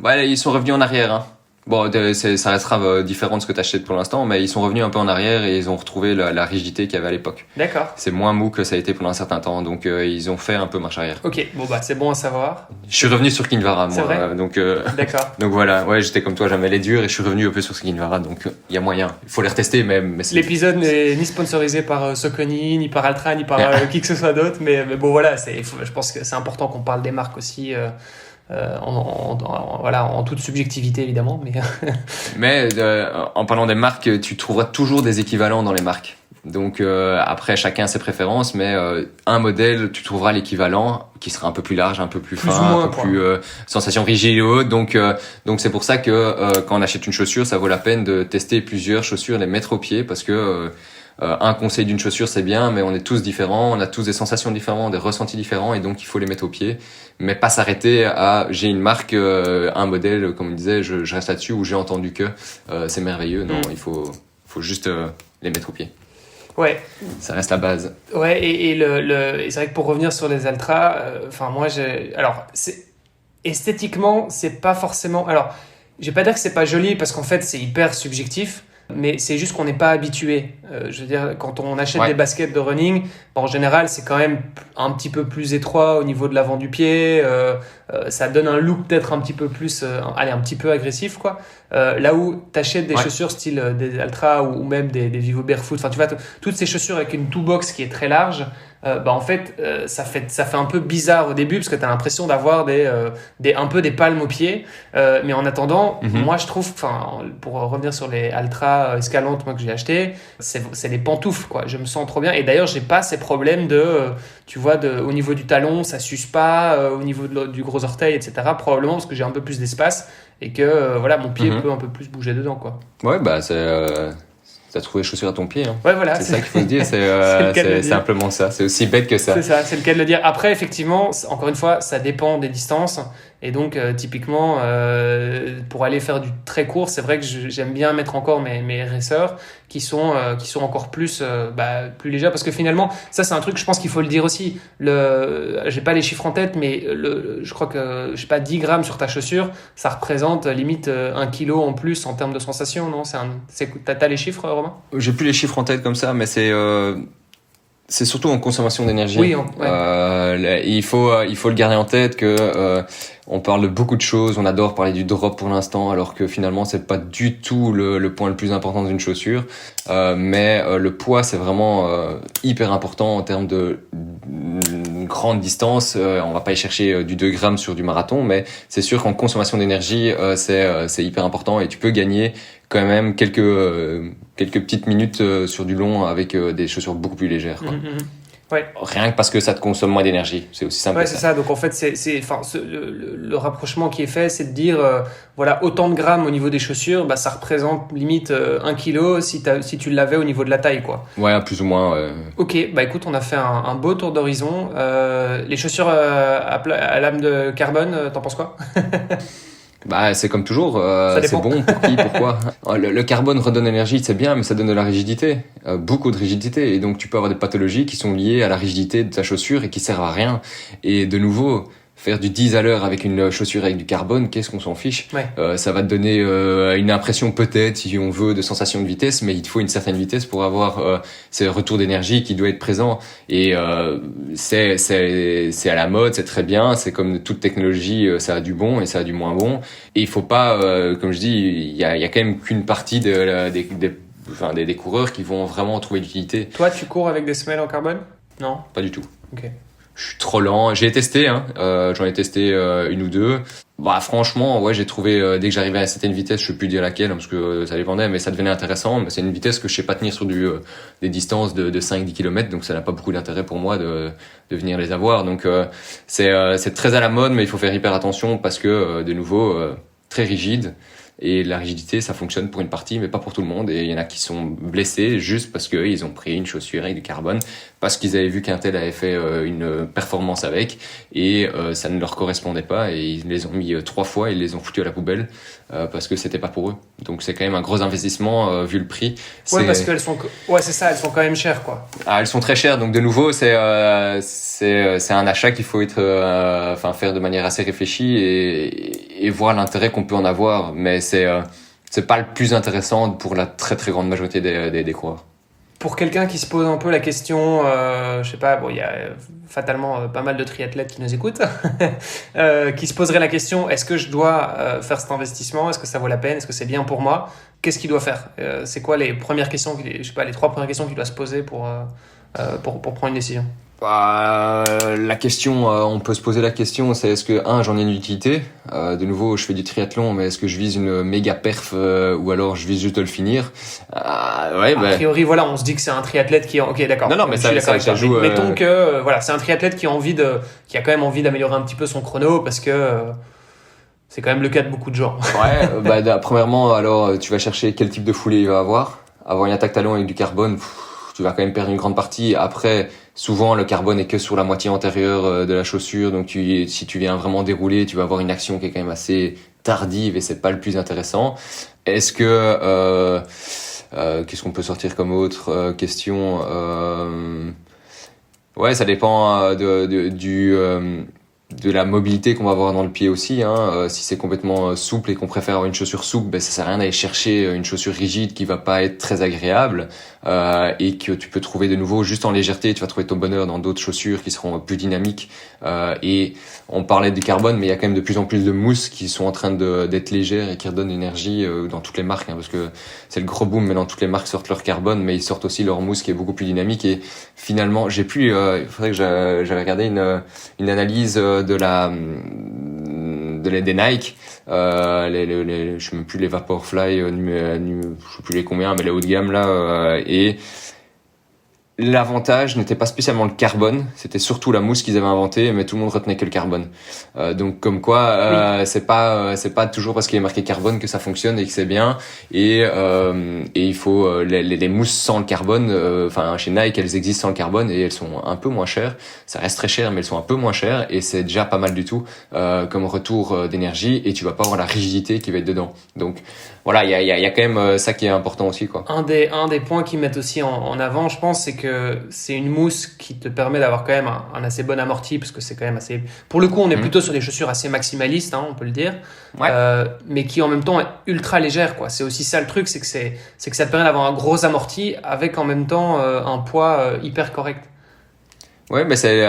ils sont revenus en arrière, hein. Bon, ça restera différent de ce que tu achètes pour l'instant, mais ils sont revenus un peu en arrière et ils ont retrouvé la rigidité qu'il y avait à l'époque. D'accord. C'est moins mou que ça a été pendant un certain temps, donc ils ont fait un peu marche arrière. Ok, bon c'est bon à savoir. Je suis revenu sur Kinvara, moi. C'est vrai donc d'accord. Donc voilà, ouais, j'étais comme toi, j'aimais les durs, et je suis revenu un peu sur Kinvara, donc il y a moyen. Il faut les retester, mais l'épisode n'est ni sponsorisé par Saucony, ni par Altra, ni par qui que ce soit d'autre, mais bon voilà, je pense que c'est important qu'on parle des marques aussi. En toute subjectivité évidemment, mais en parlant des marques, tu trouveras toujours des équivalents dans les marques. Donc après chacun a ses préférences, mais un modèle tu trouveras l'équivalent qui sera un peu plus large, un peu plus fin, moins, un peu plus sensation rigide et haute. Donc c'est pour ça que quand on achète une chaussure, ça vaut la peine de tester plusieurs chaussures, les mettre au pied, parce que un conseil d'une chaussure c'est bien, mais on est tous différents, on a tous des sensations différentes, des ressentis différents, et donc il faut les mettre au pied, mais pas s'arrêter à j'ai une marque, un modèle, comme on disait, je reste là-dessus, ou j'ai entendu que c'est merveilleux. Non, il faut juste les mettre au pied. Ouais. Ça reste la base. Ouais, et c'est vrai que pour revenir sur les Altra, alors esthétiquement c'est pas forcément, alors je vais pas dire que c'est pas joli, parce qu'en fait c'est hyper subjectif. Mais c'est juste qu'on n'est pas habitué. Je veux dire, quand on achète des baskets de running, en général, c'est quand même un petit peu plus étroit au niveau de l'avant du pied. Ça donne un look peut-être un petit peu plus, un petit peu agressif, quoi. Là où t'achètes des chaussures style des Altra ou même des Vivo Barefoot. Enfin, tu vois, toutes ces chaussures avec une toe-box qui est très large. En fait, ça fait un peu bizarre au début, parce que tu as l'impression d'avoir un peu des palmes aux pieds, mais en attendant, moi je trouve, pour revenir sur les Altra Escalante, moi que j'ai acheté, c'est les pantoufles quoi. Je me sens trop bien, et d'ailleurs j'ai pas ces problèmes au niveau du talon ça s'use pas, au niveau du gros orteil, etc., probablement parce que j'ai un peu plus d'espace et que mon pied peut un peu plus bouger dedans quoi. Ouais, t'as trouvé chaussures à ton pied, hein. Ouais, voilà. C'est ça qu'il faut se dire, c'est simplement ça. C'est aussi bête que ça. C'est ça, c'est le cas de le dire. Après, effectivement, encore une fois, ça dépend des distances. Et donc, typiquement, pour aller faire du très court, c'est vrai que j'aime bien mettre encore mes racers qui sont encore plus légers. Parce que finalement, ça, c'est un truc, je pense qu'il faut le dire aussi. J'ai pas les chiffres en tête, mais je crois que, 10 grammes sur ta chaussure, ça représente limite 1 kilo en plus en termes de sensation, non? T'as les chiffres, Romain? J'ai plus les chiffres en tête comme ça, mais c'est c'est surtout en consommation d'énergie. Oui, il faut le garder en tête que on parle de beaucoup de choses. On adore parler du drop pour l'instant, alors que finalement c'est pas du tout le point le plus important d'une chaussure. Mais le poids c'est vraiment hyper important en termes de grande distance. On va pas y chercher du 2 grammes sur du marathon, mais c'est sûr qu'en consommation d'énergie c'est hyper important et tu peux gagner quand même quelques petites minutes sur du long avec des chaussures beaucoup plus légères, quoi. Ouais. Rien que parce que ça te consomme moins d'énergie, c'est aussi simple. Ouais, c'est ça. Donc en fait, le rapprochement qui est fait, c'est de dire, voilà, autant de grammes au niveau des chaussures, bah ça représente limite 1 kilo si tu l'avais au niveau de la taille, quoi. Ouais, plus ou moins. Ok, bah écoute, on a fait un beau tour d'horizon. Les chaussures à lame de carbone, t'en penses quoi? Bah, c'est comme toujours, Ça c'est dépend. bon pour qui, pourquoi. Le carbone redonne l'énergie, c'est bien, mais ça donne de la rigidité, beaucoup de rigidité. Et donc, tu peux avoir des pathologies qui sont liées à la rigidité de ta chaussure et qui servent à rien. Et de nouveau, faire du 10 à l'heure avec une chaussure avec du carbone, qu'est-ce qu'on s'en fiche? Ouais. Ça va te donner une impression peut-être, si on veut, de sensation de vitesse, mais il te faut une certaine vitesse pour avoir ce retour d'énergie qui doit être présent. Et c'est à la mode, c'est très bien. C'est comme toute technologie, ça a du bon et ça a du moins bon. Et il faut pas, comme je dis, il y a quand même qu'une partie des coureurs qui vont vraiment trouver l'utilité. Toi, tu cours avec des semelles en carbone? Non? Pas du tout. Ok. Je suis trop lent. J'ai testé, j'en ai testé une ou deux. Bah franchement, ouais, j'ai trouvé dès que j'arrivais à une certaine vitesse, je peux plus dire laquelle parce que ça dépendait, mais ça devenait intéressant. Mais c'est une vitesse que je sais pas tenir sur des distances de 5-10 km, donc ça n'a pas beaucoup d'intérêt pour moi de venir les avoir. Donc c'est très à la mode, mais il faut faire hyper attention parce que de nouveau très rigide. Et la rigidité, ça fonctionne pour une partie, mais pas pour tout le monde. Et il y en a qui sont blessés juste parce qu'ils ont pris une chaussure avec du carbone, parce qu'ils avaient vu qu'un tel avait fait une performance avec, et ça ne leur correspondait pas. Et ils les ont mis 3 fois, ils les ont foutus à la poubelle parce que c'était pas pour eux. Donc c'est quand même un gros investissement vu le prix. Ouais, parce qu'elles sont, ouais, c'est ça, elles sont quand même chères, quoi. Ah, elles sont très chères. Donc de nouveau, c'est un achat qu'il faut faire de manière assez réfléchie et voir l'intérêt qu'on peut en avoir. Mais c'est pas le plus intéressant pour la très très grande majorité des coureurs. Pour quelqu'un qui se pose un peu la question, je sais pas, bon, il y a fatalement pas mal de triathlètes qui nous écoutent, qui se poseraient la question, est-ce que je dois faire cet investissement? Est-ce que ça vaut la peine? Est-ce que c'est bien pour moi? Qu'est-ce qu'il doit faire? C'est quoi les premières questions, je sais pas, les 3 premières questions qu'il doit se poser pour prendre une décision? La question, on peut se poser la question, c'est est-ce que j'en ai une utilité. De nouveau, je fais du triathlon, mais est-ce que je vise une méga perf ou alors je vise juste de le finir? A priori, voilà, on se dit que c'est un triathlète qui, ok, d'accord. Non, mais je suis d'accord avec ça toi. joue. Mettons que voilà, c'est un triathlète qui a quand même envie d'améliorer un petit peu son chrono parce que c'est quand même le cas de beaucoup de gens. Ouais, premièrement, alors tu vas chercher quel type de foulée il va avoir. Avoir une attaque talon avec du carbone, tu vas quand même perdre une grande partie. Après, souvent le carbone est que sur la moitié antérieure de la chaussure, donc si tu viens vraiment dérouler, tu vas avoir une action qui est quand même assez tardive et c'est pas le plus intéressant. Est-ce que qu'est-ce qu'on peut sortir comme autre question? Ouais, ça dépend de la mobilité qu'on va avoir dans le pied aussi. Si c'est complètement souple et qu'on préfère avoir une chaussure souple, ben ça sert à rien d'aller chercher une chaussure rigide qui va pas être très agréable et que tu peux trouver de nouveau juste en légèreté. Tu vas trouver ton bonheur dans d'autres chaussures qui seront plus dynamiques. Et on parlait du carbone, mais il y a quand même de plus en plus de mousses qui sont en train d'être légères et qui redonnent l'énergie dans toutes les marques, parce que c'est le gros boom. Maintenant, toutes les marques sortent leur carbone, mais ils sortent aussi leur mousse qui est beaucoup plus dynamique. Et finalement, il faudrait que j'avais regardé une analyse des Nike, je sais même plus les Vaporfly, je sais plus les combien, mais les haut de gamme là, et l'avantage n'était pas spécialement le carbone, c'était surtout la mousse qu'ils avaient inventée, mais tout le monde retenait que le carbone. Donc comme quoi, c'est pas toujours parce qu'il est marqué carbone que ça fonctionne et que c'est bien. Et il faut les mousses sans le carbone. Chez Nike, elles existent sans le carbone et elles sont un peu moins chères. Ça reste très cher, mais elles sont un peu moins chères et c'est déjà pas mal du tout comme retour d'énergie. Et tu vas pas avoir la rigidité qui va être dedans. Donc voilà, il y a quand même ça qui est important aussi, quoi. Un des points qu'ils mettent aussi en avant, je pense, c'est que c'est une mousse qui te permet d'avoir quand même un assez bon amorti, parce que c'est quand même assez... Pour le coup, on est plutôt sur des chaussures assez maximalistes, on peut le dire, ouais. Mais qui en même temps est ultra légère, quoi. C'est aussi ça le truc, c'est que ça te permet d'avoir un gros amorti avec en même temps un poids hyper correct. Ouais, mais c'est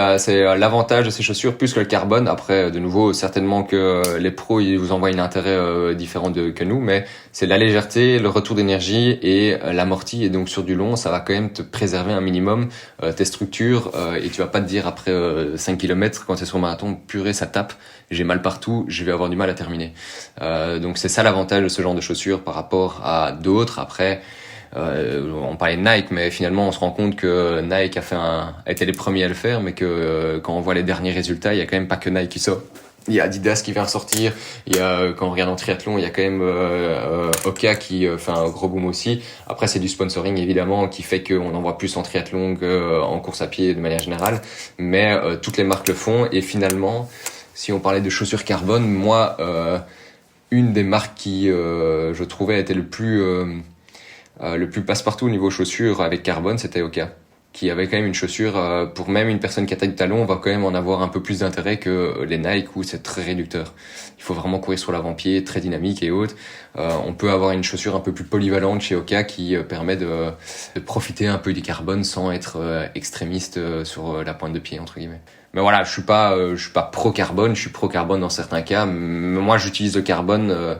l'avantage de ces chaussures plus que le carbone. Après, de nouveau, certainement que les pros ils vous envoient un intérêt différent que nous, mais c'est la légèreté, le retour d'énergie et l'amorti. Et donc sur du long, ça va quand même te préserver un minimum tes structures et tu vas pas te dire après 5 km quand c'est sur marathon, purée, ça tape, j'ai mal partout, je vais avoir du mal à terminer. Donc c'est ça l'avantage de ce genre de chaussures par rapport à d'autres. Après. On parlait de Nike, mais finalement on se rend compte que Nike a été les premiers à le faire, mais que quand on voit les derniers résultats, il y a quand même pas que Nike qui sort. Il y a Adidas qui vient ressortir. Il y a quand on regarde en triathlon, il y a quand même Hoka qui fait un gros boom aussi. Après c'est du sponsoring évidemment qui fait qu'on en voit plus en triathlon qu'en course à pied de manière générale, mais toutes les marques le font. Et finalement, si on parlait de chaussures carbone, moi une des marques qui je trouvais était le plus passe-partout au niveau chaussures avec carbone, c'était Hoka, qui avait quand même une chaussure, pour même une personne qui a taille de talon, on va quand même en avoir un peu plus d'intérêt que les Nike où c'est très réducteur. Il faut vraiment courir sur l'avant-pied, très dynamique et autres. On peut avoir une chaussure un peu plus polyvalente chez Hoka qui permet de profiter un peu du carbone sans être extrémiste sur la pointe de pied, entre guillemets. Mais voilà, je suis pas pro-carbone, je suis pro-carbone dans certains cas. Moi, j'utilise le carbone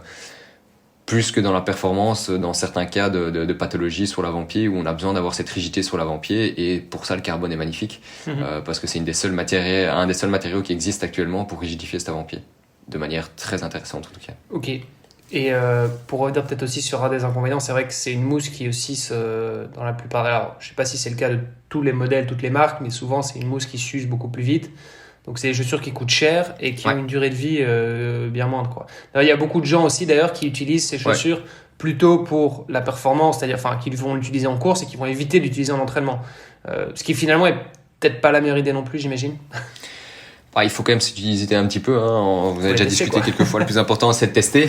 plus que dans la performance, dans certains cas de pathologie sur l'avant-pied où on a besoin d'avoir cette rigidité sur l'avant-pied, et pour ça le carbone est magnifique, parce que c'est un des seuls matériaux qui existent actuellement pour rigidifier cet avant-pied, de manière très intéressante en tout cas. Ok. Et pour revenir peut-être aussi sur un des inconvénients, c'est vrai que c'est une mousse qui aussi, dans la plupart, alors je sais pas si c'est le cas de tous les modèles, toutes les marques, mais souvent c'est une mousse qui s'use beaucoup plus vite. Donc c'est des chaussures qui coûtent cher et qui ont une durée de vie bien moindre, quoi. Il y a beaucoup de gens aussi d'ailleurs qui utilisent ces chaussures plutôt pour la performance, c'est-à-dire qui vont l'utiliser en course et qui vont éviter d'utiliser en entraînement. Ce qui finalement est peut-être pas la meilleure idée non plus, j'imagine. Il faut quand même s'utiliser un petit peu, hein. Vous avez déjà discuté quelques fois. Le plus important, c'est de tester.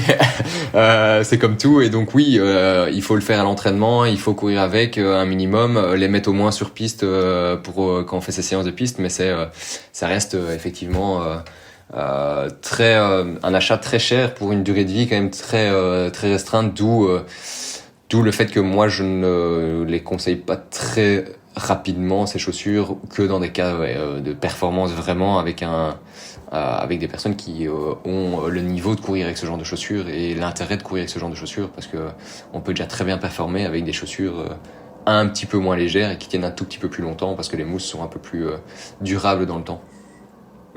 C'est comme tout. Et donc oui, il faut le faire à l'entraînement. Il faut courir avec un minimum, les mettre au moins sur piste pour quand on fait ces séances de piste. Mais ça reste effectivement un achat très cher pour une durée de vie quand même très restreinte. D'où le fait que moi je ne les conseille pas très rapidement ces chaussures que dans des cas de performance vraiment avec des personnes qui ont le niveau de courir avec ce genre de chaussures et l'intérêt de courir avec ce genre de chaussures, parce que on peut déjà très bien performer avec des chaussures un petit peu moins légères et qui tiennent un tout petit peu plus longtemps parce que les mousses sont un peu plus durables dans le temps.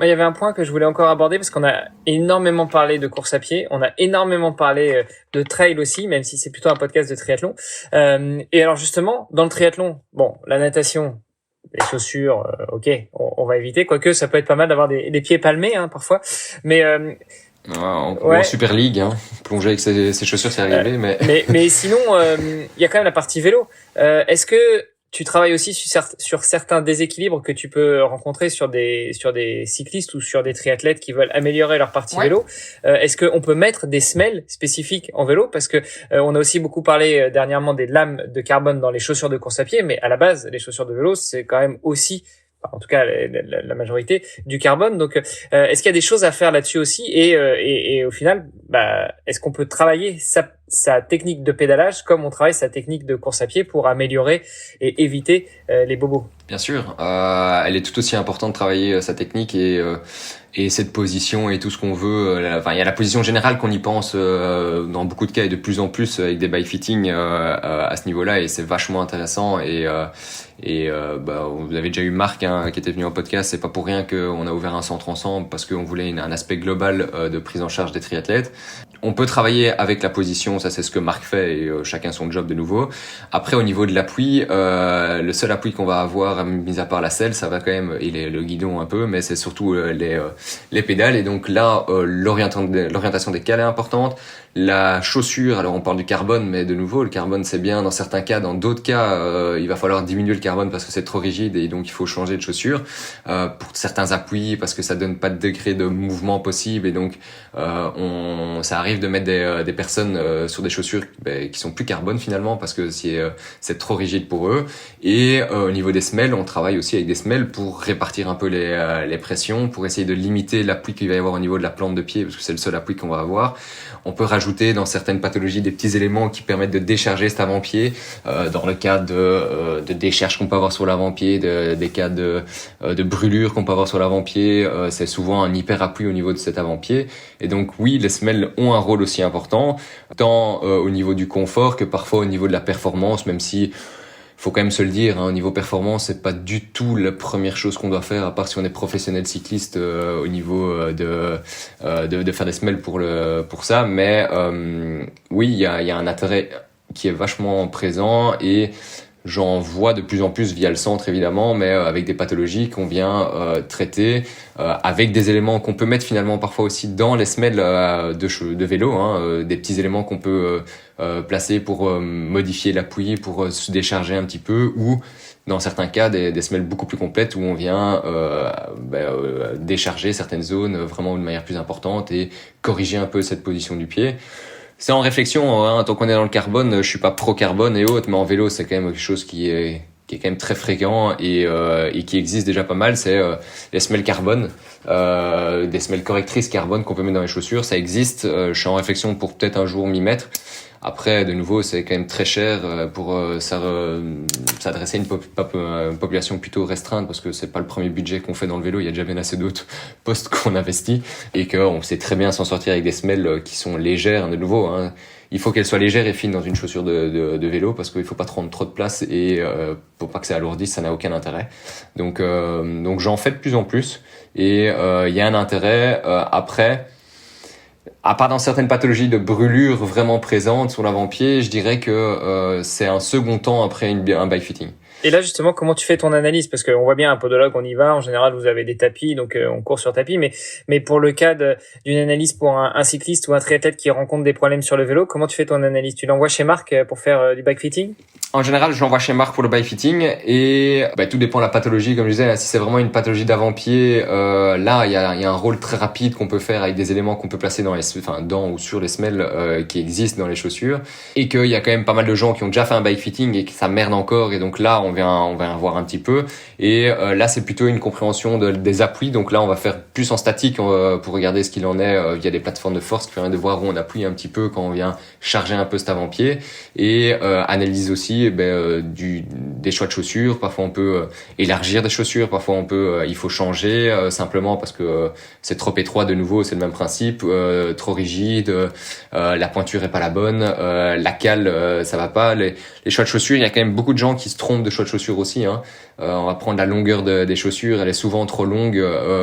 Il y avait un point que je voulais encore aborder parce qu'on a énormément parlé de course à pied, on a énormément parlé de trail aussi, même si c'est plutôt un podcast de triathlon. Et alors justement, dans le triathlon, la natation, les chaussures, ok, on va éviter, quoique ça peut être pas mal d'avoir des pieds palmés parfois. Mais en Super League, plonger avec ces chaussures, c'est arrivé. Mais sinon, il y a quand même la partie vélo. Est-ce que tu travailles aussi sur certains déséquilibres que tu peux rencontrer sur des cyclistes ou sur des triathlètes qui veulent améliorer leur partie vélo. Est-ce qu'on peut mettre des semelles spécifiques en vélo? Parce que on a aussi beaucoup parlé dernièrement des lames de carbone dans les chaussures de course à pied, mais à la base, les chaussures de vélo, c'est quand même aussi, en tout cas la majorité, du carbone. Donc, est-ce qu'il y a des choses à faire là-dessus aussi? Et au final, est-ce qu'on peut travailler sa technique de pédalage comme on travaille sa technique de course à pied pour améliorer et éviter les bobos? Bien sûr, elle est tout aussi importante de travailler sa technique et cette position et tout ce qu'on veut. Il y a la position générale qu'on y pense dans beaucoup de cas et de plus en plus avec des bike fitting à ce niveau-là, et c'est vachement intéressant. Vous avez déjà eu Marc qui était venu en podcast. C'est pas pour rien qu'on a ouvert un centre ensemble, parce qu'on voulait un aspect global de prise en charge des triathlètes. On peut travailler avec la position, ça c'est ce que Marc fait, et chacun son job de nouveau. Après, au niveau de l'appui, le seul appui qu'on va avoir, mis à part la selle, ça va quand même, le guidon un peu, mais c'est surtout les pédales. Et donc là, l'orientation des cales est importante. La chaussure, alors on parle du carbone, mais de nouveau, le carbone c'est bien dans certains cas. Dans d'autres cas, il va falloir diminuer le carbone parce que c'est trop rigide et donc il faut changer de chaussure pour certains appuis, parce que ça donne pas de degré de mouvement possible, et donc ça arrive arrive de mettre des personnes sur des chaussures qui sont plus carbone finalement parce que c'est trop rigide pour eux. Et au niveau des semelles, on travaille aussi avec des semelles pour répartir un peu les pressions, pour essayer de limiter l'appui qu'il va y avoir au niveau de la plante de pied parce que c'est le seul appui qu'on va avoir. On peut rajouter dans certaines pathologies des petits éléments qui permettent de décharger cet avant-pied, dans le cas de décharge qu'on peut avoir sur l'avant-pied, des cas de brûlure qu'on peut avoir sur l'avant-pied. C'est souvent un hyper appui au niveau de cet avant-pied. Et donc oui, les semelles ont un rôle aussi important, tant au niveau du confort que parfois au niveau de la performance, même si faut quand même se le dire, au niveau performance, c'est pas du tout la première chose qu'on doit faire, à part si on est professionnel cycliste au niveau de faire des semelles pour ça. Mais oui, il y a un intérêt qui est vachement présent et j'en vois de plus en plus via le centre évidemment, mais avec des pathologies qu'on vient traiter avec des éléments qu'on peut mettre finalement parfois aussi dans les semelles de vélo, des petits éléments qu'on peut placer pour modifier l'appui, pour se décharger un petit peu, ou dans certains cas des semelles beaucoup plus complètes où on vient décharger certaines zones vraiment de manière plus importante et corriger un peu cette position du pied. C'est en réflexion, tant qu'on est dans le carbone, je suis pas pro carbone et autres, mais en vélo c'est quand même quelque chose qui est quand même très fréquent et qui existe déjà pas mal, c'est les semelles carbone, des semelles correctrices carbone qu'on peut mettre dans les chaussures, ça existe. Je suis en réflexion pour peut-être un jour m'y mettre. Après, de nouveau, c'est quand même très cher pour s'adresser à une population plutôt restreinte parce que c'est pas le premier budget qu'on fait dans le vélo. Il y a déjà bien assez d'autres postes qu'on investit et qu'on sait très bien s'en sortir avec des semelles qui sont légères. De nouveau, il faut qu'elles soient légères et fines dans une chaussure de vélo parce qu'il faut pas prendre trop de place et pour pas que ça alourdisse, ça n'a aucun intérêt. Donc j'en fais de plus en plus et il y a un intérêt après. À part dans certaines pathologies de brûlure vraiment présentes sur l'avant-pied, je dirais que c'est un second temps après un bike fitting. Et là, justement, comment tu fais ton analyse? Parce qu'on voit bien, un podologue, on y va. En général, vous avez des tapis, donc on court sur tapis. Mais pour le cas d'une analyse pour un cycliste ou un triathlète qui rencontre des problèmes sur le vélo, comment tu fais ton analyse? Tu l'envoies chez Marc pour faire du bike fitting? En général, je l'envoie chez Marc pour le bike fitting et tout dépend de la pathologie, comme je disais. Si c'est vraiment une pathologie d'avant-pied, là, il y a un rôle très rapide qu'on peut faire avec des éléments qu'on peut placer dans ou sur les semelles qui existent dans les chaussures, et qu'il y a quand même pas mal de gens qui ont déjà fait un bike fitting et que ça merde encore, et donc là, on va voir un petit peu. Et là, c'est plutôt une compréhension des appuis. Donc là, on va faire plus en statique pour regarder ce qu'il en est via des plateformes de force qui permettent de voir où on appuie un petit peu quand on vient charger un peu cet avant-pied, et analyse aussi des choix de chaussures. Parfois on peut élargir des chaussures, parfois il faut changer simplement parce que c'est trop étroit. De nouveau, c'est le même principe, trop rigide, la pointure est pas la bonne, la cale ça va pas. Les choix de chaussures, il y a quand même beaucoup de gens qui se trompent de choix de chaussures aussi, on va prendre la longueur des chaussures, elle est souvent trop longue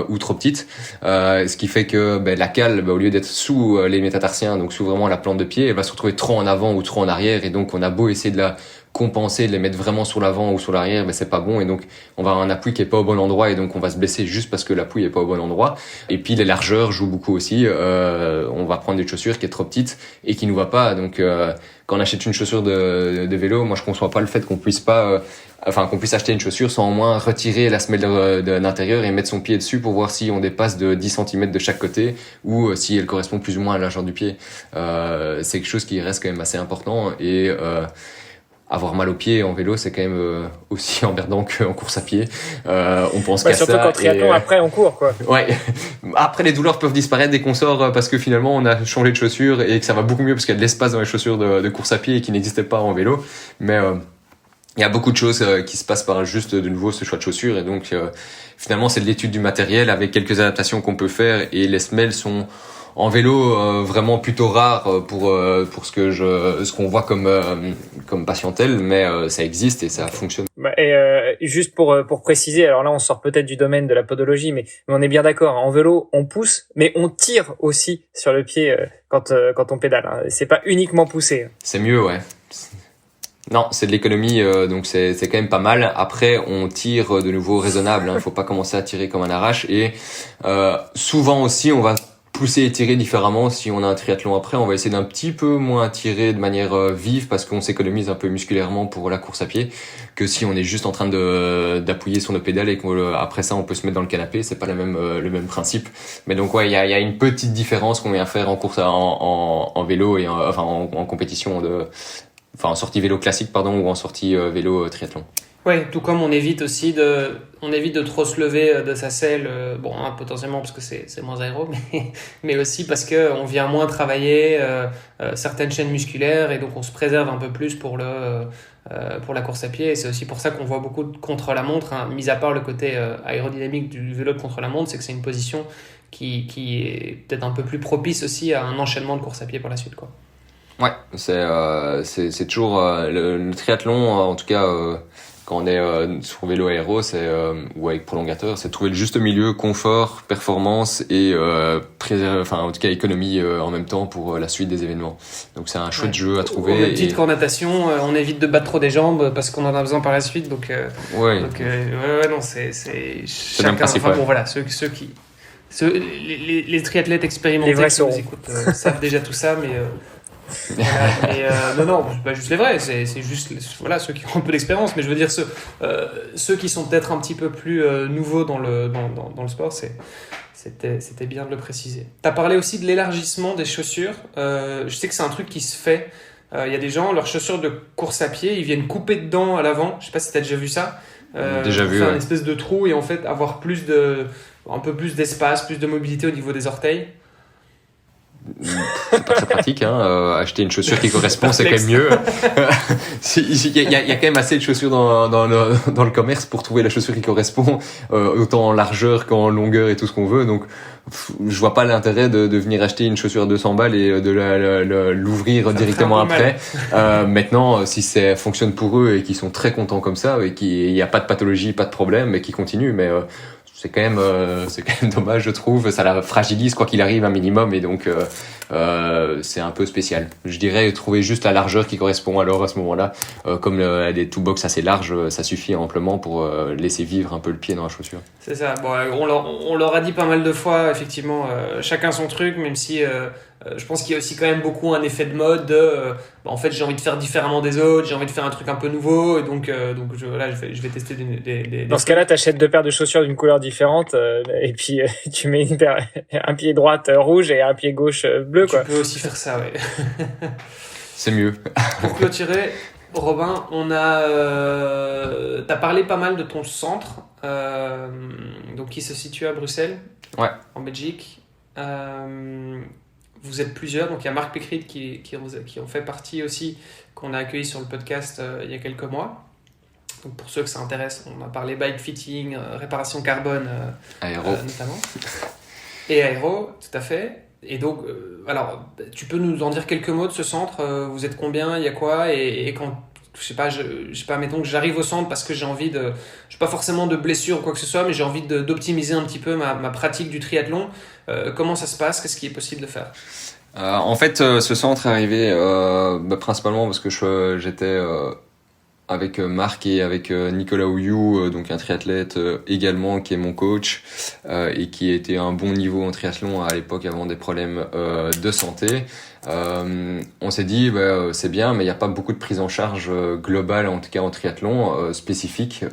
ou trop petite, ce qui fait que la cale, au lieu d'être sous les métatarsiens, donc sous vraiment la plante de pied, elle va se retrouver trop en avant ou trop en arrière, et donc on a beau essayer de la compenser, de les mettre vraiment sur l'avant ou sur l'arrière, c'est pas bon, et donc on va avoir un appui qui est pas au bon endroit, et donc on va se blesser juste parce que l'appui est pas au bon endroit. Et puis les largeurs jouent beaucoup aussi, on va prendre des chaussures qui est trop petite et qui nous va pas, donc quand on achète une chaussure de vélo, moi je conçois pas le fait qu'on puisse acheter une chaussure sans au moins retirer la semelle de l'intérieur et mettre son pied dessus pour voir si on dépasse de 10 cm de chaque côté, ou si elle correspond plus ou moins à la largeur du pied. C'est quelque chose qui reste quand même assez important, et avoir mal aux pieds en vélo, c'est quand même aussi emmerdant qu'en course à pied. On pense qu'à ça. Surtout qu'en triathlon, après, on court, quoi. Ouais. Après, les douleurs peuvent disparaître dès qu'on sort parce que finalement, on a changé de chaussures et que ça va beaucoup mieux parce qu'il y a de l'espace dans les chaussures de course à pied et qui n'existait pas en vélo. Mais il y a beaucoup de choses qui se passent par juste de nouveau ce choix de chaussures, et donc finalement, c'est de l'étude du matériel avec quelques adaptations qu'on peut faire, et les semelles sont en vélo vraiment plutôt rare pour ce qu'on voit comme patientèle, mais ça existe et ça fonctionne. Juste pour préciser, alors là on sort peut-être du domaine de la podologie, mais on est bien d'accord, en vélo on pousse, mais on tire aussi sur le pied quand on pédale, c'est pas uniquement pousser. C'est mieux, ouais. Non, c'est de l'économie, donc c'est quand même pas mal. Après, on tire de nouveau raisonnable, faut pas commencer à tirer comme un arrache, et souvent aussi on va pousser et tirer différemment. Si on a un triathlon après, on va essayer d'un petit peu moins tirer de manière vive parce qu'on s'économise un peu musculairement pour la course à pied que si on est juste en train d'appuyer sur nos pédales et qu'après ça on peut se mettre dans le canapé. C'est pas le même principe. Mais donc ouais, il y a une petite différence qu'on vient faire en course en vélo et en compétition en sortie vélo classique ou en sortie vélo triathlon. Ouais, tout comme on évite de trop se lever de sa selle, potentiellement parce que c'est moins aéro, mais aussi parce que on vient moins travailler certaines chaînes musculaires et donc on se préserve un peu plus pour la course à pied. Et c'est aussi pour ça qu'on voit beaucoup de contre-la-montre, hein, mis à part le côté aérodynamique du vélo de contre-la-montre, c'est que c'est une position qui est peut-être un peu plus propice aussi à un enchaînement de course à pied par la suite, quoi. Ouais, c'est toujours le triathlon, en tout cas. Quand on est sur vélo aéro, ou avec prolongateur, c'est trouver le juste milieu, confort, performance et en tout cas économie en même temps pour la suite des événements. Donc c'est un chouette jeu à trouver. Au même titre qu'en natation, on évite de battre trop des jambes parce qu'on en a besoin par la suite. C'est le principe. Les triathlètes expérimentés qui nous écoutent savent déjà tout ça, mais. Non, pas juste les vrais, c'est juste ceux qui ont un peu d'expérience, mais je veux dire ceux qui sont peut-être un petit peu plus nouveaux dans le sport, c'était bien de le préciser. Tu as parlé aussi de l'élargissement des chaussures. Je sais que c'est un truc qui se fait. Il y a des gens, leurs chaussures de course à pied, ils viennent couper dedans à l'avant. Je sais pas si tu as déjà vu ça. Déjà vu, faire ouais. une espèce de trou et en fait avoir un peu plus d'espace, plus de mobilité au niveau des orteils. C'est pas très pratique, hein. Acheter une chaussure qui correspond, c'est quand même mieux. Il y a quand même assez de chaussures dans le commerce pour trouver la chaussure qui correspond, autant en largeur qu'en longueur et tout ce qu'on veut. Donc, je vois pas l'intérêt de venir acheter une chaussure à 200 balles et de l'ouvrir ça directement après. Maintenant, si ça fonctionne pour eux et qu'ils sont très contents comme ça et qu'il y a pas de pathologie, pas de problème, et qu'ils continuent, mais c'est quand même dommage, je trouve. Ça la fragilise quoi qu'il arrive un minimum et donc c'est un peu spécial. Je dirais trouver juste la largeur qui correspond alors à ce moment-là. Comme des two-box assez larges, ça suffit amplement pour laisser vivre un peu le pied dans la chaussure. C'est ça. Bon, on leur a dit pas mal de fois, effectivement, chacun son truc, même si je pense qu'il y a aussi quand même beaucoup un effet de mode en fait j'ai envie de faire différemment des autres, j'ai envie de faire un truc un peu nouveau et donc je vais tester Dans ce cas-là, t'achètes 2 paires de chaussures d'une couleur différente et puis tu mets un pied droit rouge et un pied gauche bleu, quoi. Tu peux aussi faire ça, ouais. C'est mieux. Pour clôturer, Robin, t'as parlé pas mal de ton centre donc qui se situe à Bruxelles, ouais, en Belgique. Vous êtes plusieurs, donc il y a Marc Pécrit qui en fait partie aussi, qu'on a accueilli sur le podcast il y a quelques mois. Donc pour ceux que ça intéresse, on a parlé bike fitting, réparation carbone, aéro notamment. Et aéro, tout à fait. Et donc, alors, tu peux nous en dire quelques mots de ce centre? Vous êtes combien? Il y a quoi? Et quand, je sais pas, mettons que j'arrive au centre parce que j'ai envie je pas forcément de blessure ou quoi que ce soit, mais j'ai envie d'optimiser un petit peu ma pratique du triathlon. Comment ça se passe? Qu'est-ce qui est possible de faire? En fait, ce centre est arrivé principalement parce que j'étais avec Marc et avec Nicolas Houillou, donc un triathlète également qui est mon coach et qui était à un bon niveau en triathlon à l'époque avant des problèmes de santé. On s'est dit c'est bien, mais il n'y a pas beaucoup de prise en charge globale, en tout cas en triathlon spécifique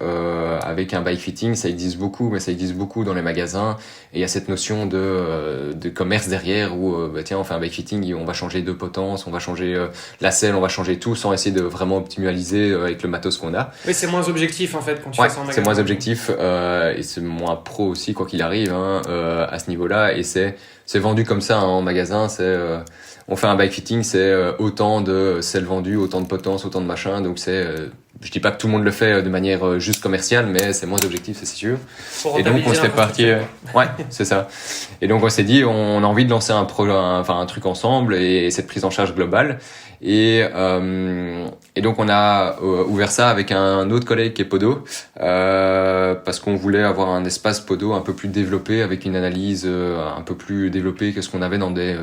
avec un bike fitting. Ça existe beaucoup, mais ça existe beaucoup dans les magasins et il y a cette notion de commerce derrière où tiens, on fait un bike fitting, on va changer de potence, on va changer la selle, on va changer tout sans essayer de vraiment optimaliser avec le matos qu'on a. Oui, c'est moins objectif en fait quand tu fais ça en magasin. C'est moins objectif et c'est moins pro aussi quoi qu'il arrive à ce niveau-là, et c'est vendu comme ça en magasin. On fait un bike fitting, c'est autant de selles vendues, autant de potence, autant de machin. Donc je dis pas que tout le monde le fait de manière juste commerciale, mais c'est moins objectif, c'est sûr. Et donc on s'était parti. Ouais, c'est ça. Et donc on s'est dit, on a envie de lancer un truc ensemble et cette prise en charge globale. Et donc on a ouvert ça avec un autre collègue qui est podo, parce qu'on voulait avoir un espace podo un peu plus développé avec une analyse un peu plus développée que ce qu'on avait dans des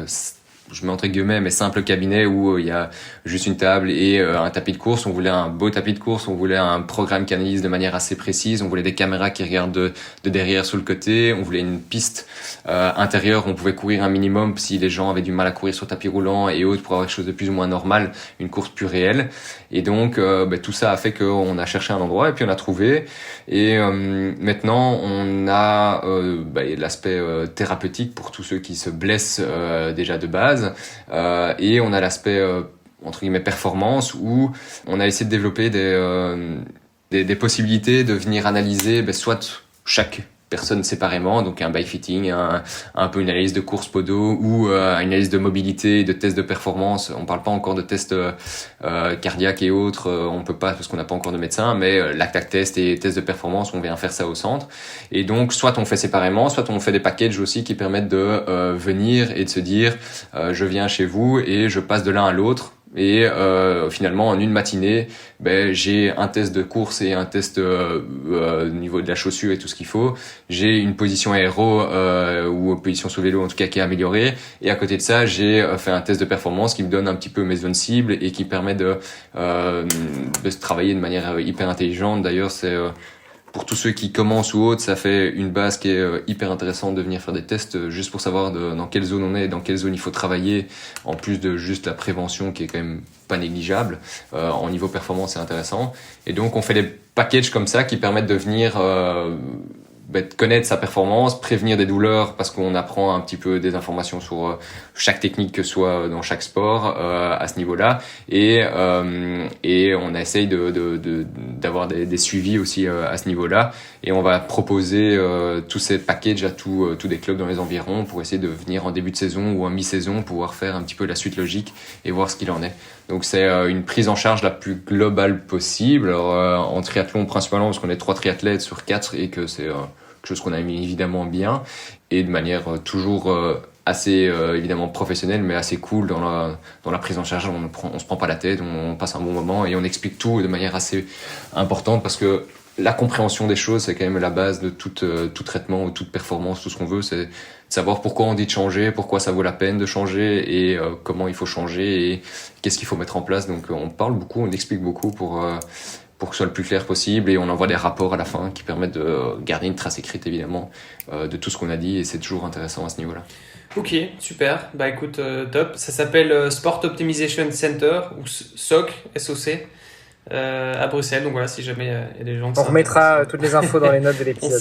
je mets entre guillemets, mais simple cabinet où il y a juste une table et un tapis de course. On voulait un beau tapis de course, on voulait un programme qui analyse de manière assez précise, on voulait des caméras qui regardent de derrière sur le côté, on voulait une piste intérieure, on pouvait courir un minimum si les gens avaient du mal à courir sur tapis roulant et autres pour avoir quelque chose de plus ou moins normal, une course plus réelle. Et donc tout ça a fait qu'on a cherché un endroit et puis on a trouvé. Et maintenant on a l'aspect thérapeutique pour tous ceux qui se blessent déjà de base, et on a l'aspect entre guillemets performance où on a essayé de développer des possibilités de venir analyser soit chaque personne séparément, donc un bike fitting, un peu une analyse de course podo ou une analyse de mobilité, de tests de performance. On parle pas encore de tests cardiaques et autres, on peut pas parce qu'on n'a pas encore de médecin, mais lactate test et tests de performance, on vient faire ça au centre. Et donc soit on fait séparément, soit on fait des packages aussi qui permettent de venir et de se dire je viens chez vous et je passe de l'un à l'autre. Et finalement, en une matinée, j'ai un test de course et un test au niveau de la chaussure et tout ce qu'il faut. J'ai une position aéro ou position sur vélo en tout cas qui est améliorée. Et à côté de ça, j'ai fait un test de performance qui me donne un petit peu mes zones cibles et qui permet de se travailler de manière hyper intelligente. D'ailleurs, c'est pour tous ceux qui commencent ou autres, ça fait une base qui est hyper intéressante de venir faire des tests juste pour savoir dans quelle zone on est, dans quelle zone il faut travailler, en plus de juste la prévention qui est quand même pas négligeable. En niveau performance, c'est intéressant. Et donc, on fait des packages comme ça qui permettent de venir de connaître sa performance, prévenir des douleurs parce qu'on apprend un petit peu des informations sur chaque technique que ce soit dans chaque sport à ce niveau-là et on essaye d'avoir des suivis aussi à ce niveau-là et on va proposer tous ces packages à tous des clubs dans les environs pour essayer de venir en début de saison ou en mi-saison pouvoir faire un petit peu la suite logique et voir ce qu'il en est. Donc c'est une prise en charge la plus globale possible. Alors, en triathlon principalement parce qu'on est 3 triathlètes sur 4 et que c'est quelque chose qu'on a mis évidemment bien et de manière toujours assez évidemment professionnelle mais assez cool dans la prise en charge. On se prend pas la tête, on passe un bon moment et on explique tout de manière assez importante parce que la compréhension des choses, c'est quand même la base de tout traitement ou toute performance, tout ce qu'on veut, c'est de savoir pourquoi on dit de changer, pourquoi ça vaut la peine de changer et comment il faut changer et qu'est-ce qu'il faut mettre en place. Donc on parle beaucoup, on explique beaucoup pour que ce soit le plus clair possible et on envoie des rapports à la fin qui permettent de garder une trace écrite évidemment de tout ce qu'on a dit et c'est toujours intéressant à ce niveau-là. Ok, super. Bah écoute, top. Ça s'appelle Sport Optimization Center ou SOC, SOC. À Bruxelles, donc voilà, si jamais il y a des gens qui on remettra toutes les infos dans les notes de l'épisode.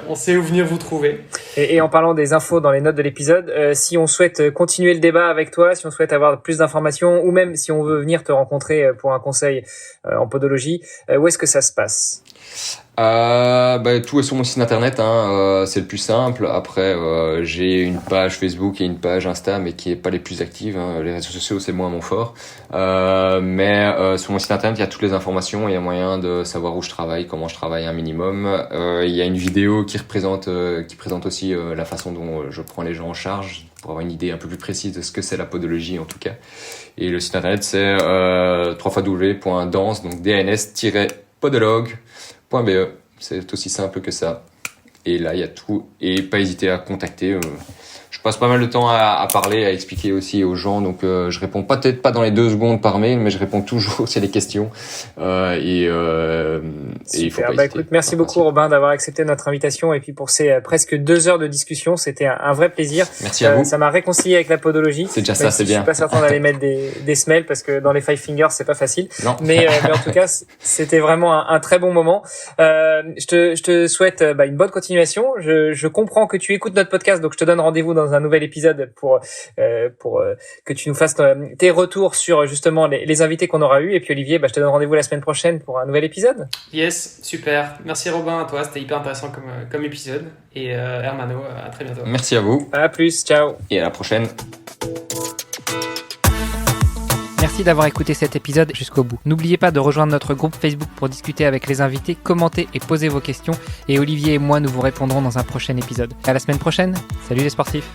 On sait où venir vous trouver. Et en parlant des infos dans les notes de l'épisode, si on souhaite continuer le débat avec toi, si on souhaite avoir plus d'informations, ou même si on veut venir te rencontrer pour un conseil en podologie, où est-ce que ça se passe ? Tout est sur mon site internet, c'est le plus simple. Après, j'ai une page Facebook et une page Insta, mais qui est pas les plus actives. Les réseaux sociaux, c'est moins mon fort. Mais sur mon site internet, il y a toutes les informations. Il y a moyen de savoir où je travaille, comment je travaille un minimum. Il y a une vidéo qui présente aussi la façon dont je prends les gens en charge pour avoir une idée un peu plus précise de ce que c'est la podologie en tout cas. Et le site internet, c'est www.dance, donc dns-podologue.be. C'est aussi simple que ça. Et là, il y a tout. Et pas hésiter à contacter. Je passe pas mal de temps à parler, à expliquer aussi aux gens. Donc, je réponds peut-être pas dans les 2 secondes par mail, mais je réponds toujours s'il y a des questions. Et il faut pas hésiter. Écoute, merci beaucoup Robin d'avoir accepté notre invitation et puis pour ces presque 2 heures de discussion, c'était un vrai plaisir. Merci à vous. Ça m'a réconcilié avec la podologie. C'est déjà ça, c'est bien. Je suis pas certain d'aller mettre des semelles parce que dans les 5 fingers c'est pas facile. Non. Mais en tout cas, c'était vraiment un très bon moment. Je te souhaite une bonne continuation. Je comprends que tu écoutes notre podcast, donc je te donne rendez-vous dans un nouvel épisode pour que tu nous fasses tes retours sur justement les invités qu'on aura eu. Et puis Olivier, je te donne rendez-vous la semaine prochaine pour un nouvel épisode. Yes, super. Merci Robin à toi, c'était hyper intéressant comme épisode. Et Hermano, à très bientôt. Merci à vous. À plus, ciao. Et à la prochaine. Merci d'avoir écouté cet épisode jusqu'au bout. N'oubliez pas de rejoindre notre groupe Facebook pour discuter avec les invités, commenter et poser vos questions. Et Olivier et moi, nous vous répondrons dans un prochain épisode. À la semaine prochaine. Salut les sportifs.